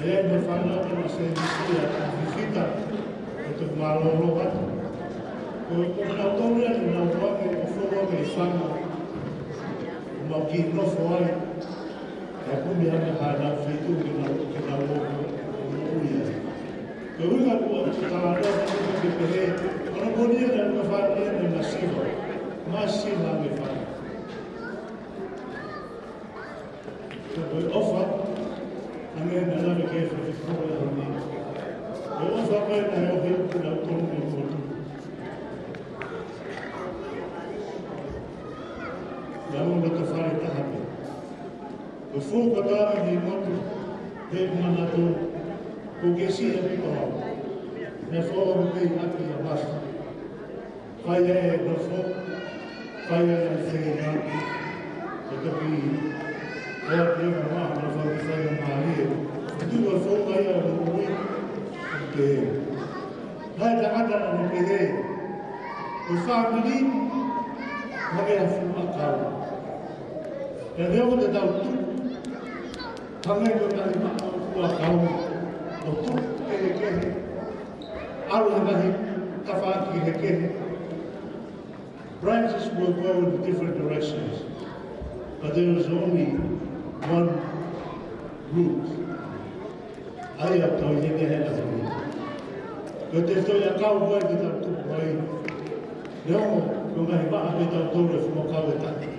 Ella me falta que no se decía, visita tu malolo atu. Ko nau tōre atu nau wake o whoro me whanga. Mau ki nofo ai. E kumi ana hana whitu ki nau woko o uia. Ko unga kua tāna ki pehe. Kono ponia na nga whātia na masiva. Masiva me whanga. Ko koe ofa. Ange na nana ke whakikore au ni. Koe ofa koe na heo heo ki nau tonu me motu. Nau na ka whare tahape. Koe whokatara ni motu. He manato. Ko kesi e pito hau. Ne whora me pei ati a basta. Whai e no who. Whai e na whege nāki. E ka pi. Ea te ea maha na whai whai a mahi e. Tu a whonga ia a rui. Ke e. Hai tangata na me pehe. O whāmiri. Hake a whu a kau. E reo te tau tu. Hangai ko tari maka o whu a kau. O tu kehe kehe. Aru he nahi tawhaki he kehe. Branches will go in different directions, but there is only one root. Ai a tau he kehe na hui. Ko te stoi a kau hoi ki tau tupu hoi. Reo ko ngahi maha me tau tōre whumo kau e taki.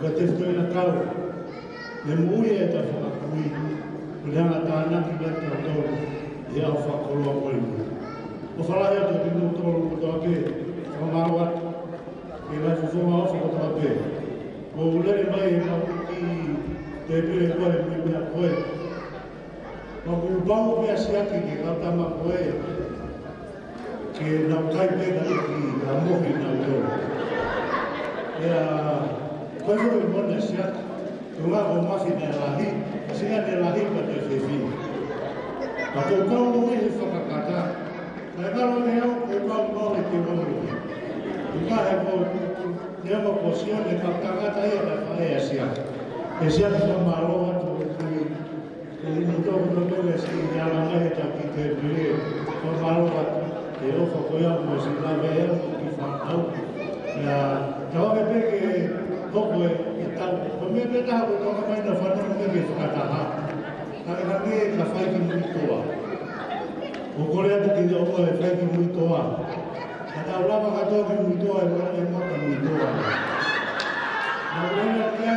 Ko te stoi a kau. Ne mui e ta whakakui. Ko leanga tānaki me tau tōre. E au whakoroa koe mu. O whalahi atu ki mu tōru ko tō ake, whamaro atu. E mai whawhonga ofa ko tō ake. Ko ulere mai e mau ki te pere koe mui mea koe. Ma ku pau mea siaki ki kautama koe. Ke nau kai pena ki a mohi nau tōru. E a koe hoi mona siaki. Ko ngā ko mafi ne lahi, singa ne lahi pa te whewhini. Ma ko kau mui he whakakata, kai karo me au ko kau mui te wamuri. I ka he ko te ama posione ka kakata ia ka whae a sia. E sia ki ka maroa tu kui, e ni tōku no tōre si i ala mai ta ki te pire, ka maroa tu, e ofa koe au mo si lawe e au ki whanau. Ia, tawa me peke hoko e tau, ko me pe taha ko toka mai na whanau me ke whakataha. Kare hange ka whai ki mui toa. O kore atu ki te oa e whai ki mui toa. Ka tau lama katoa ki mui toa e wala e mota mui toa. Nau lena kia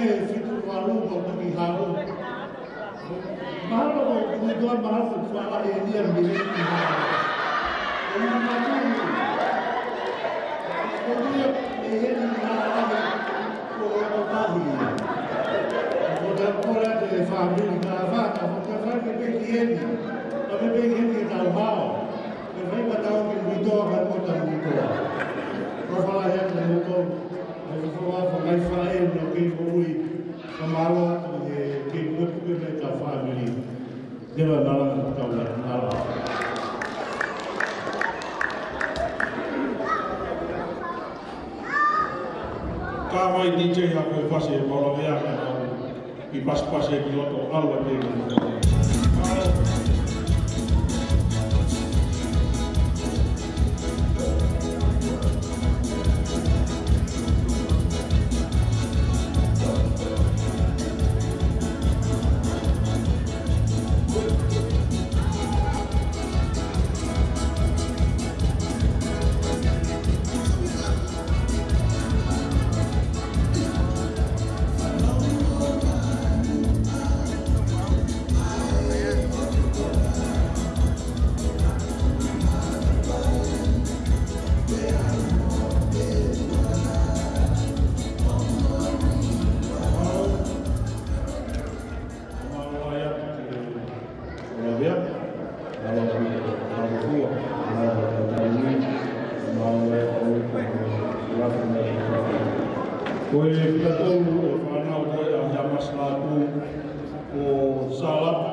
e whitu waru ko tuki hau. Mahalo ko mui toa mahalo ko whala e nia mire ki hau. E ni maturi. Ko nia e heni ki hau ko o tahi. Ko te kore ate e whamiri ka whaka, ko te whai me peki heni, ka me peki heni e tau hao. Te whai ka tau ki mitoa ka mota mitoa. Ko whala hea te moto, e whawha whangai whae no kei hui, ka maro atu e kei motu me ka whamiri. Newa nalanga tau la nala. Ka mai DJ ha koe whase e maura mea ka tau. I paspase ki loto alwa te ni. Koe katou e whanau koe a Yamas Lātu o Salata.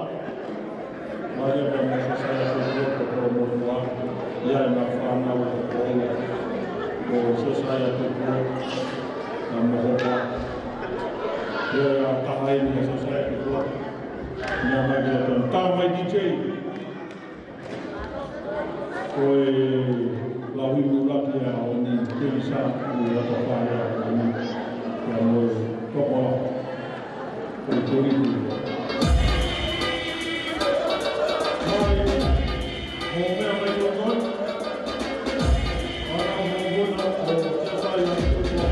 Mai e pa mesa saia te roto ko motua. Ia e ma whanau o saia te roto. Na mohopa. Ia e a tahaini e saia te roto. Nā mai kia tōna. Tā mai DJ. Koe lawi mulaki a o ni Teresa i rata whae a ni. Kia moe tokola. Koe toriku. Mai, o mea mai o toi. Ana mo hona o sasai a tokola.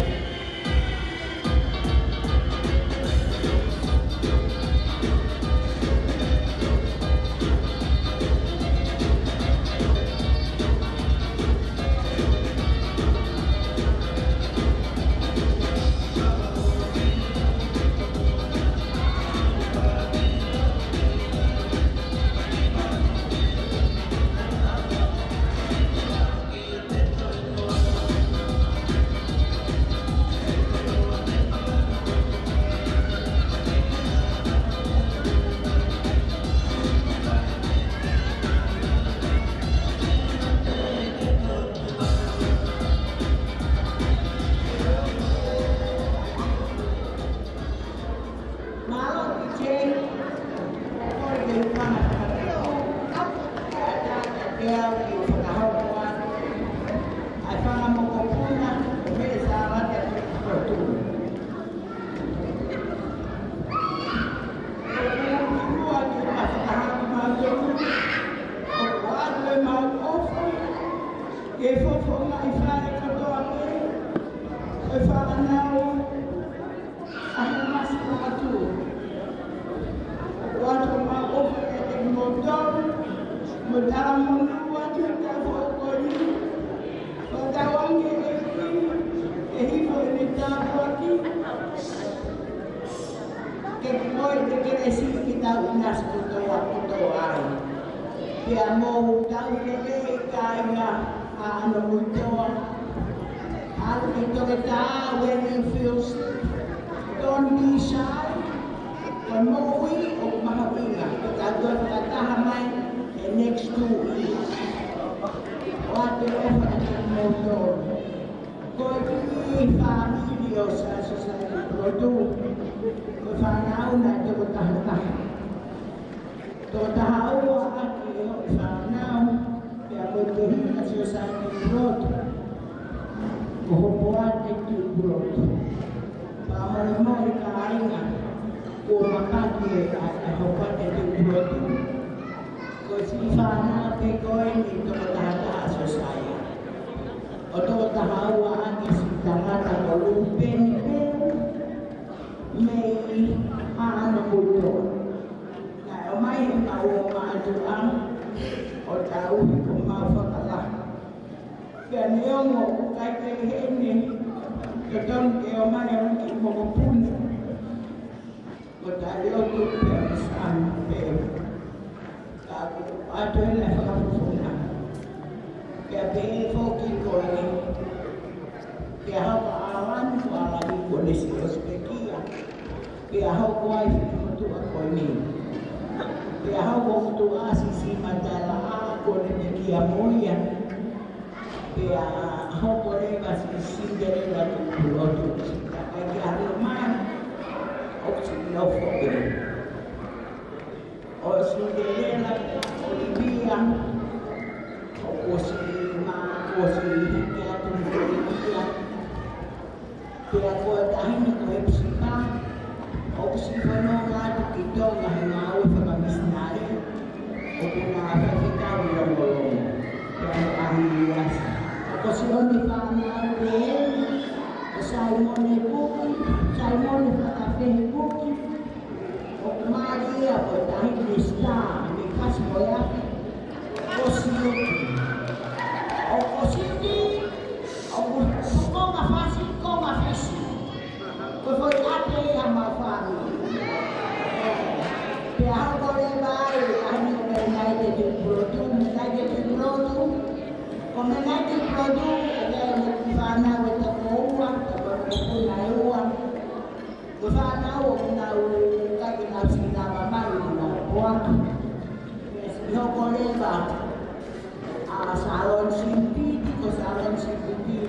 Salon sintético, salon sintético,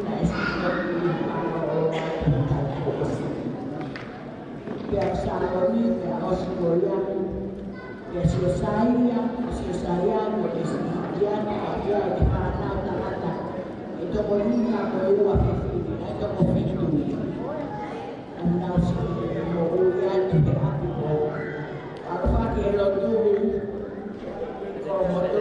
biar salon ini harus goyang Ya si saya boleh sekian dia di mana utama itu bolehnya boleh ini itu boleh itu anda sih mau lihat di apa apa kalau tu kalau betul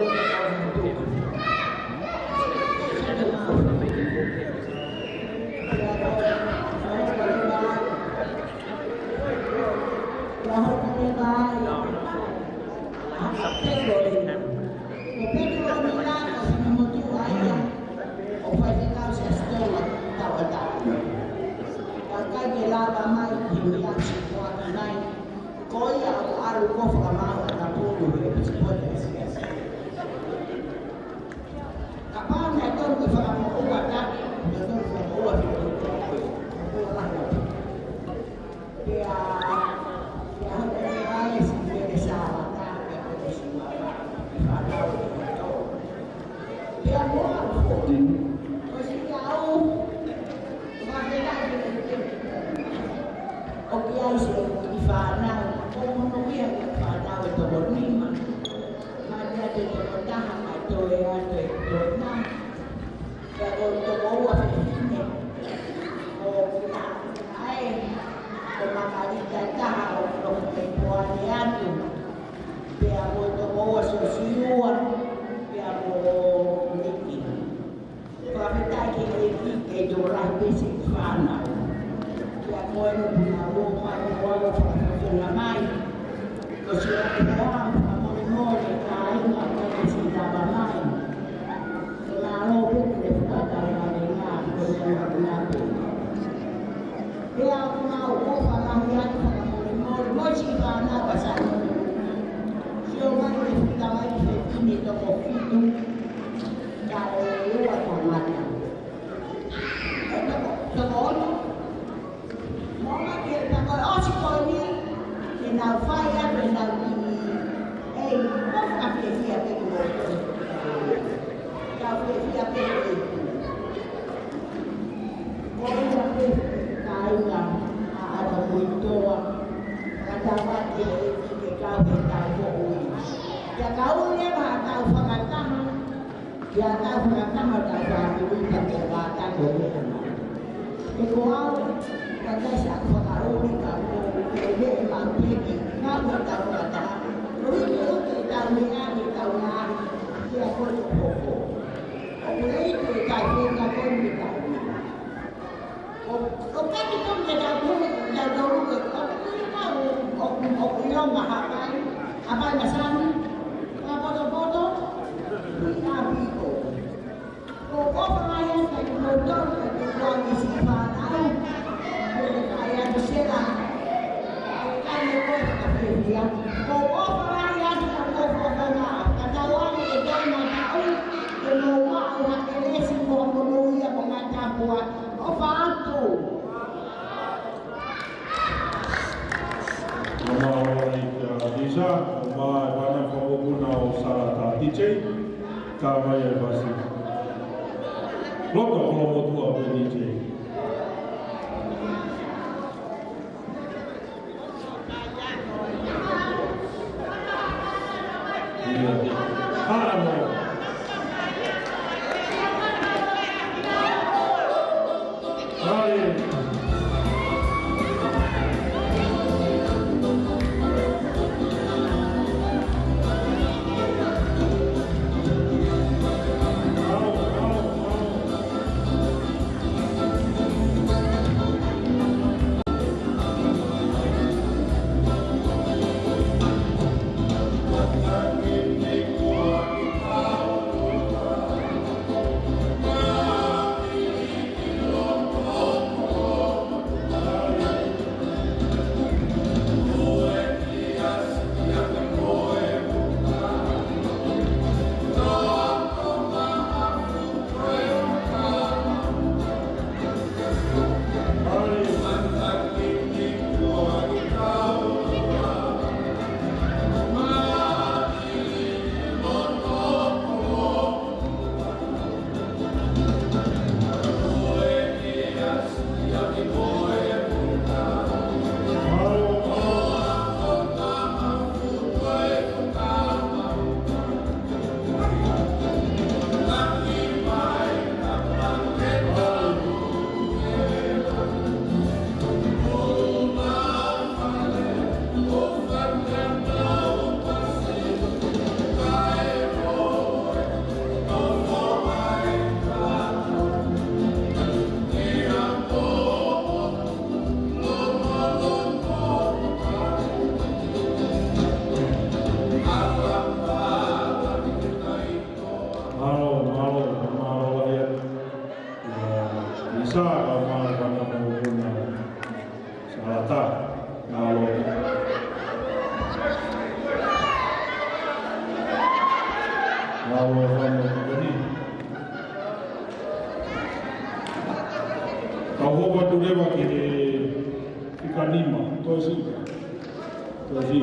kanima, tosi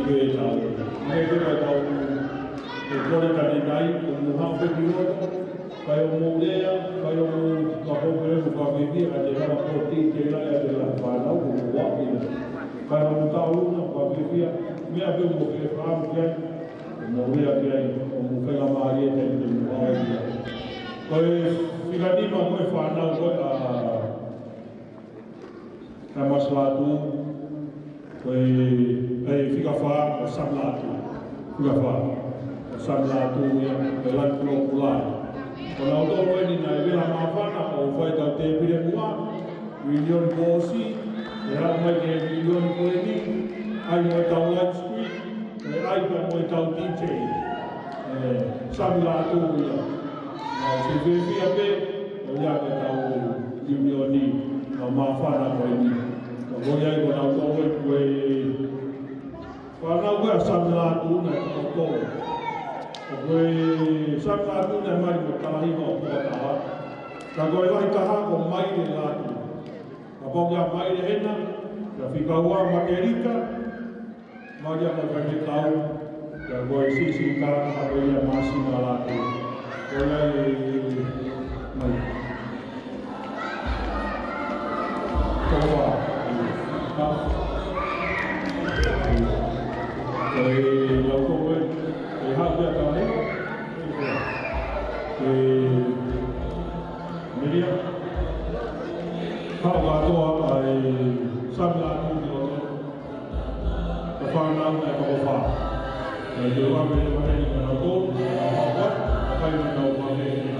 ke tau. Mai ke tau e kore kaninai, o muha pe piroto, kai o mourea, kai o kahope o whawewia, a te hawa koti te lai a te la whanau, o muwakina. Kai o mutauruna, whawewia, mea pe mo ke whaamu kai, o mourea kai, o mukela maari e te muwakina. Kai whikanima koe whanau koe a Kamaslatu, koe whikawha o Samlatu, whikawha o Samlatu ia, koe lantulo kulai. Kona o tō koe ni nai wela mawhana o whai tau te pire mua, Milioni Bosi, e rau mai ke Milioni koe ni, ai moe tau Light Street, e ai pa moe tau DJ, Samlatu ia. Se whiwhia pe, o ia ke tau Milioni, no mawhana koe ni. Koe ai ko nau tō koe whanau koe a Samlatu na koe. Koe Samlatu na mai mo talahima o Puataha. Ka koe lai taha ko mai le latu. Ka ponga mai le hena, ka whikaua makerika, mai a mai tau, ka koe sisi kara ka koe ia masima latu. Koe ai mai. Koa. Lau koe, e hau kia tahe, Miria, hau katoa ai Samlatu ki loto, ka whanau e kakowha. Te wame e maheni ka nau tō, ka hawat, ka kai me nau maheni.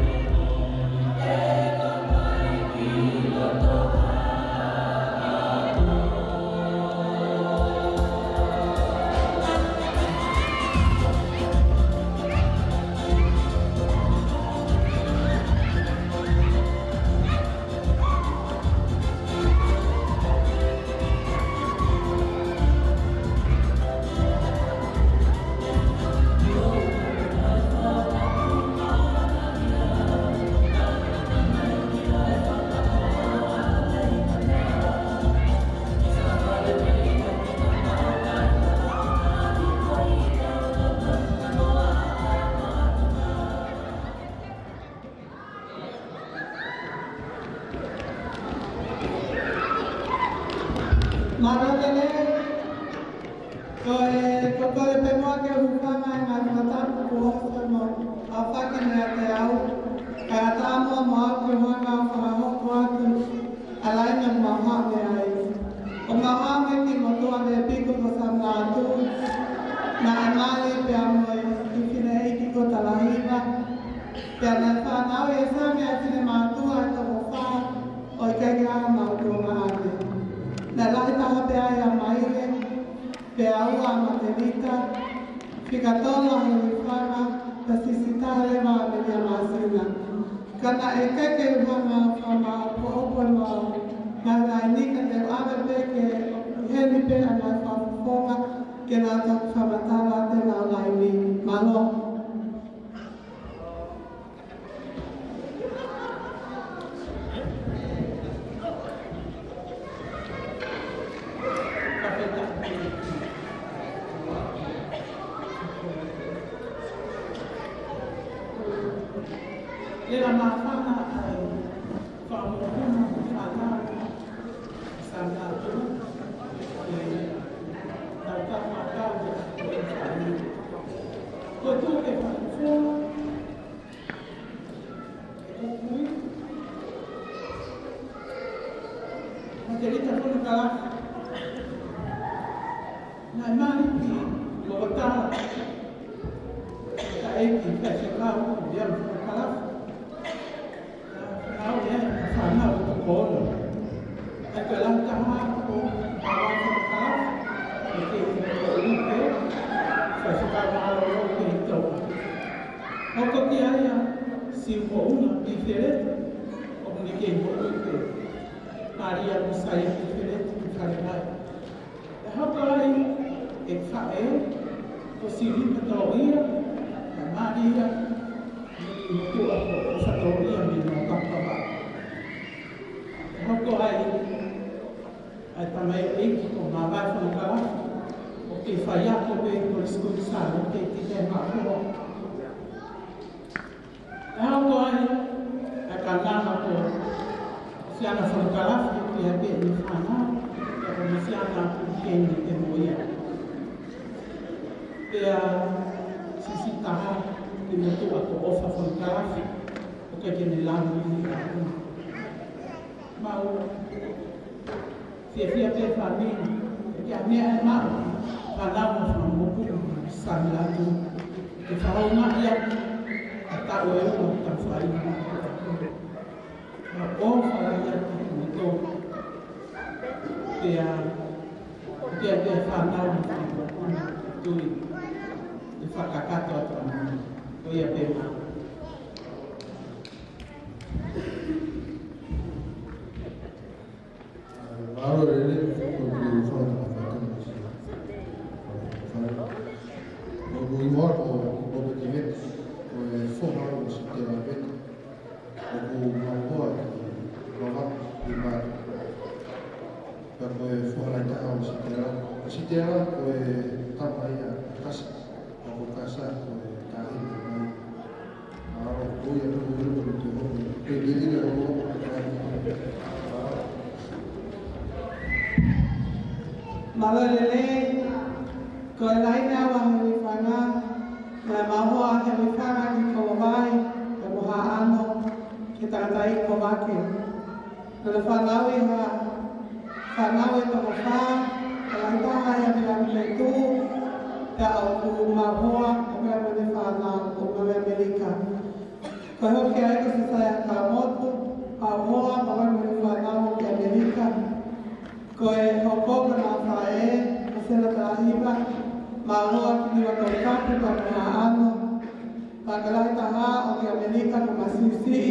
Marotene, koe pe moa ke hukanga e ngā matapu ko hofu no a whakene a te au, kai a tāmua moa ke hoa ngā whahoko atu a laina ma hame ai. O ngā hame ki motua me piko ko Samlatu, na e mali pe a moe i whine eiki ko talahima, pe a nei whanau e same a whine mātua e toko wha, o i kege a mātua mahane. Na lai taha pe ai a maire, pe aua a Materita, whikatola he whanga, ta sisitare wa me mea masina. Kana e keke uhanga whama po opo noa, ngā nai nika te ame pe ke heni pe a nai whawhonga, ke nā toku whamatala te nā lai ni malo. Lera mawhana ai whaamokuna whanau Samlatu nau tamakau e whanu. Ko tū ke whanufua, e kukui, ma te rita whanu kalafu. Nai mani ki lobatara, ka eiki whewhekau o diam whanu kalafu. Nau e whanau o kono. E koe lau taha o awa whakakau, e ke o uke, whewhekau maaro o ke i tau. Hoko ki aia, si uko una i wherete, o muni ke i mo uke. Maria musai i wherete i wharekai. E hoko ai, e whae, o si ripa tau ia, na Maria, i tua o whatoria mi no kapapa. Hoko ai, ai tamai eiki ko ngā vai whanakara, o ke whaiako pe ko le skuli sāle, te te ngā kua. E hao ko ai, a ka ngāma ko siana whanakara, te a pe ni whanau, e ko ni siana keni te moia. Te a sisi taha, te motu a ko ofa whanakara, o ke kene lamu ni a kuma. Mau, fia pe whanina, e a mea e mau, whanau mo whanamoku, sanilatu, te whaonga ia, a tau e ua, ta whaina. O whaia te motu, te a whanau mo whanamoku, tui, te whakakato a tamana, o ia pe mau. Aro ele ko le fona na fata mo si. O go imor o o te vet o e fona o si te vet. O go maua o va i ma. Pa ko e fona ta o si te ra. Si te ra o e tamai a casa. O go casa o e ta i mai. Aro o ia no te ho. Pe le le o Malolele, ko e laina wa hemi whanga, na mahoa hemi whanga ki ko wai, e moha ano, ke takatai ko wake. Na le whanau i ha, whanau e toko wha, e laitaha e hemi lami le tū, e au ku mahoa, o mea mene whanau, o mea Amerika. Ko hoki ai ko se saia ka motu, a hoa, ma mene whanau ki Amerika. Ko e hokoko nā whae, a sena tā hiwa, mā hoa ki niwa tau kapu ka mea ano. Tā kalai taha o ki Amerika ko masisi,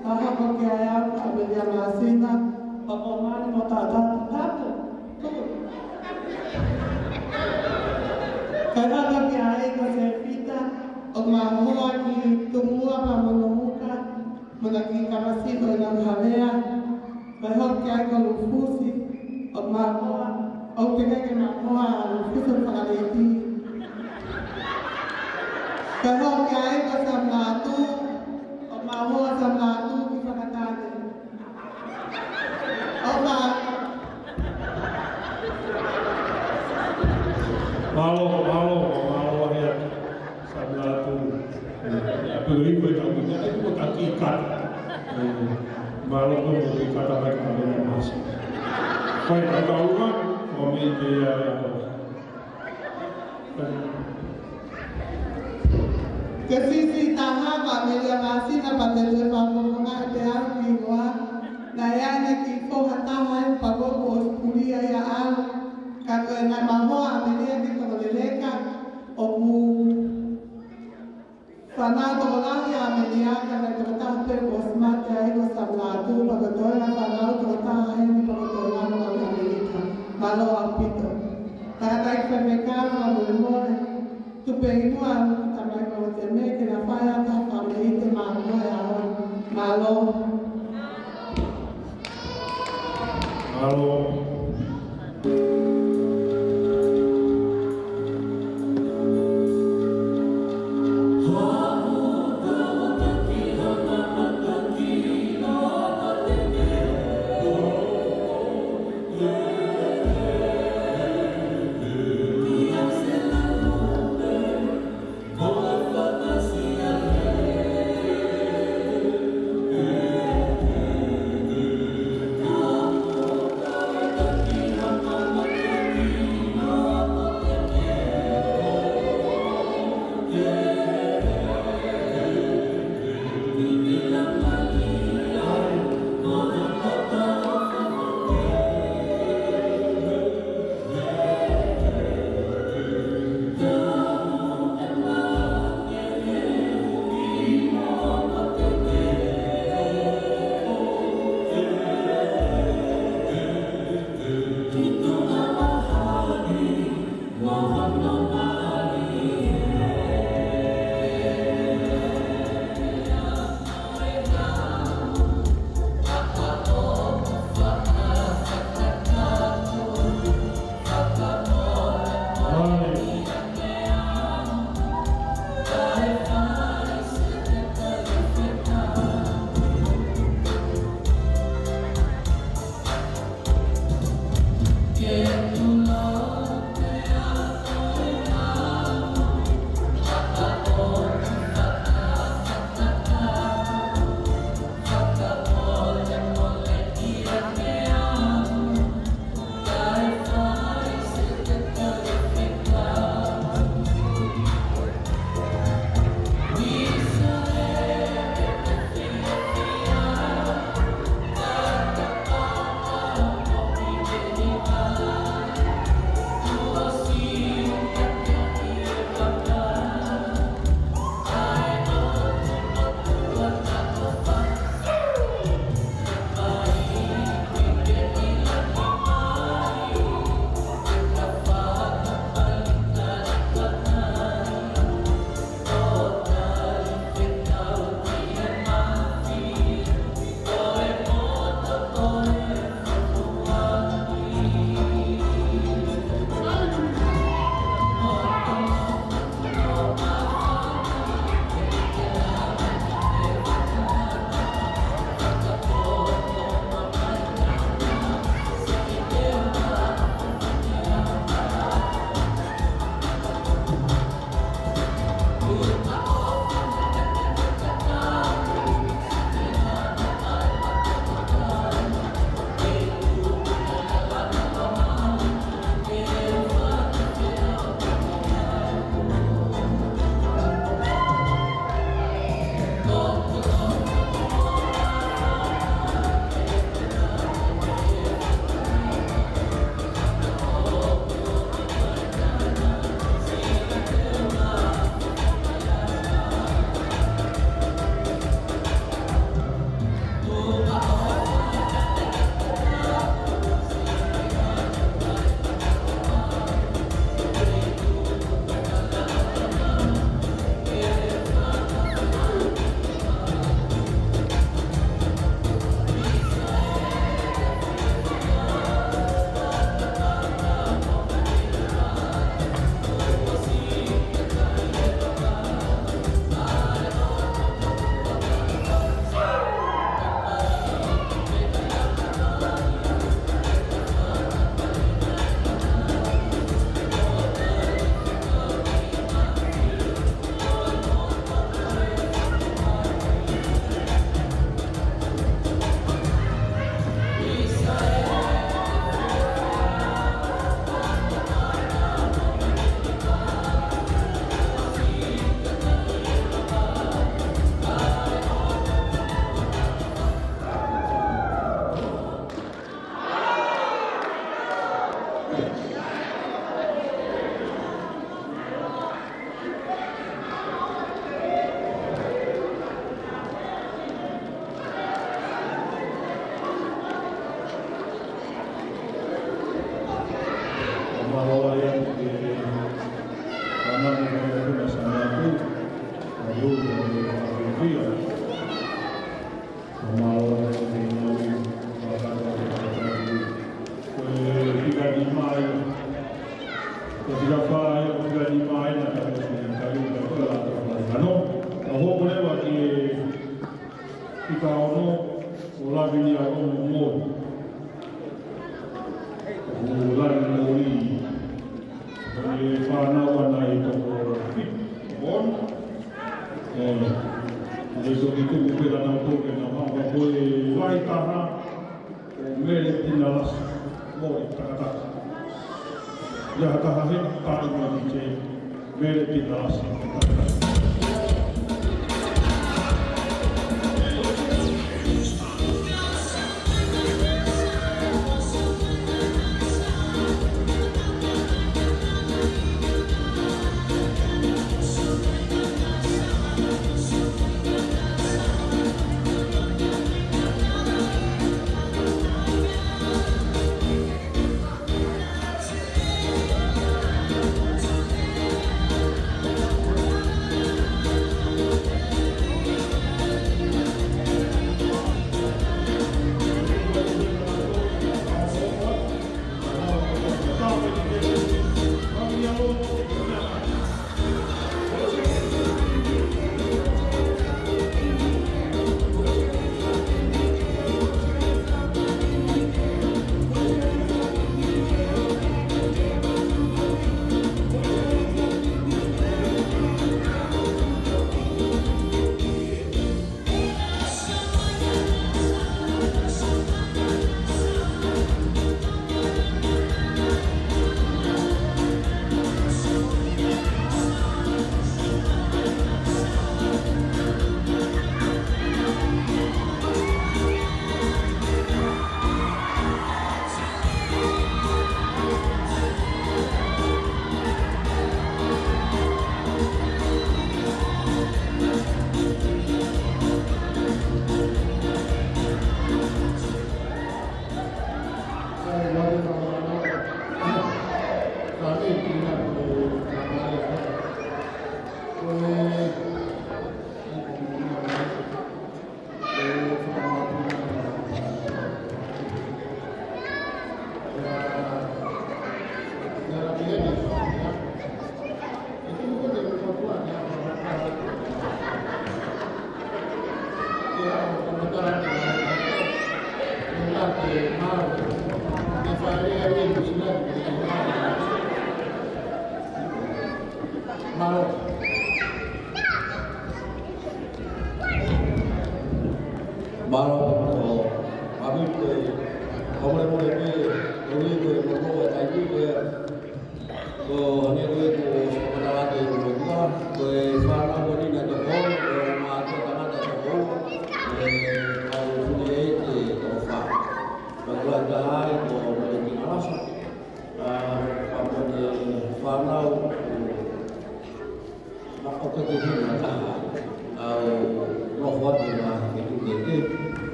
tā hako ki ai au a melia maasina, o ko mani mo tā tātu tātu. Kai hako ki ai ko se pita, o mā hoa ki tumua pa monomuka, mona ki kamasiko e nā hawea, kai hako ki ai ko lufusi, o mahoa, o te keke mahoa a lufuso whakareti. Ka hau ki ai ka samlātu, o mahoa samlātu ki whakatāne. O ma... Malo hea samlātu. A pūripo i tamuta, e kuko taki i kata. Malo kuko i kata mai ka mea masa. Pai kakaunga, o me te Ke sisi taha pa melia masina pa te te whamonga te au ki ngoa, na eane ki whoha taha e pagoko o skuria ia au, ka koe nai mahoa a melia ki toko leleka, o ku whanau toko lahi a melia ka nai toko taha pe o smate a ego samlātu, pakotoe na whanau toko taha e ni pakotoe na mga Amerika, malo a pito. Takatai whemekano a mure more, tupe inua a luki tamai ko te me ke na whaia ta whameite maa moe a hoi, malo. Malo. Oh,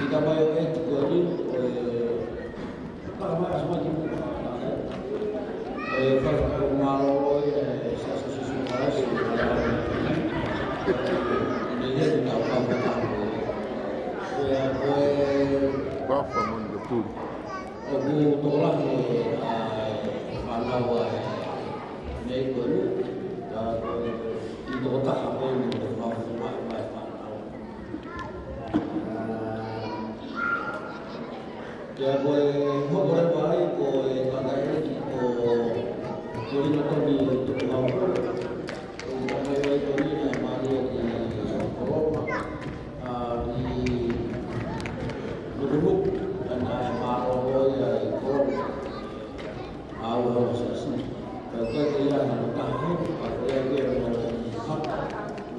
Kita bayar juga ni, Pakai semua itu. Kalau malu sesuatu harus ini dia tidak apa-apa. Ya, Bafa mundo tudo. Aku tolak panau ni baru itu tak apa yang berlaku mai panau. Ya boleh baik boleh kadang boleh nonton di mau. Boleh baik ni mari di Roma di Lubuk dan Maro ya ikut awal sesi. Kalau dia nak tahu, dia hak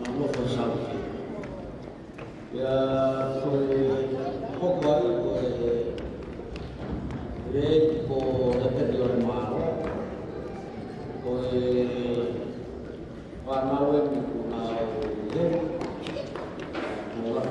nama bersama. Ya, pokok ko dapat dia Maro, ko Maro ni kuna dia, orang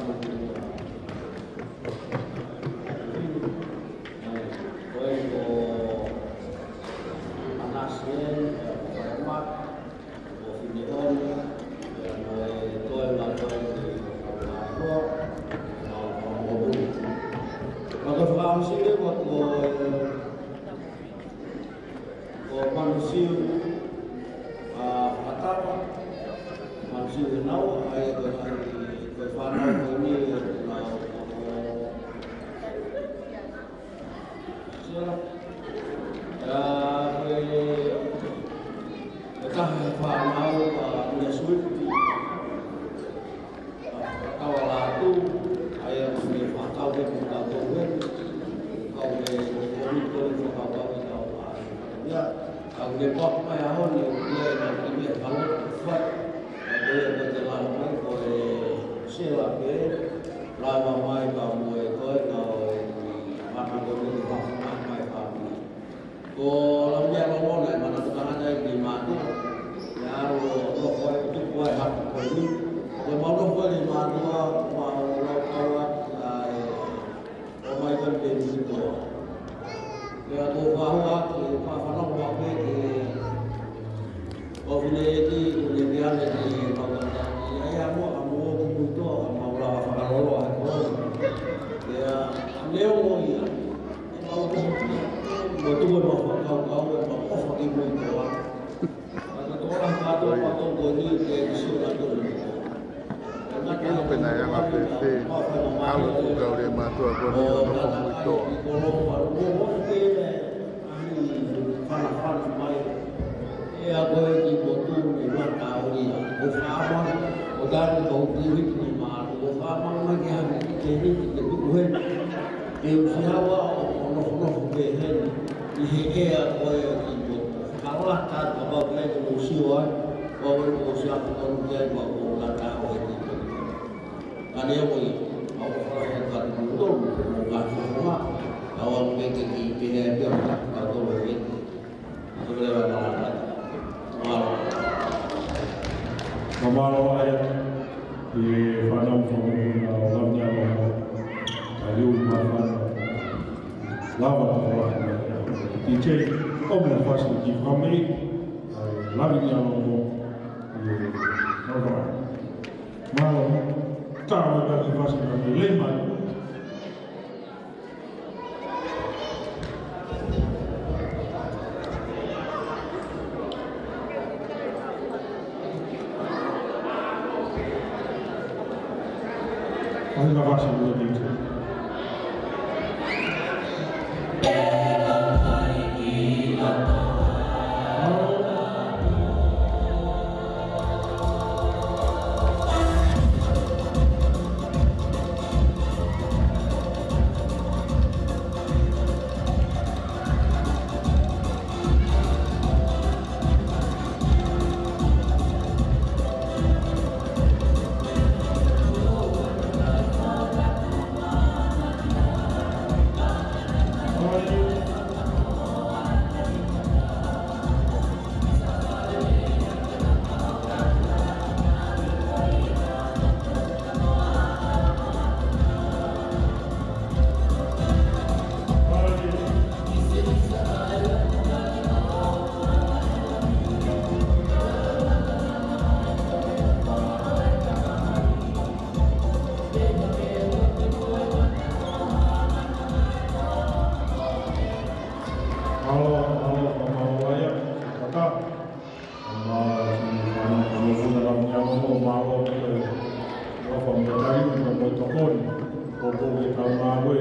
mawe,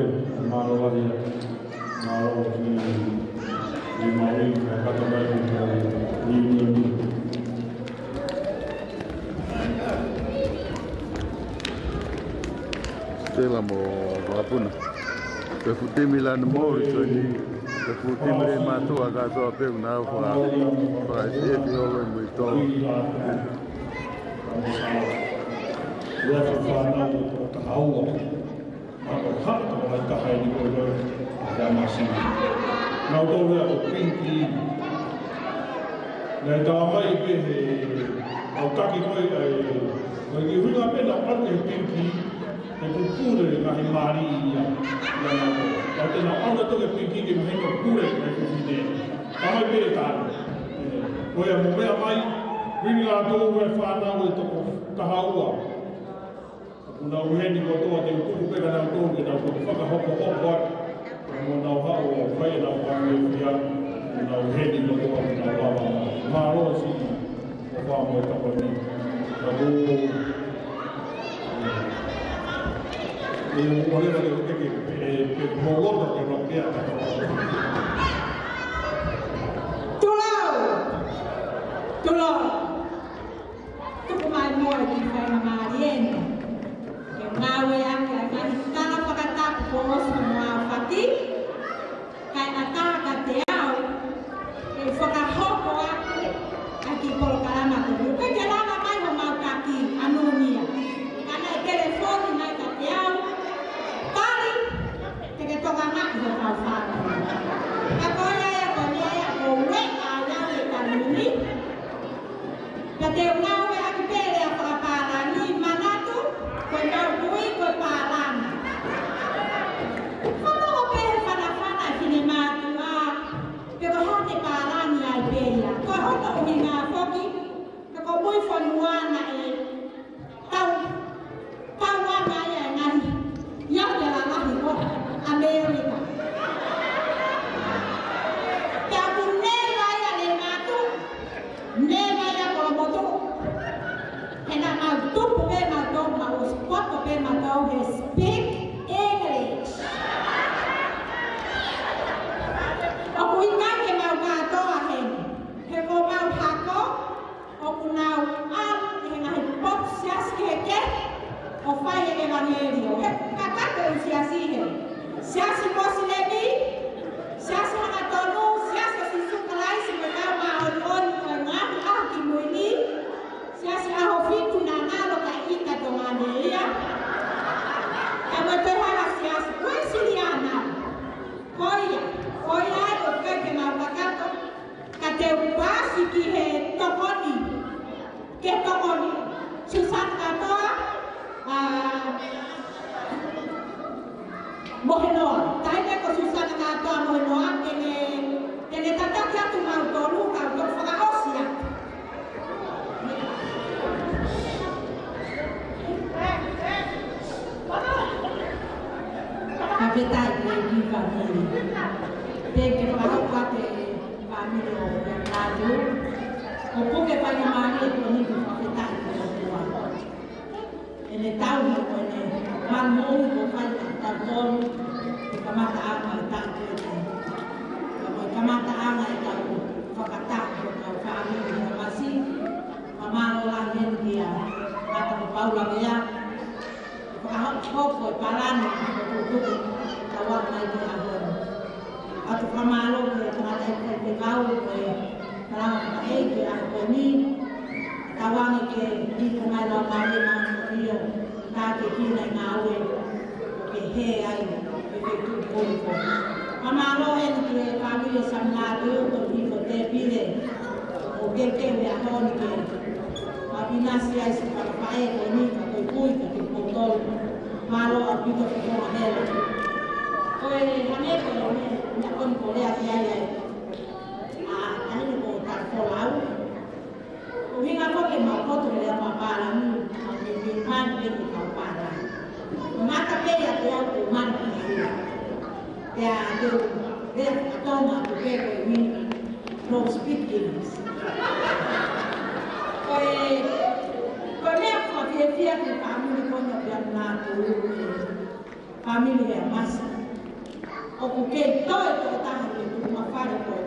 malo lagi, malo di mawe, kata mereka ini. Stella mo wapuna. Ke futimi la no mori so ni. Ke futimi le matu aga so pe na fa se ti holo mo to. Ya fa na to hawo. Ako hata ko ta hai ni ko ada masih. Na to le o pinki. Na ta mai pe au ka ki ko ko ni hu na pe na pa ni pinki. E pure la Maria la la te na ona to ke pinki ke me ko pure ke ko fide tama pe ta ko ya mo me mai ringi la to we fa na we to ko ta haua una we ni ko to te ku pe ka na to ke na ko fa ka ho ko ho mo na ha o fa na wa me ya na we ni ko to na wa ma ro si ko fa mo ta ko ni ko e voleva che molto che non piace. Tulor, tu kumai moi di fai na marien. Ke ngawe ake ngani kana pakata ko semua fati. Kai ata ka te au. E foka hoko aki polo kalama ko. Ke jalana mai mo mau kaki anomia. Kana telefoni mai ka te au. Que toca más de calzar. La cola ya ponía ya con hueca ya de camini. La de una hueca que pelea para ni manato, con el muy con parana. Cuando opera para fana cinemática, pero no te parani al bella. Cuando una foki, que con muy fonuana tau wana ya ngani. Ya de la lahi America. Tapi neva ya le matu, neva ya kolomoto. Ena matu pe matu, mau spot pe matu, he speak English. Aku ingat ke mau kato ahen, he ko mau hako, aku nau al, ena he pop sias keke, o fai evangelio. Kakak ke siasi he. Siasi Moslemi, siasi Hanatonu, siasi Sisukalai, Simekama, On, Ngam, Aki Muini, siasi Ahofitu, Nanalo, Kaika, Tomaneia. Amatehara siasi, Koi Siliana, Koia, Oke, Kenapakato, Kateupasi, Kihe, Tokoni, Ketokoni, Susan Katoa, Mohenoa, tayo ko susah na ato ang mohenoa, kene tatakya tumagtolu ka, pagpakaosya. Kapitay, di family. Peke pagkakate family o radio, o puke pa yung mali ko nito kapitay ko sa tuwa. Ene tao mo ko ene, malmo ko pa Tagol, kamataan ang tagol. Kapag kamataan ay tagol, pagkatakot ang family na masih, mamalo lang din kaya, at ang paulang niya, pagkakot ko, palan, pagkakot, tawag na ginagon. At pamalo ko, tumatay ko, ikaw ko, parang maigi ang koni, tawag ko, hindi ko nga lang mali ng iyo, nakikinay ngawe, he ai ke tu ko amalo en ke family samlado to di ko te pile o ke me ahon ke abinasi ai se para pae ko ni ko kui ke ko tol malo abito ko ko hela ko hane ko ni kon ko le asi ai ani ko ta ko lau o hinga ko ke ma ko to le pa para ni ni pan ke ko para mata pele até o humano que é a toma do que não speak English. Foi mesmo que eu via que a família quando eu ia lá family ya masa. O ku ke toi to taha ni ku mawhare koe.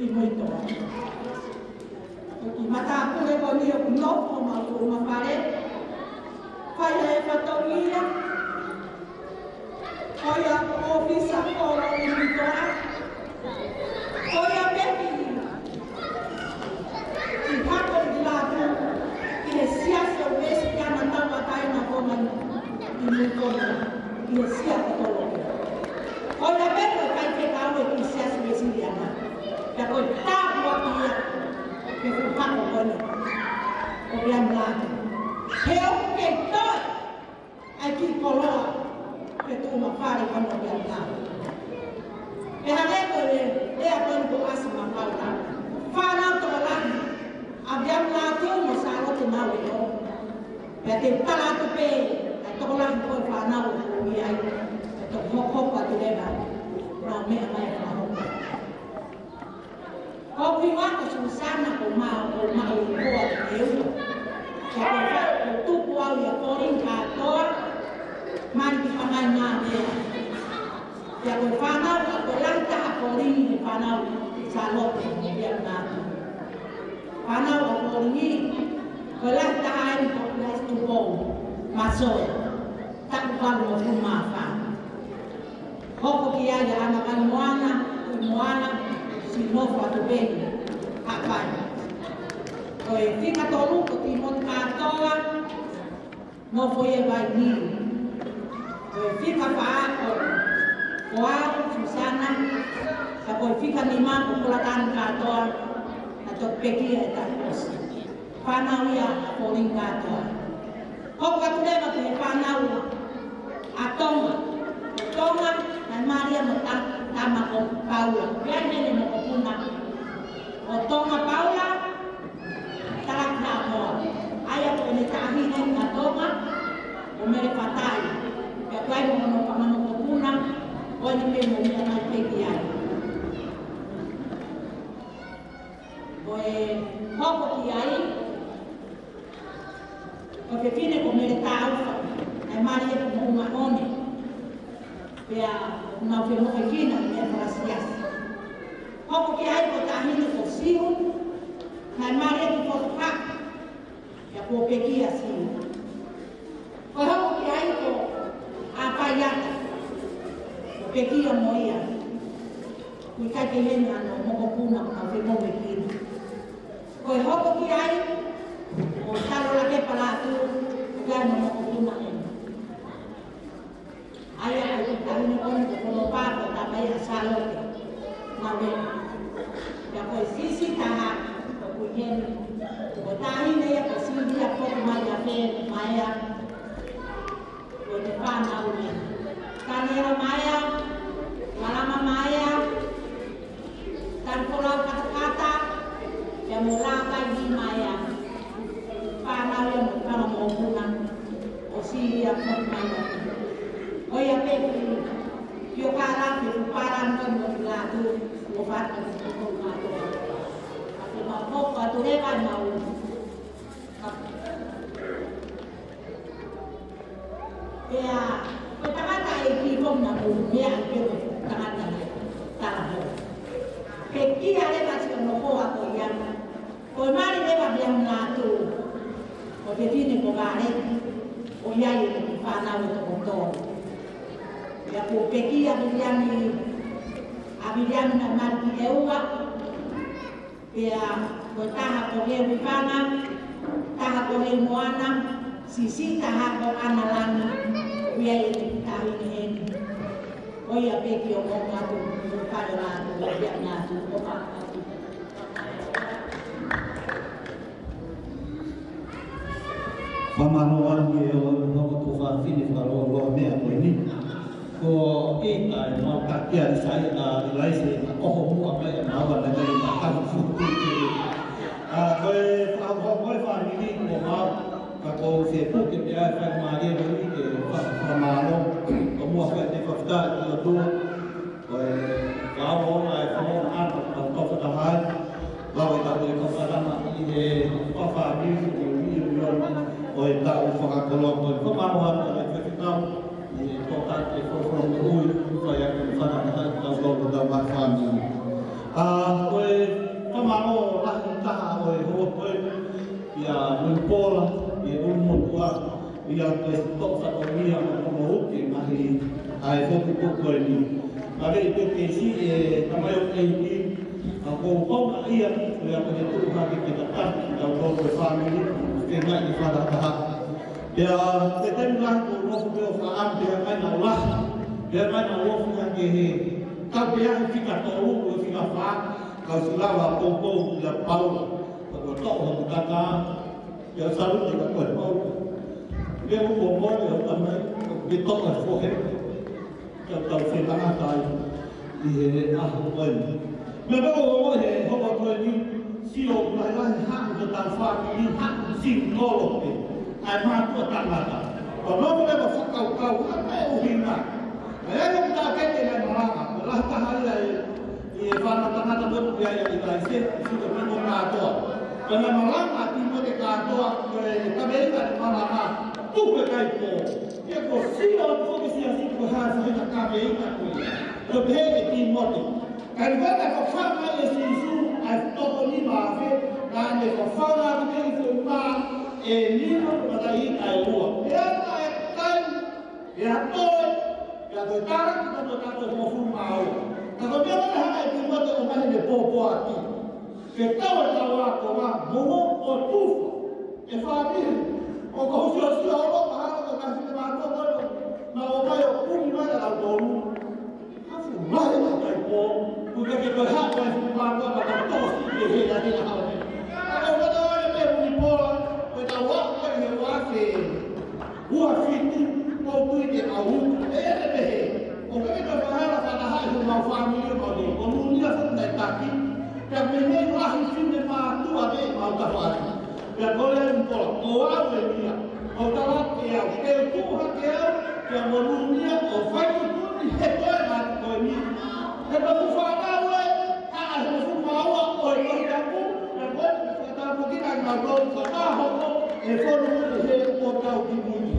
I muito. O ki mata pule ko ni o ku nofo ma ku mawhare. Whai e whatongia. Oia ofisa koro i mitoa. Oia beki. I hako i lapu. I le siasa o besi kana tawa tai na koma i mitoa. I le siasa koro. Oia beki o kai ke kawe ki siasa besi liana. Ya koi tapu a kia. Ke fu hako kone. O bian lapu. He o ke toi. Ai ki koloa. Ke tu mawhare kono bian lapu. E hane koe e a koe ko asa mawhauta. Whanau to lani. A bian lapu mo sa rote nau e o. Pea te talatu pe. A toko lani koe whanau o i ai. E to hokopa tu lewa. Nau mea mai a hokopa. Hoki wako susana ko maa o koa te eua. Pea koe whao o tupu au i a korin katoa. Mani ki whanai ngā mea. Pea koe whanau a koe lanta a korini ki whanau sa lote ni bia ngātu. Whanau a korini koe lanta a eni koe las tu bou. Masoe. Taku kalu o kuma wha. Hoko ki aia ana kai moana. Moana. Si nofu atu beni. Hapai. Koe whika tolu ko timon katoa. Nofu e vai niu. Fica faako, koaro, Susana, sa koe fika ni mako kulatan katoa, na tok pekia e tapos. Whanau ia a poring katoa. Hoko atu lewa te whanau a tonga. Tonga, na Maria mo tama ko Paula. Pian nene mo ko puna. O tonga Paula, talak na moa. Aya ko ne tahinen na tonga, o mere patai. Kai mo no kamano ko puna o ni me mo na na pegi ai boe hoko ki ai o ke fine ko me ta ufa ai mari e mo ma one pea na fe mo kina e frasias hoko ki ai ko ta hine ko siu ai mari e ko fa ya ko pegi asi ko hoko ki ai ko apayata o pekia moia kui kai ke hena no moko puna ka fe mo wekina koe hoko ki ai o talo la ke palatu ka no moko puna e ai a ko ta ni ko ni ko no pa ko ta mai a salote na we ya koe sisi ta ha ko ku hen ko ta hi ne ya ko sisi ya ko mai ya fe mai ya o te whanau ni. Kanera maya, malama maya, tanpolau kata-kata, ya mulaka di maya. Whanau ya mukana mokuna, o siya pot maya. O ya pepi, yo kara ke uparan ko mo latu, o fata ko mato. Ako mapok atu rekan mau. Kaya, pagkakata ay kibong na bumiya ang kibong pagkakata na tabo. Kaya kaya lewa siya noko ako yan. Kung mali lewa biyang nato, o kitini ko galit, o yayo ni panaw ito kuto. Kaya po pekia biyang na marti ewa, kaya kung taha ko kaya bipana, taha ko kaya moana, sisi taha ko analani, kaya yung tahi ni Heni. Oya peki o kong ato, kung paano nato, kaya nato, o ato. Pamaroan ni o tuhan fini kalau lo mea ko ini ko kita mau kakia saya nilai saya oh mua kayak mawan dari makan futu ko ko ini ko mau kalau Facebook dia akan mari beri ke pamaro ko mua kayak di kota itu kalau ai phone an ko tahan lawan tak boleh ko ada ini apa ni oi tau whakakolong ko. Ko maroha ko le whakitau. I ko tate ko from the ui. Ko ia ko whanakata tau tau tau mai whanau. Koe whamaro lahi taha o e hoa koe. Ia Wipola, ia Umutua. Ia koe toka o mia o mo uke mahi ai whoki koe ni. Mare i te si e tamai o keiki. Ko konga ia, ia koe he turu hake ke ta taki, tau tau koe whanau. Ke ngai i whanataha. Ia te tenu lahi ko nofu peo whaam te hangai na ulahi. Ia mai na uofu hake he kau pe ahi whika tōru, ua whika wha. Kau silawa pōpō ia paula. Ko tō ho kata ia salut ia koe paula. Ia uko mōre o tamai, ke tonga whohe. Kia tau whetanga tai i he aho koe. Me bako o he hoka koe ni, sio lai lai haku te tau whaki ni haku sin kolope. Ai mātua tangata. Ko nomu lewa whakau kau, hame o hinga. Ai ane ki tā kete nei maranga, ko lahi taharia i e whana tangata motu kia ia i tai se, suka mimo kātoa. Ko nei maranga ti mo te kātoa, ko e kameika te maranga, tupe kai pō. Ia ko sio o tōke si asi ko haa sa hita kameika koe. Ko pehe ti motu. Kai wena ko whanga i si su, ai toko ni maafe, ka ane ko whanga ki te i fu maa, e lino ko tai ai ua. E ana e kai, e atoe, e atoe tara ki tato tato mo fu maa ua. Ka ko mea mana hana e ti motu o mahi me pōpō ati. Ke tau e tau a ko wā, momo o tufa, e whaamiri. O ko husi o si o ro, mahana ko kasi te mātua kono, na o mai o kumi mai a lau tōru. Hafu mai o kai pō, kuka ke koe hapa e fu mātua ma ka tōsi e he a hea haone. Ako wata oe me huni pōla, koe tau wako e he wake, ua whitu, kou tui te au, e ene mehe. O kake koe whahara whanahai hu mau whamiri o ni, o nunia whanai taki, kia me hei wahi whine mātua me mau tawhari. Kia kore e mpola, o au e mia, o tawake au, ke o tūhake au, kia mo nunia o whaitu tuni he koe mātu koe mi. He papu whanau e, haa he fu maua o e koe tapu, kia koe kia tapu kina i mau tau whanahoko, e whonu mune he o tau ki muni.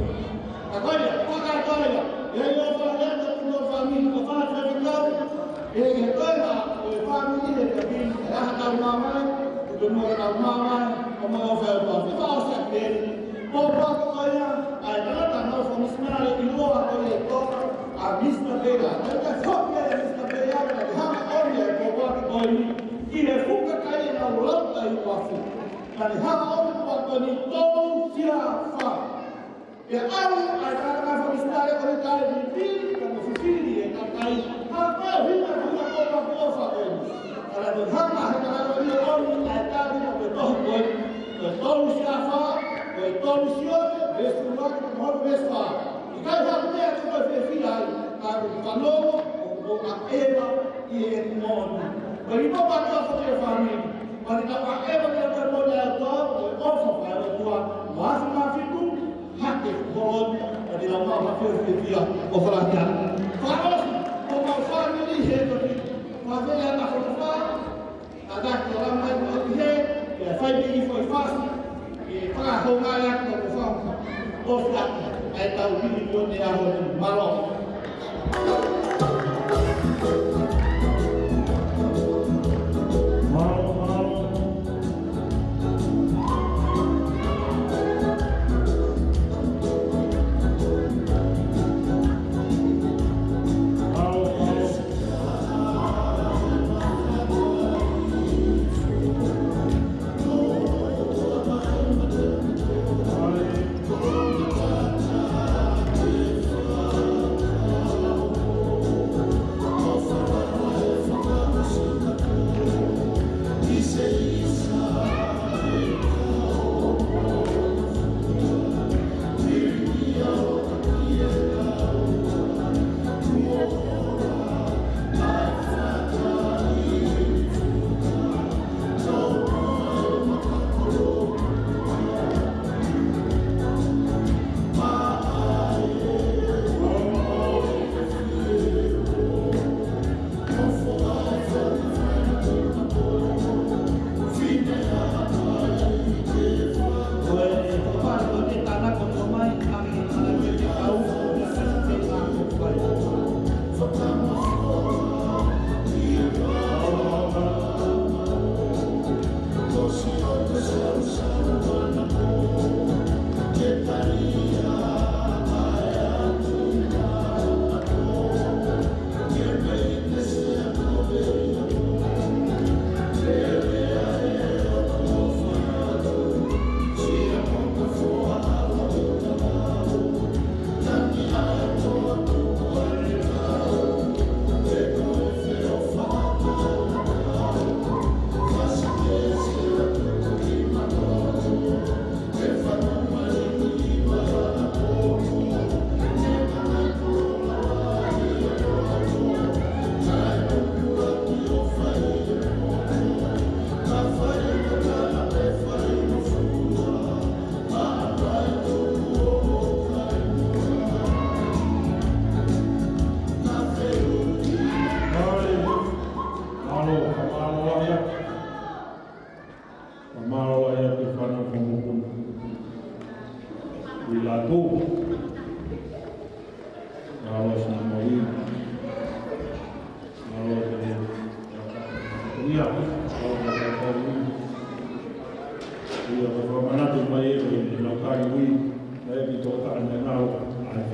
Ka koe ia, whakatoia, e o whaneta tino whamini, ko whanatawhi tau, e he koe ma, o e whamini he te pini, e aha tau mamai, e te mua tau mamai, o mga o whau tau, whiwhao sa kere, po pako koea, ai tanata nau whamismare i loa koe e toka, a Mr. Vega, e te whopia e Mr. Vega, e te hama oria e po pako koe ni, i he whuka kai e nau lauta i wafu, ka ni hama oria po pako ni tōu sia wha. E au, ai tanata whamismare koe kai ni pili, ka mo whiwhiri e ka kai, ha koe hina huna po pako o wha koe ni. Kara te hama he kararo i ori, ai tāri o te tohu koe ni, koe tōu sia wha, koe tōu sione, vestu laki te mohoru vespa. I kai haku mea te koe whiwhiri ai, ka te whanongo, o ka ewa i e mōni. Koe i popa te ofa te whanini, ma te ka ewa te koe mōni au tō, koe ofa whae o tua, maasi mawhitu, hake wholoni, ka te lau mawa whiwhiria o whalakia. Whaosi, o mau whanini he toki, whawhea na whakawha, a daki o ramai o ti he, e whaipiri foi whasi, e whakahonga e ako o whauka, o whiaki, ai tau hiri o te aho ni maro. Oh,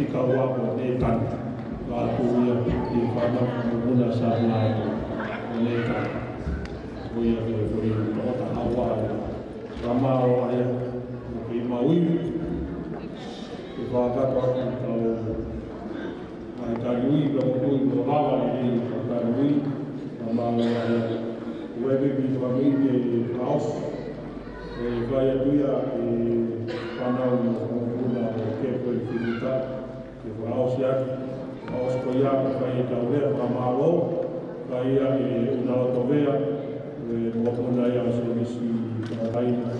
fika ua o ne tani. Ka tuia i whana muna sa lai o ne tani. Oia ke kore o ta hawa rama o aia o i maui. Ke whakata atu tau ai tanui ka motui o hawa i tanui. Rama o aia uewe ki whamei ke haos. E kai atuia e whanau o muna o kepo i whiruta. Ke haos iaki. Haos ko ia ka kai e taurea rama o. Kai ia e unao tovea. Mokona ia se nisi haina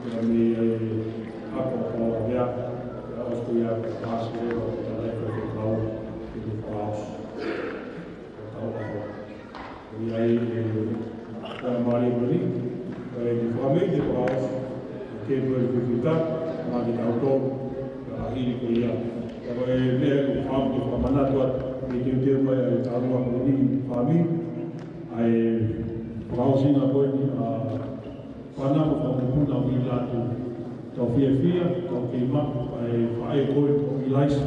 ia me hako o hea aosto ia pasi o tareka ke kau ke te whaos o tau aho ia e ka mari mari ka e te whamei te whaos ke pui ke whita ma ke tau tō ka ahiri ko ia ka e mea ku wham ke whamanatua e te uteo mai e tarua ko ni whami ai Pausina koe ni a whanau whamupuna o i lātu tau whiawhia, tau keima, ai whae koe o i laisi.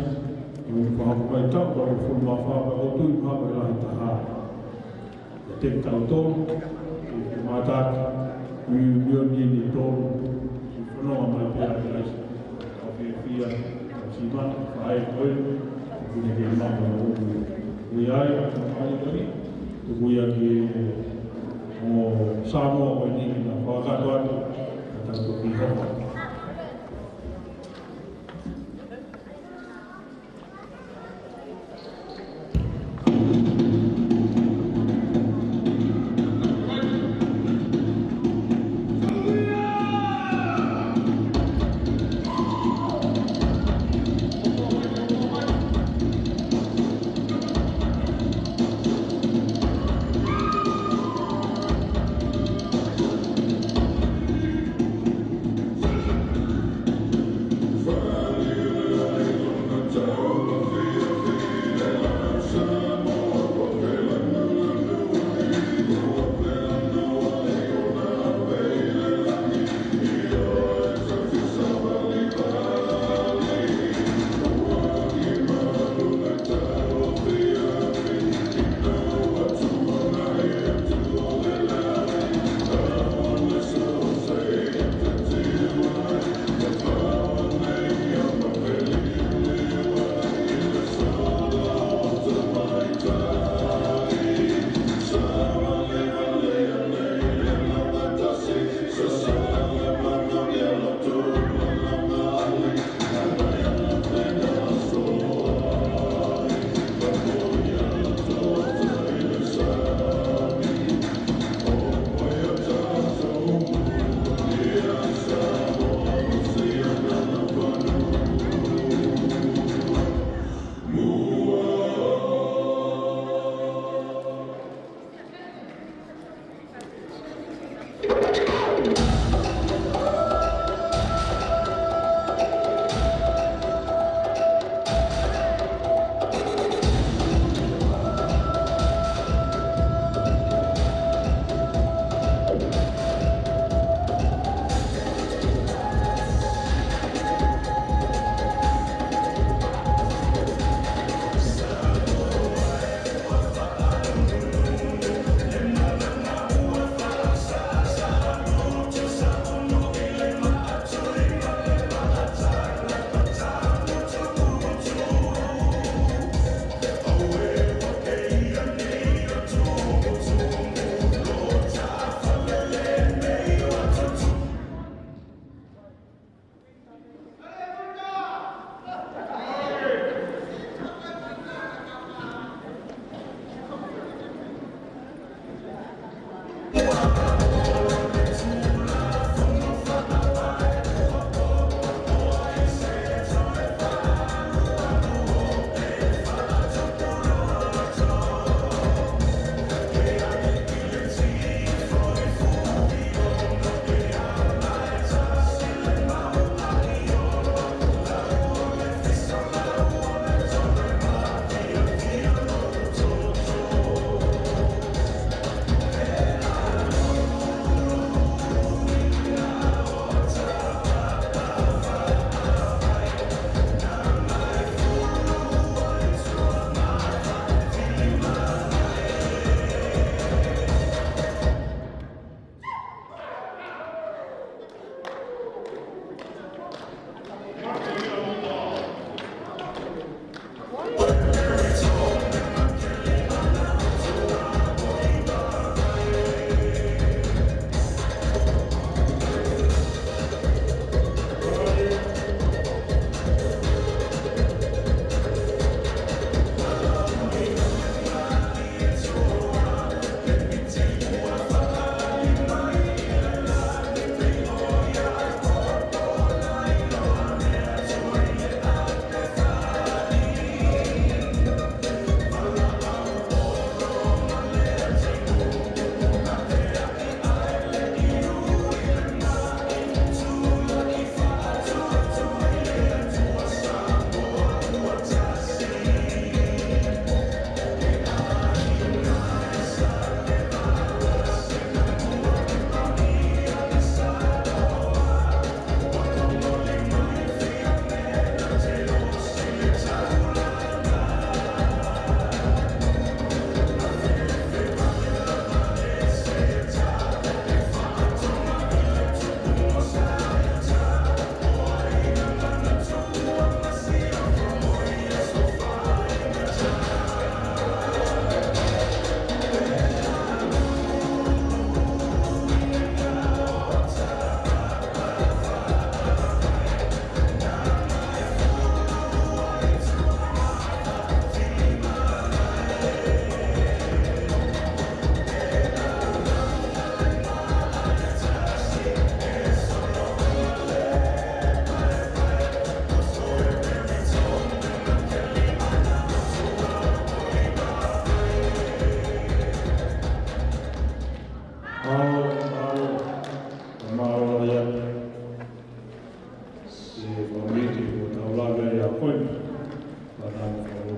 I ui whahapai tau, kua e whunu a whapa o tui pāpa e lahi taha. E te tau tōru, e mātaki, ui mio ni tōru, i whanau mai pēr e laisi. Tau whiawhia, tau tima, whae koe, i kune ke mama o ui. Ui ai, ai kari, tu kuia ki o Samoa o ni na whakatoa atu ka tātou ki hoka.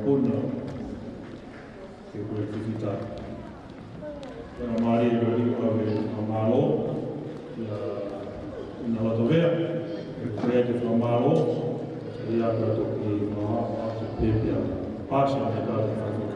puna ke koe whiwhita. Tēnā maari e koe riko awe a mālo, ina watovea, e koe te whamālo, e ia kato ki maha atu pēpia, pāsia me kāre whakatoka.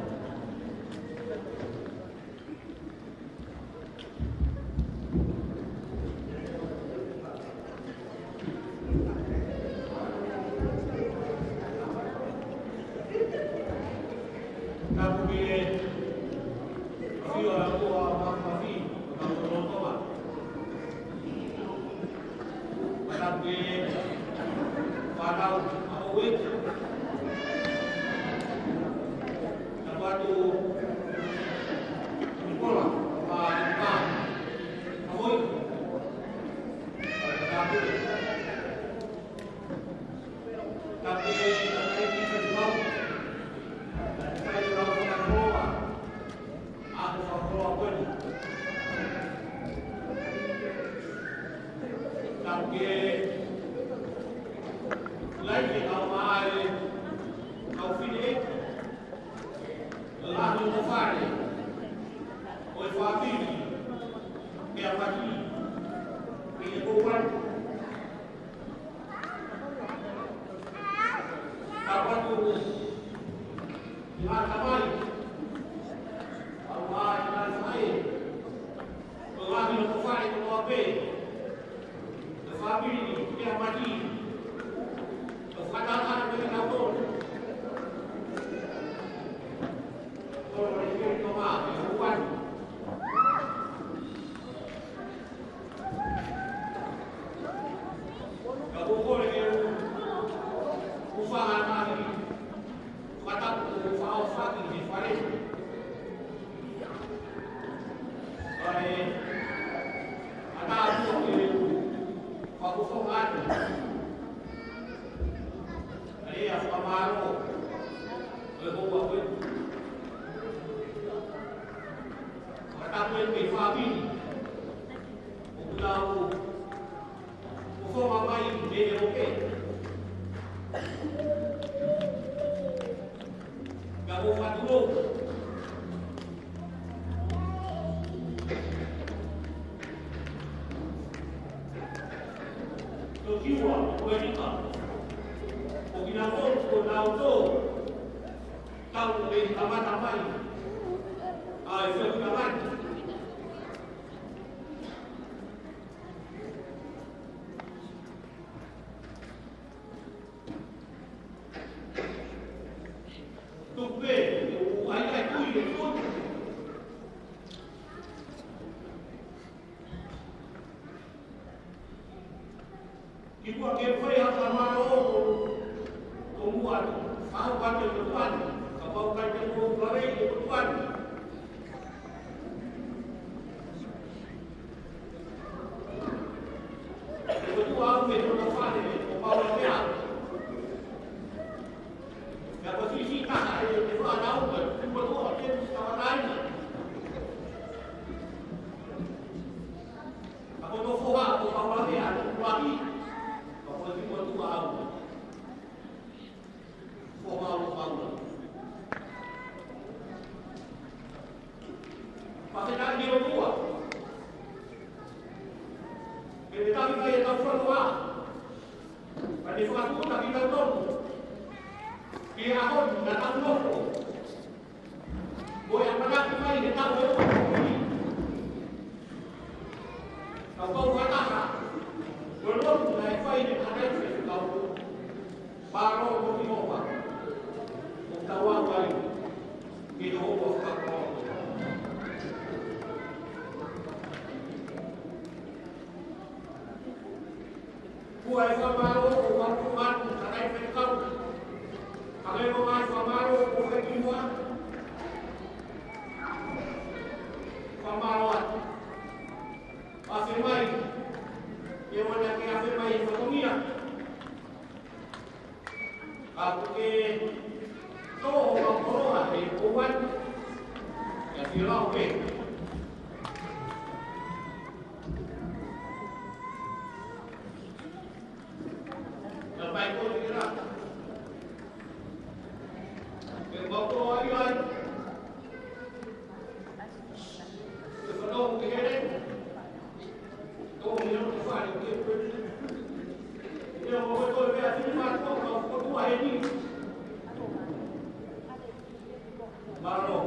Maro,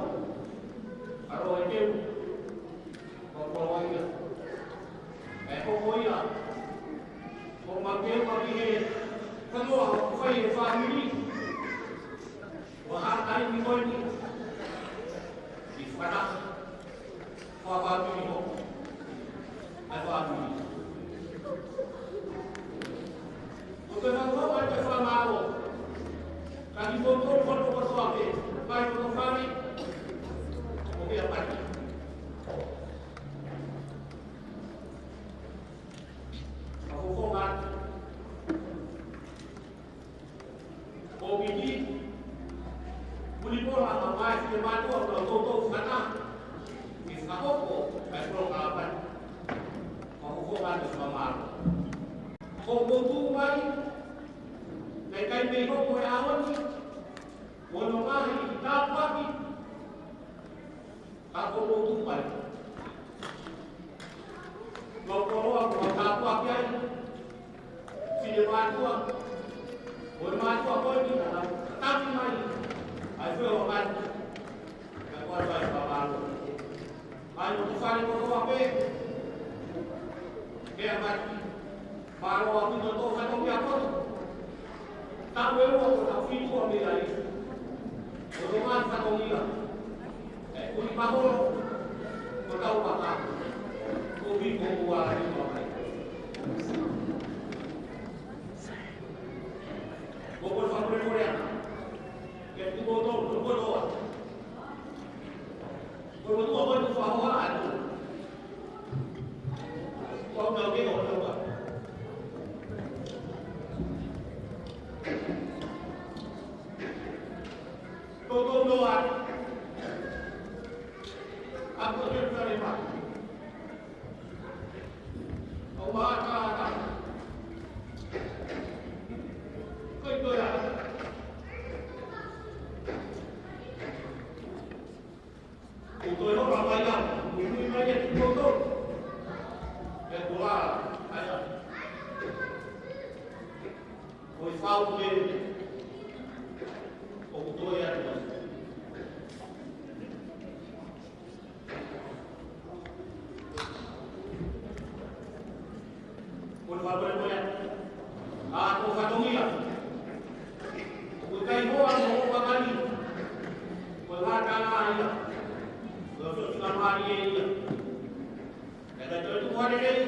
aro e teu, o poloia, e popoia, o makeu makihe, kanoa o whai e whamiri, o hatai mi koini, i whana, whamiri ho, e whamiri. O te whanau e te whamaro, ka ki koto koto koto ape, kai koto whare, o mea pati. A hoko ngāti. O miti, mulipora a mai te matua o la toto whana, ki whahoko, kai koto ngāpati. A hoko ngāti whamaro. Ko motu mai, nei kai mei hoko e awani, o no mahi i tāpaki, ka ko motu mai. No koroa ko tāpaki ai, whine mātua, o e mātua koini, tāki mai, ai whio o mai, ka koa vai whamaro. Ai no tu whare koroa pe, kea mati, Maro aku no to fa no ya ko. Ta we wo ko ta fi ko mi lai. O no ma fa ko mi la. E ko ni pa ko ta o pa ta. Ko vi ko wa ni no mai. Ko ko fa ko ko ya. Ke tu ko to ko do. Ko ko to ko fa ho a tu. Ko no ke ko to ba. Todo no hay. Aku hidup dari mana? Allah Taala. Kau itu ya. Itu yang ramai yang ini banyak itu. Yang dua ayat. Kau tahu ni. Kau ya. Boleh-boleh. Aku katungia. Ukai hoa mo pagani. Wala kana aya. Goso tina mari ia. Kada tu hare dei.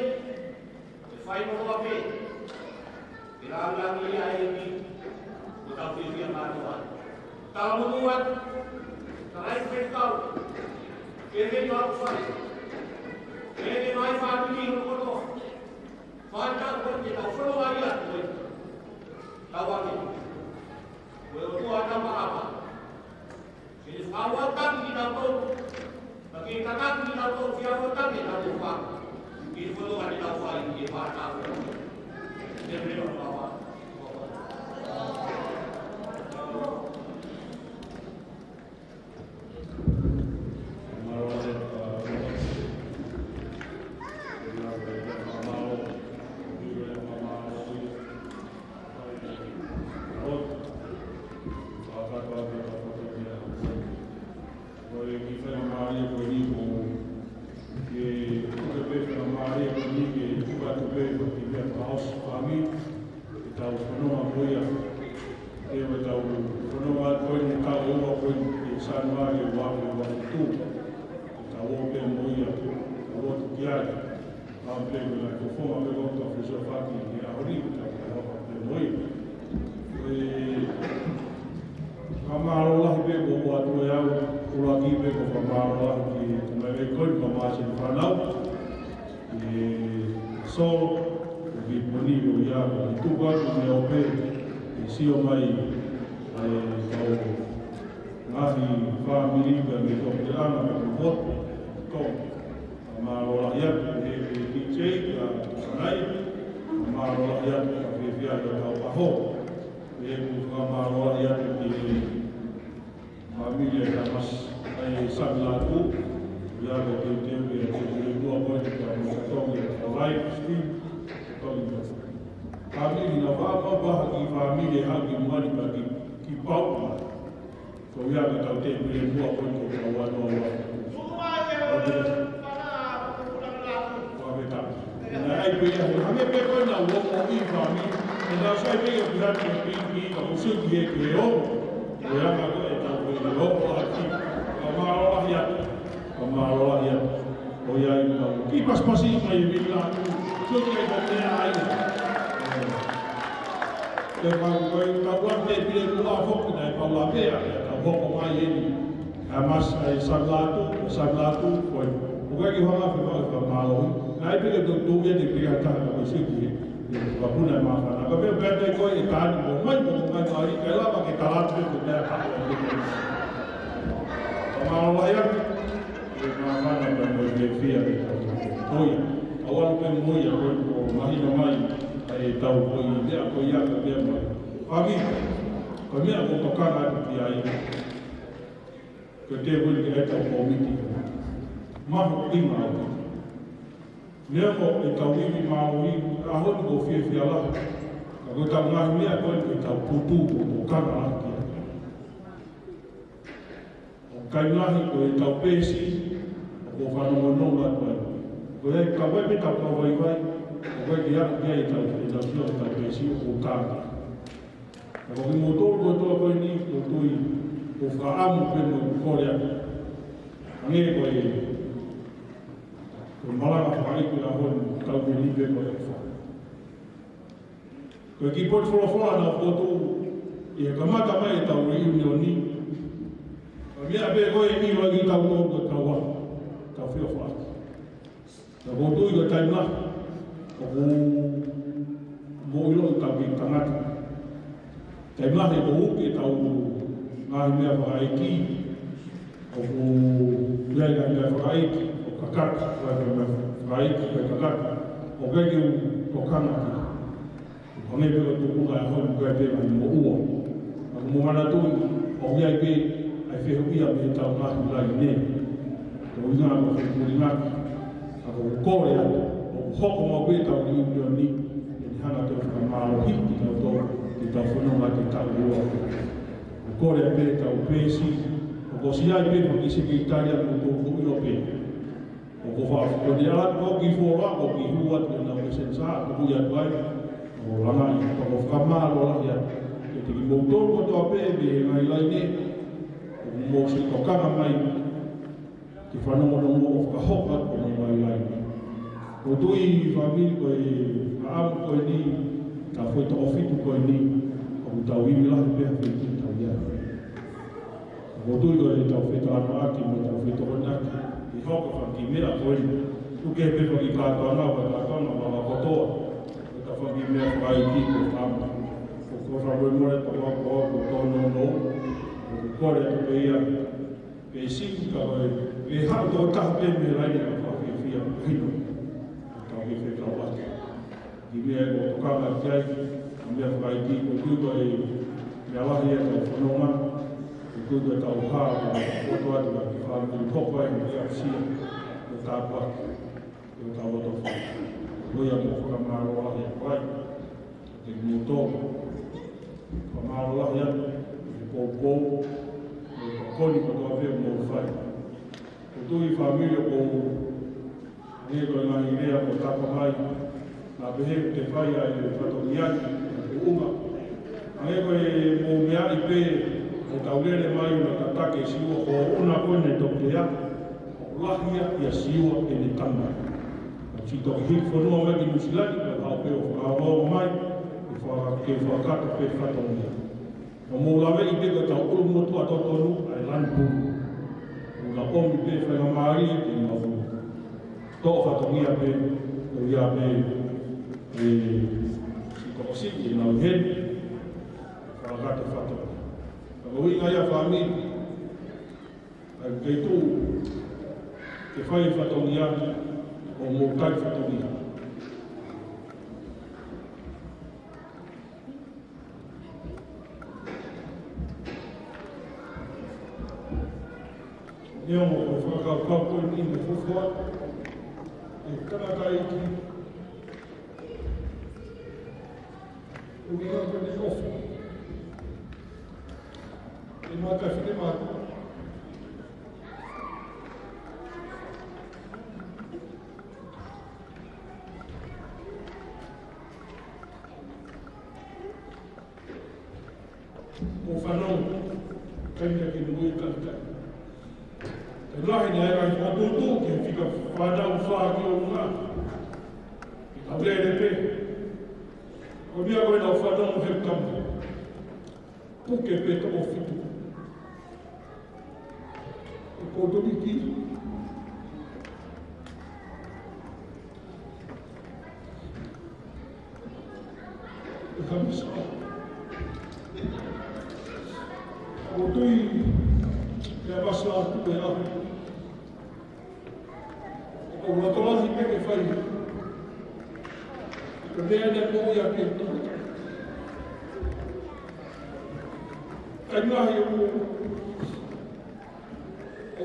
Fai mo ape. Bilang ia ini. Uta fikia manuan. Kalau membuat terakhir beritahu, ini baru faham. Ini mai faham ini berkotor. Faham tak pun kita follow ayat tu. Tahu ni. Kalau tu ada apa? Jadi awal tak kita tahu. Bagi kita kita tahu siapa tak kita tahu faham. Ini follow ada tahu faham ini faham. Dia beri apa? Ko ia me tau te pile mua ko ko ka wa no wa. Ko ave ta. Na ai pe ia ha me pe ko na wo mo i fa mi. Na sai pe ia pira te pi ka mo su ki e ke o. Ko ia ma ko e ta ko i o ko ati. Ka ma ro ia. Ka ma ro ia. O ia i ka ki pas pasi mai mi la. Su ki e ka te ai. Ke pa ko ka wa te pile mua fo ki na pa la pe hoko mai eni a mas ai saglatu foi o que hanga foi para malo ai pega do dia de criar tá com isso aqui a puna ma fa na be be ko e tá no mai ai que lá que tá lá tudo né malo lá ya ma fa na be de fia oi agora que moi agora mai no mai ai tá o coi de a coi a be mai abi ko me a ko ka na ti ai ko te buli ke ta ko miti ma ho ti ma ne ko e ta wi ma wi a ho ko fi ala ko ta ma mi a ko e ta putu ko ka na ti o ka na hi ko e ta pesi ko fa no no la ko e ka wa mi ta ko vai ko e ya e ta pesi ko ka ko ki motor ko to ko ni ko to i ko fa amu pe no ko ya ane ko e ko mala ka ai ko la ho ka ko ni pe ko fa ko ki pot fo na foto e ka mata mai ta wi ni oni ko mi abe ko e ni lo ki ta ko ta wa ta fi fa ta ko to i ko ta na ko mo ilo ta bi ta na te mahi ko uke tau ngahi mea whakaiki o ku leanga mea whakaiki o kakaka mea whakaiki mea kakaka o keki o kanaki o nge peka tukunga e hoi mkua te mai mo ua a ku mwana tui o hiai pe ai whehu ia me tau ngahi lai ne o inga ma whekuri ngaki a ku kore o ku hoko ma pe tau ni unio ni e ni hana te whakamaro hiti tau tau te tau whanonga te tau ua. O kore a pe tau pēsi, o ko si ai pe whaki se ki Italia ko tō hui o pe. O ko wha, o ni ala tō ki whora, o ki hua te na o sensa, o hui atu ai, o langa i, o ko whakamaro lahi atu. E te ki moutor ko tō pe, me he ngai lai ne, o mo se tokanga mai, te whanonga no mo o whakahoka o mai lai ne. O tui whamiri ko e aamu ko e ni, ka foi to ofitu ko ni o tau i la pe pe tau ia o tu go e tau feto ana aki mo tau feto ona i hoko fa ki mera ko ni tu ke pe ko i ka to ana wa ka to na wa ko to o ta fa ki mera fa i ki ko fa ko fa mo mo to ko to no o ko re to pe ia pe si ka e ha to ta pe me la ni ka fa ki fia hino ta ki feto wa i mea ko tokanga kia i mea whakaiti ko tuto e mea lahi e tau whanonga ko tuto e tau haa ko koto atu a ki wharu ki kopa e mea sia ko tāpua ko tau ato wha loia mo whakamaro lahi e pai te muto whamaro lahi atu e pōpō e kakoni ko toa veo mo whai ko tui whamiri ko ne ko e ngahi rea ko tāpua mai na behe te whai ai e whatoniaki e unga. Ange koe mō mea i pē o taurere mai o na tatake siua o una koe ne tau te a o lahia i a siua e ne tanga. Si toki hik whanua mai ki Nusilani, ka hao pe o whakaroa mai ke whakata pe whatonia. O mō lawe i pēka tau uru motu a totonu ai lanpu. O la omi pe whangamari e te mawu. Tō whatonia pe o ia pe si ko si ki na hen fa ka te fato ka wi nga ya fami ai tu ke fai fato nia o mo kai fato nia eu mo fa ka ko ni mo fo e kana kai ki o que eu aprendi off E mā kai whine mātua. O whanau, kainga ki nui karikai. E lahi ni ai mai whatutu ke whika whanau whāki o ngā. I tau lere pe. O mia koe nau whanau he kama. Puke pe tamo whitu. E kōtoni ki. E kamisa. O tui e abasa atu e ahu. O watolahi peke whai. Ka mea ne kōi a ke tū. Ka ngahi o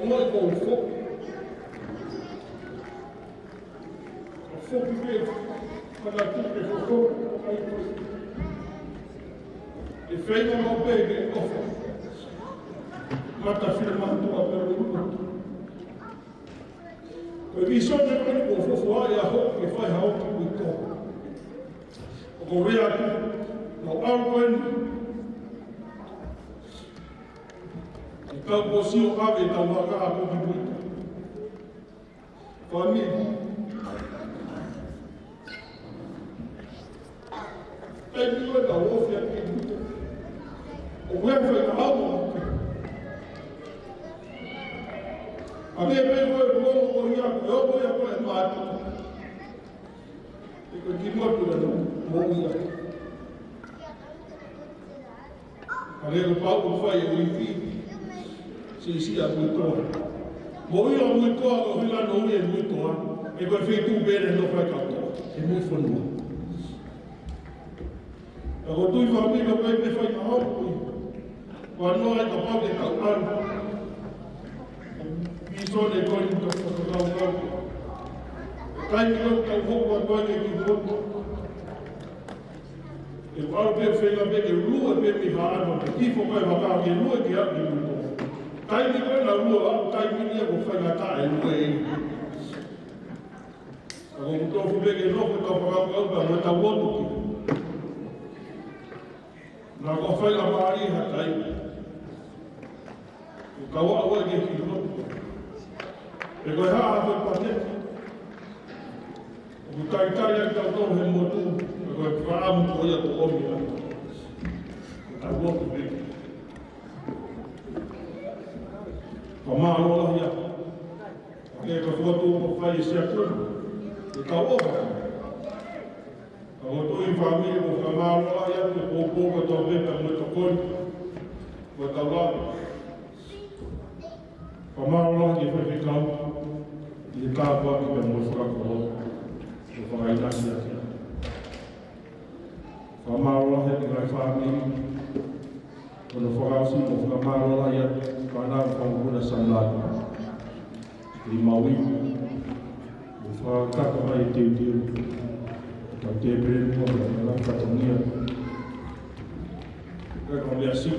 ngoi kōu whoki. A whoki me kana tuke whoko ai tui. E whainga mau pēke e kofa. Mata whina mātua pero i matu. Koe visone koni ko fofo ai a hoki e whai haoki kui tō. O ko rea tu, no arueni. I tau ko sio ave tau waka a koki buita. Whamiri. E niwe na ofia ki buita. O wewe na hau ake. A me me koe kuongo ko ia koe opo ia koe mātu. E koe ki motu e no mō ia. A leo pau ko whai e uiwi. Si a mui toa. Mō ia mui toa ko hila no ui e mui toa. E koe whi tū bere no whai katoa. E mui whanua. A ko tui whamira koe me whai ka hau kui. Wanoa e ka pau e tau aru. Sone koni ka whakakau. Kai mi kau kau hoku a koe ki hoku. E wau pe whenga pe ke rua pe mi haano. Ke tifo kai wakao ke rua ki aki muto. Kai mi koe na rua au kai mi nia ko whenga ta e rua e. A ko mutofu pe ke noko ka whakakau ka mo ta wotu ki. Na ko whenga maari ha kai. Ka wa ua ke ki hoku. E koe haa koe pateti. O ku taitai ai tau tau he motu. E koe whaamu koe ia ko omi a. E tau wotu peki. Ka maa rola hia. E koe whotu ko whai e sia kuru. E tau oka. Ka motu i whamiri ko ka maa rola hia. Ko pōpō ko tau pepe mo to kori. Ko tau lawe. Ka maa rola hia whai kau. I tā pāki pe mo whakakoro, o whakainasi ake. Whamarola he ki ngai whamiri, o no whakausi mo whakamarola ia, whanau whanguna sanlaki. I maui, o whakaka mai te tiu, o te pere mo, o ngā katangia. Kai kong lea si,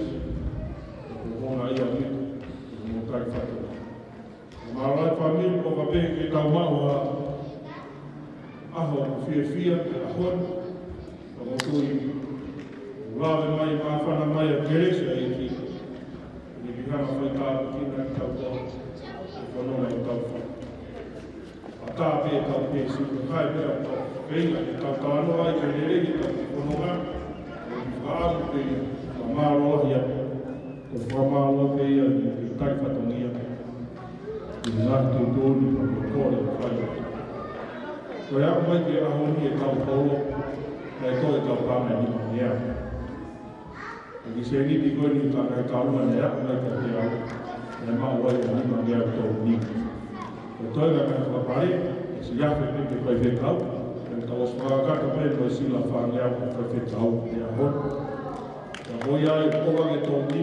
o honga ia miku, o mo kai whakaka. Marai whamiri ko kape ke tau maua aho fia ahon. Ko tui lawe mai mawhana mai a keresa e ki. Ni ki hama whai tāpu kina ki tau tau. E whanonga i tau whai. A tāpe e tau pe si ko kai pera tau. Peinga e tau tānoa i kai nere ki tau whanonga. E ki whaamu pe a māroa hia. Ko whamāroa pe ia i kai whatongia. I ngā tu tōni pa ko kore whai. Koe au mai ke ahoni e tau polo, mai koe tau tāme ni pa nea. E ki se nipi koe ni tā kai tāuma ne au mai ka te au, ne mau wai ka ni pa nea tō ni. Koe toiga kai whapare, e si awhi pepe koe whekau, e tau whakakaka pere koe sila whanea koe whekau e ahon. Ka hoi ai kowange tō ni,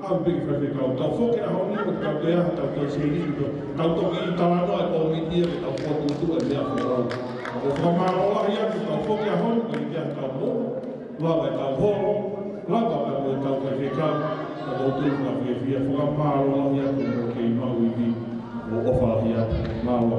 au peki whewhekau. Tau whoke a honi o tau te aha, tau te se nipi, tau toki i tānoa e kō mitia ke tau whotutu e mea whekau. O whamarola hi atu tau whoke a honi, ka i te aha tau mō, lawa e tau horo, lawa e tau whewhekau, ka motu ka fia whaka mālo lahi atu mo kei mau i vi o ofa lahi atu mālo.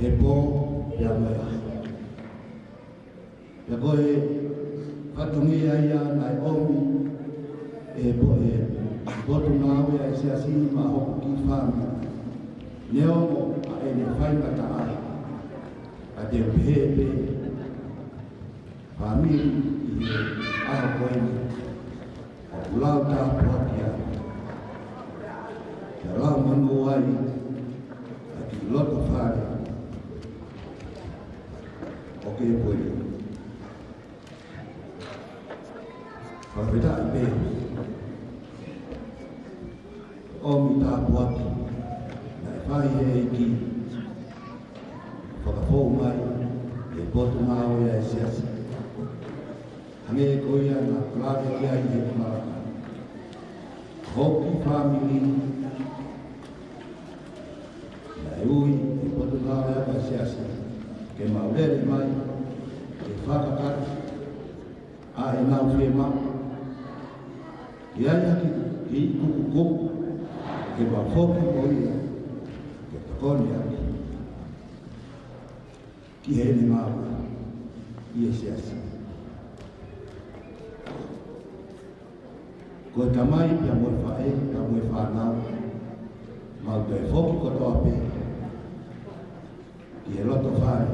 he po ya mai ya koe katungi ia nai omi e po e botu ngawe e se asi ma hoku ki whāmi neongo a e ne whaingata ai a te pehepe whāmi i e aho koeni o ulau tā puakia te lau manu ai a ki loto whare o ke koeni whawhita i pe o mi tā puaki nai whai e ki whakafou mai e potu ngāo e siasi hange e koia na klāwe ki ai e maraka hoki whamili nai ui e potu ngāo e siasi ke maurere mai e whakakari a e nau whi ma i ai haki i kuku kuku ke wa foki moia ke takoni aki ki hene maua i e siasi ko tamai pia moe whae ka moe whanau mau te foki kotoa pe ki e loto whae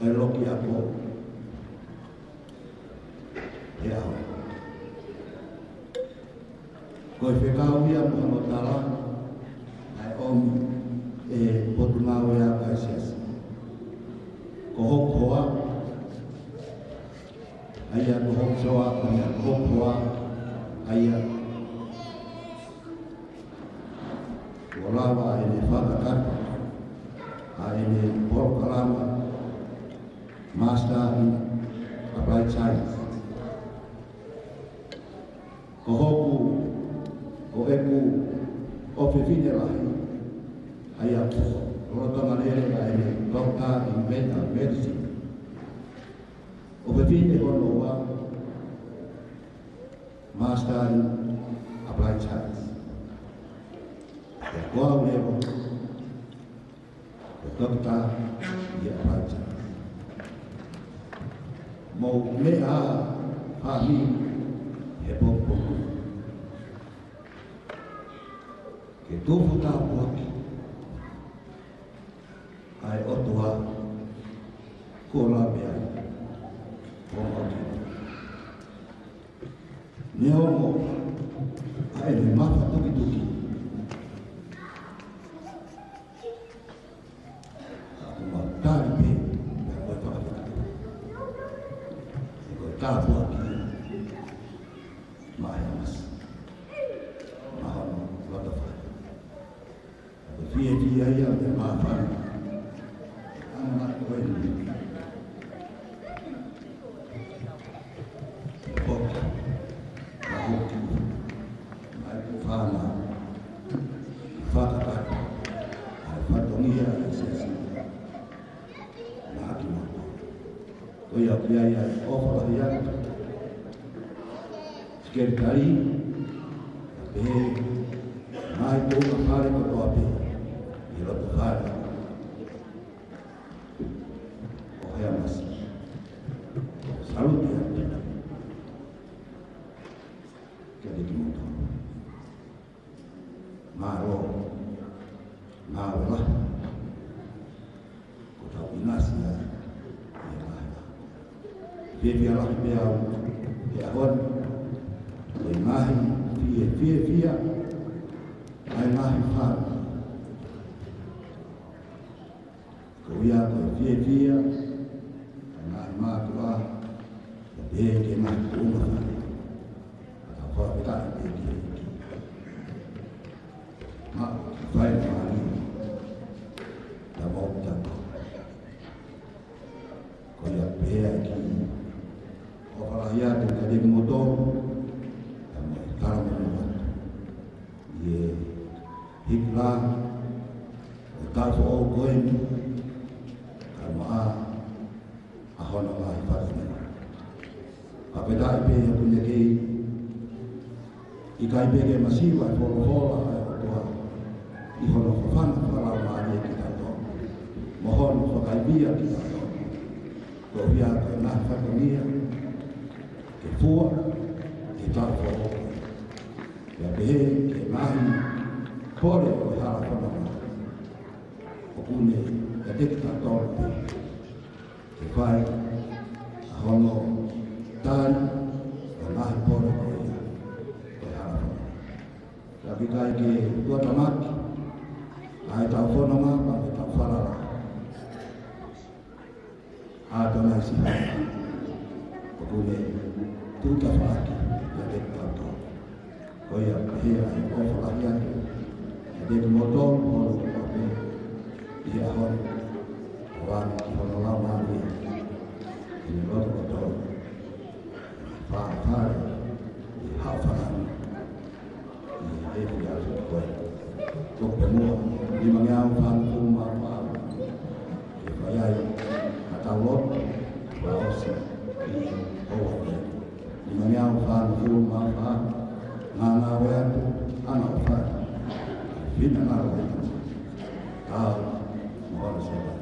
e loki ako e aho ko e whekau ia mohano tala ai omi e potu ngāo ea kai siasi ko hokoa aia ko hokoa aia ko hokoa aia ko lawa e ne whakakata a e ne porokalama Master in Applied Science ko hoku o eku o whiwhine rahi ai atu rota manere ai ne Doctor in Mental Medicine o whiwhine hono wa Master in Applied Science e koa ulevo o Doctor in Applied Science mo mea hami he popo ke tofu tā puaki ai otua ko la mea o oti neomo ai me mata tuki tuki ma tari pe me koe whakawhaka e koe tā puaki ma ai amas ma hono lata whai Fie fie ia me mawhana. Ana koe ni. Hoki. Na hoki. Mai ku whana. Whakataka. Ai whatongia e sesi. Na aki mako. Toi au pia ia ofala ia. Skeri kai. Pehe. Mai tōka whare kotoa pehe. I roto whare. O hea masi. Saluti ati. Kia te kimoto. Mā ro. Mā wala. Ko tau inasi a. I a mahi. Pia lahi pia au. E ahon. Ko i mahi. Fia. Ai mahi whare. Ko ia ko fia na matua e ke na uma ka fa ka e ke ma vai mari da volta ko ia pe aqui o fala ia te ka de motor ka mo e hikla ka fo koen ahona la ifasne apeda ipe punya ke ikai pege masiwa fola ai otoa i hono fana para mari kita to mohon via ki mato. Ko via ka na whakania, ke fua, ke tāwha o. Ia pehe, ke mahi, kore o hala whanama. O kune, ka tekita tōru pe. Ke whai, a hono, tāni, ka mahi kore o ia, o hala whanama. Ka kikai ke tuatamaki, ai tau whanama, pa ke tau whanara. Adonai si hai, o kune, tuta whaki, ia tekita tōru. Koia pehea e kōwhalahi atu, e te motoro hono o pe, i a hori, o wāne ki hono lau māne, i ni roto motoro, whāwhare, i hawhanani, i ewi atu koe. Tōpe mua, i mangiau whānu pūma wāu, e whaiai, a tau loto, wa osi, i oa pe. I mangiau whānu pūma wāu, Nana weatu, ana whai, vina ngā weatu, tāu, mwara sewa.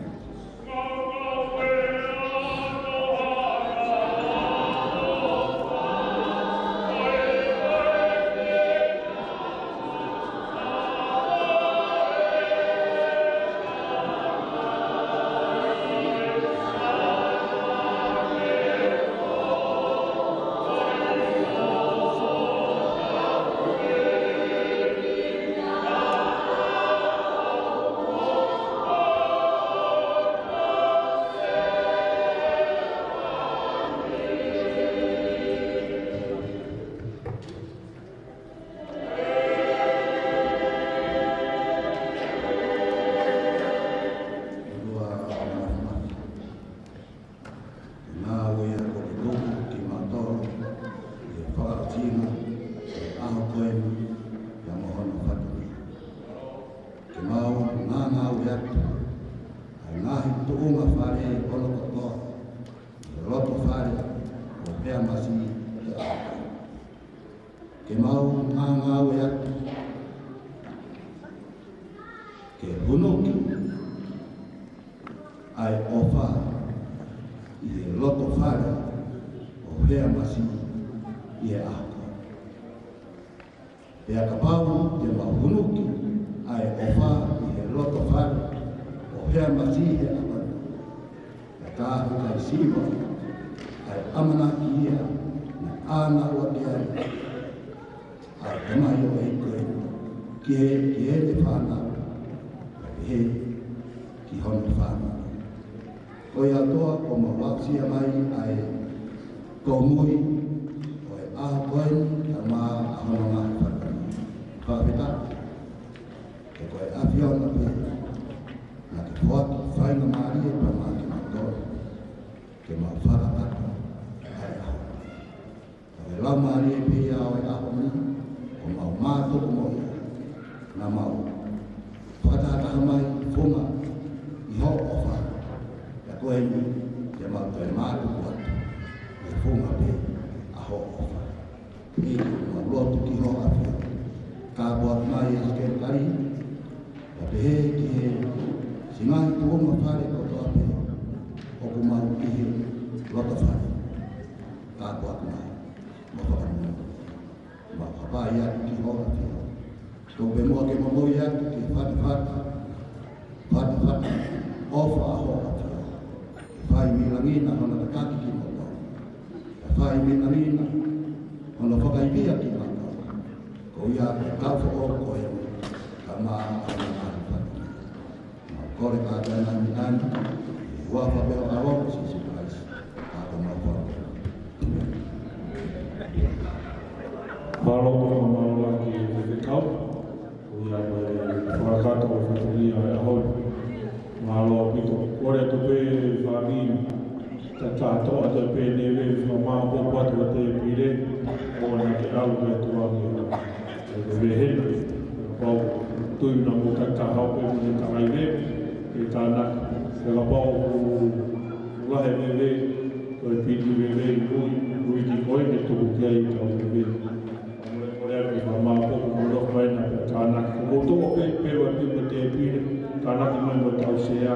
Tanah di mana tahu saya,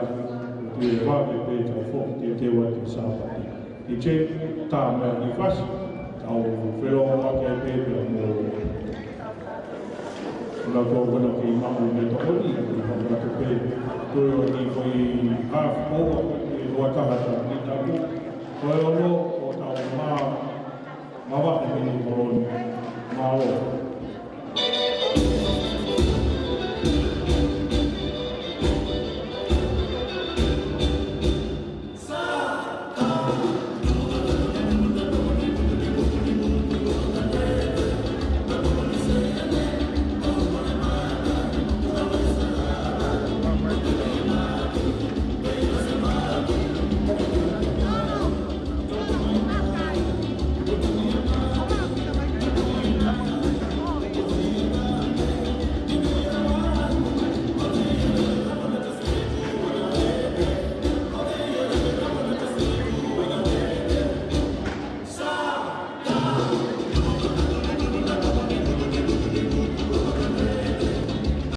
e wā pe pe tau fōk te wā te sāpati. I te tā mea i whasi, tau whero wake pe pe mō una ko wana ki mamu me tokoni, i whakarato pe, toi o ni koi half moa, i roa tahata ni taku, toi o tau mawahe mini koroni, mā o.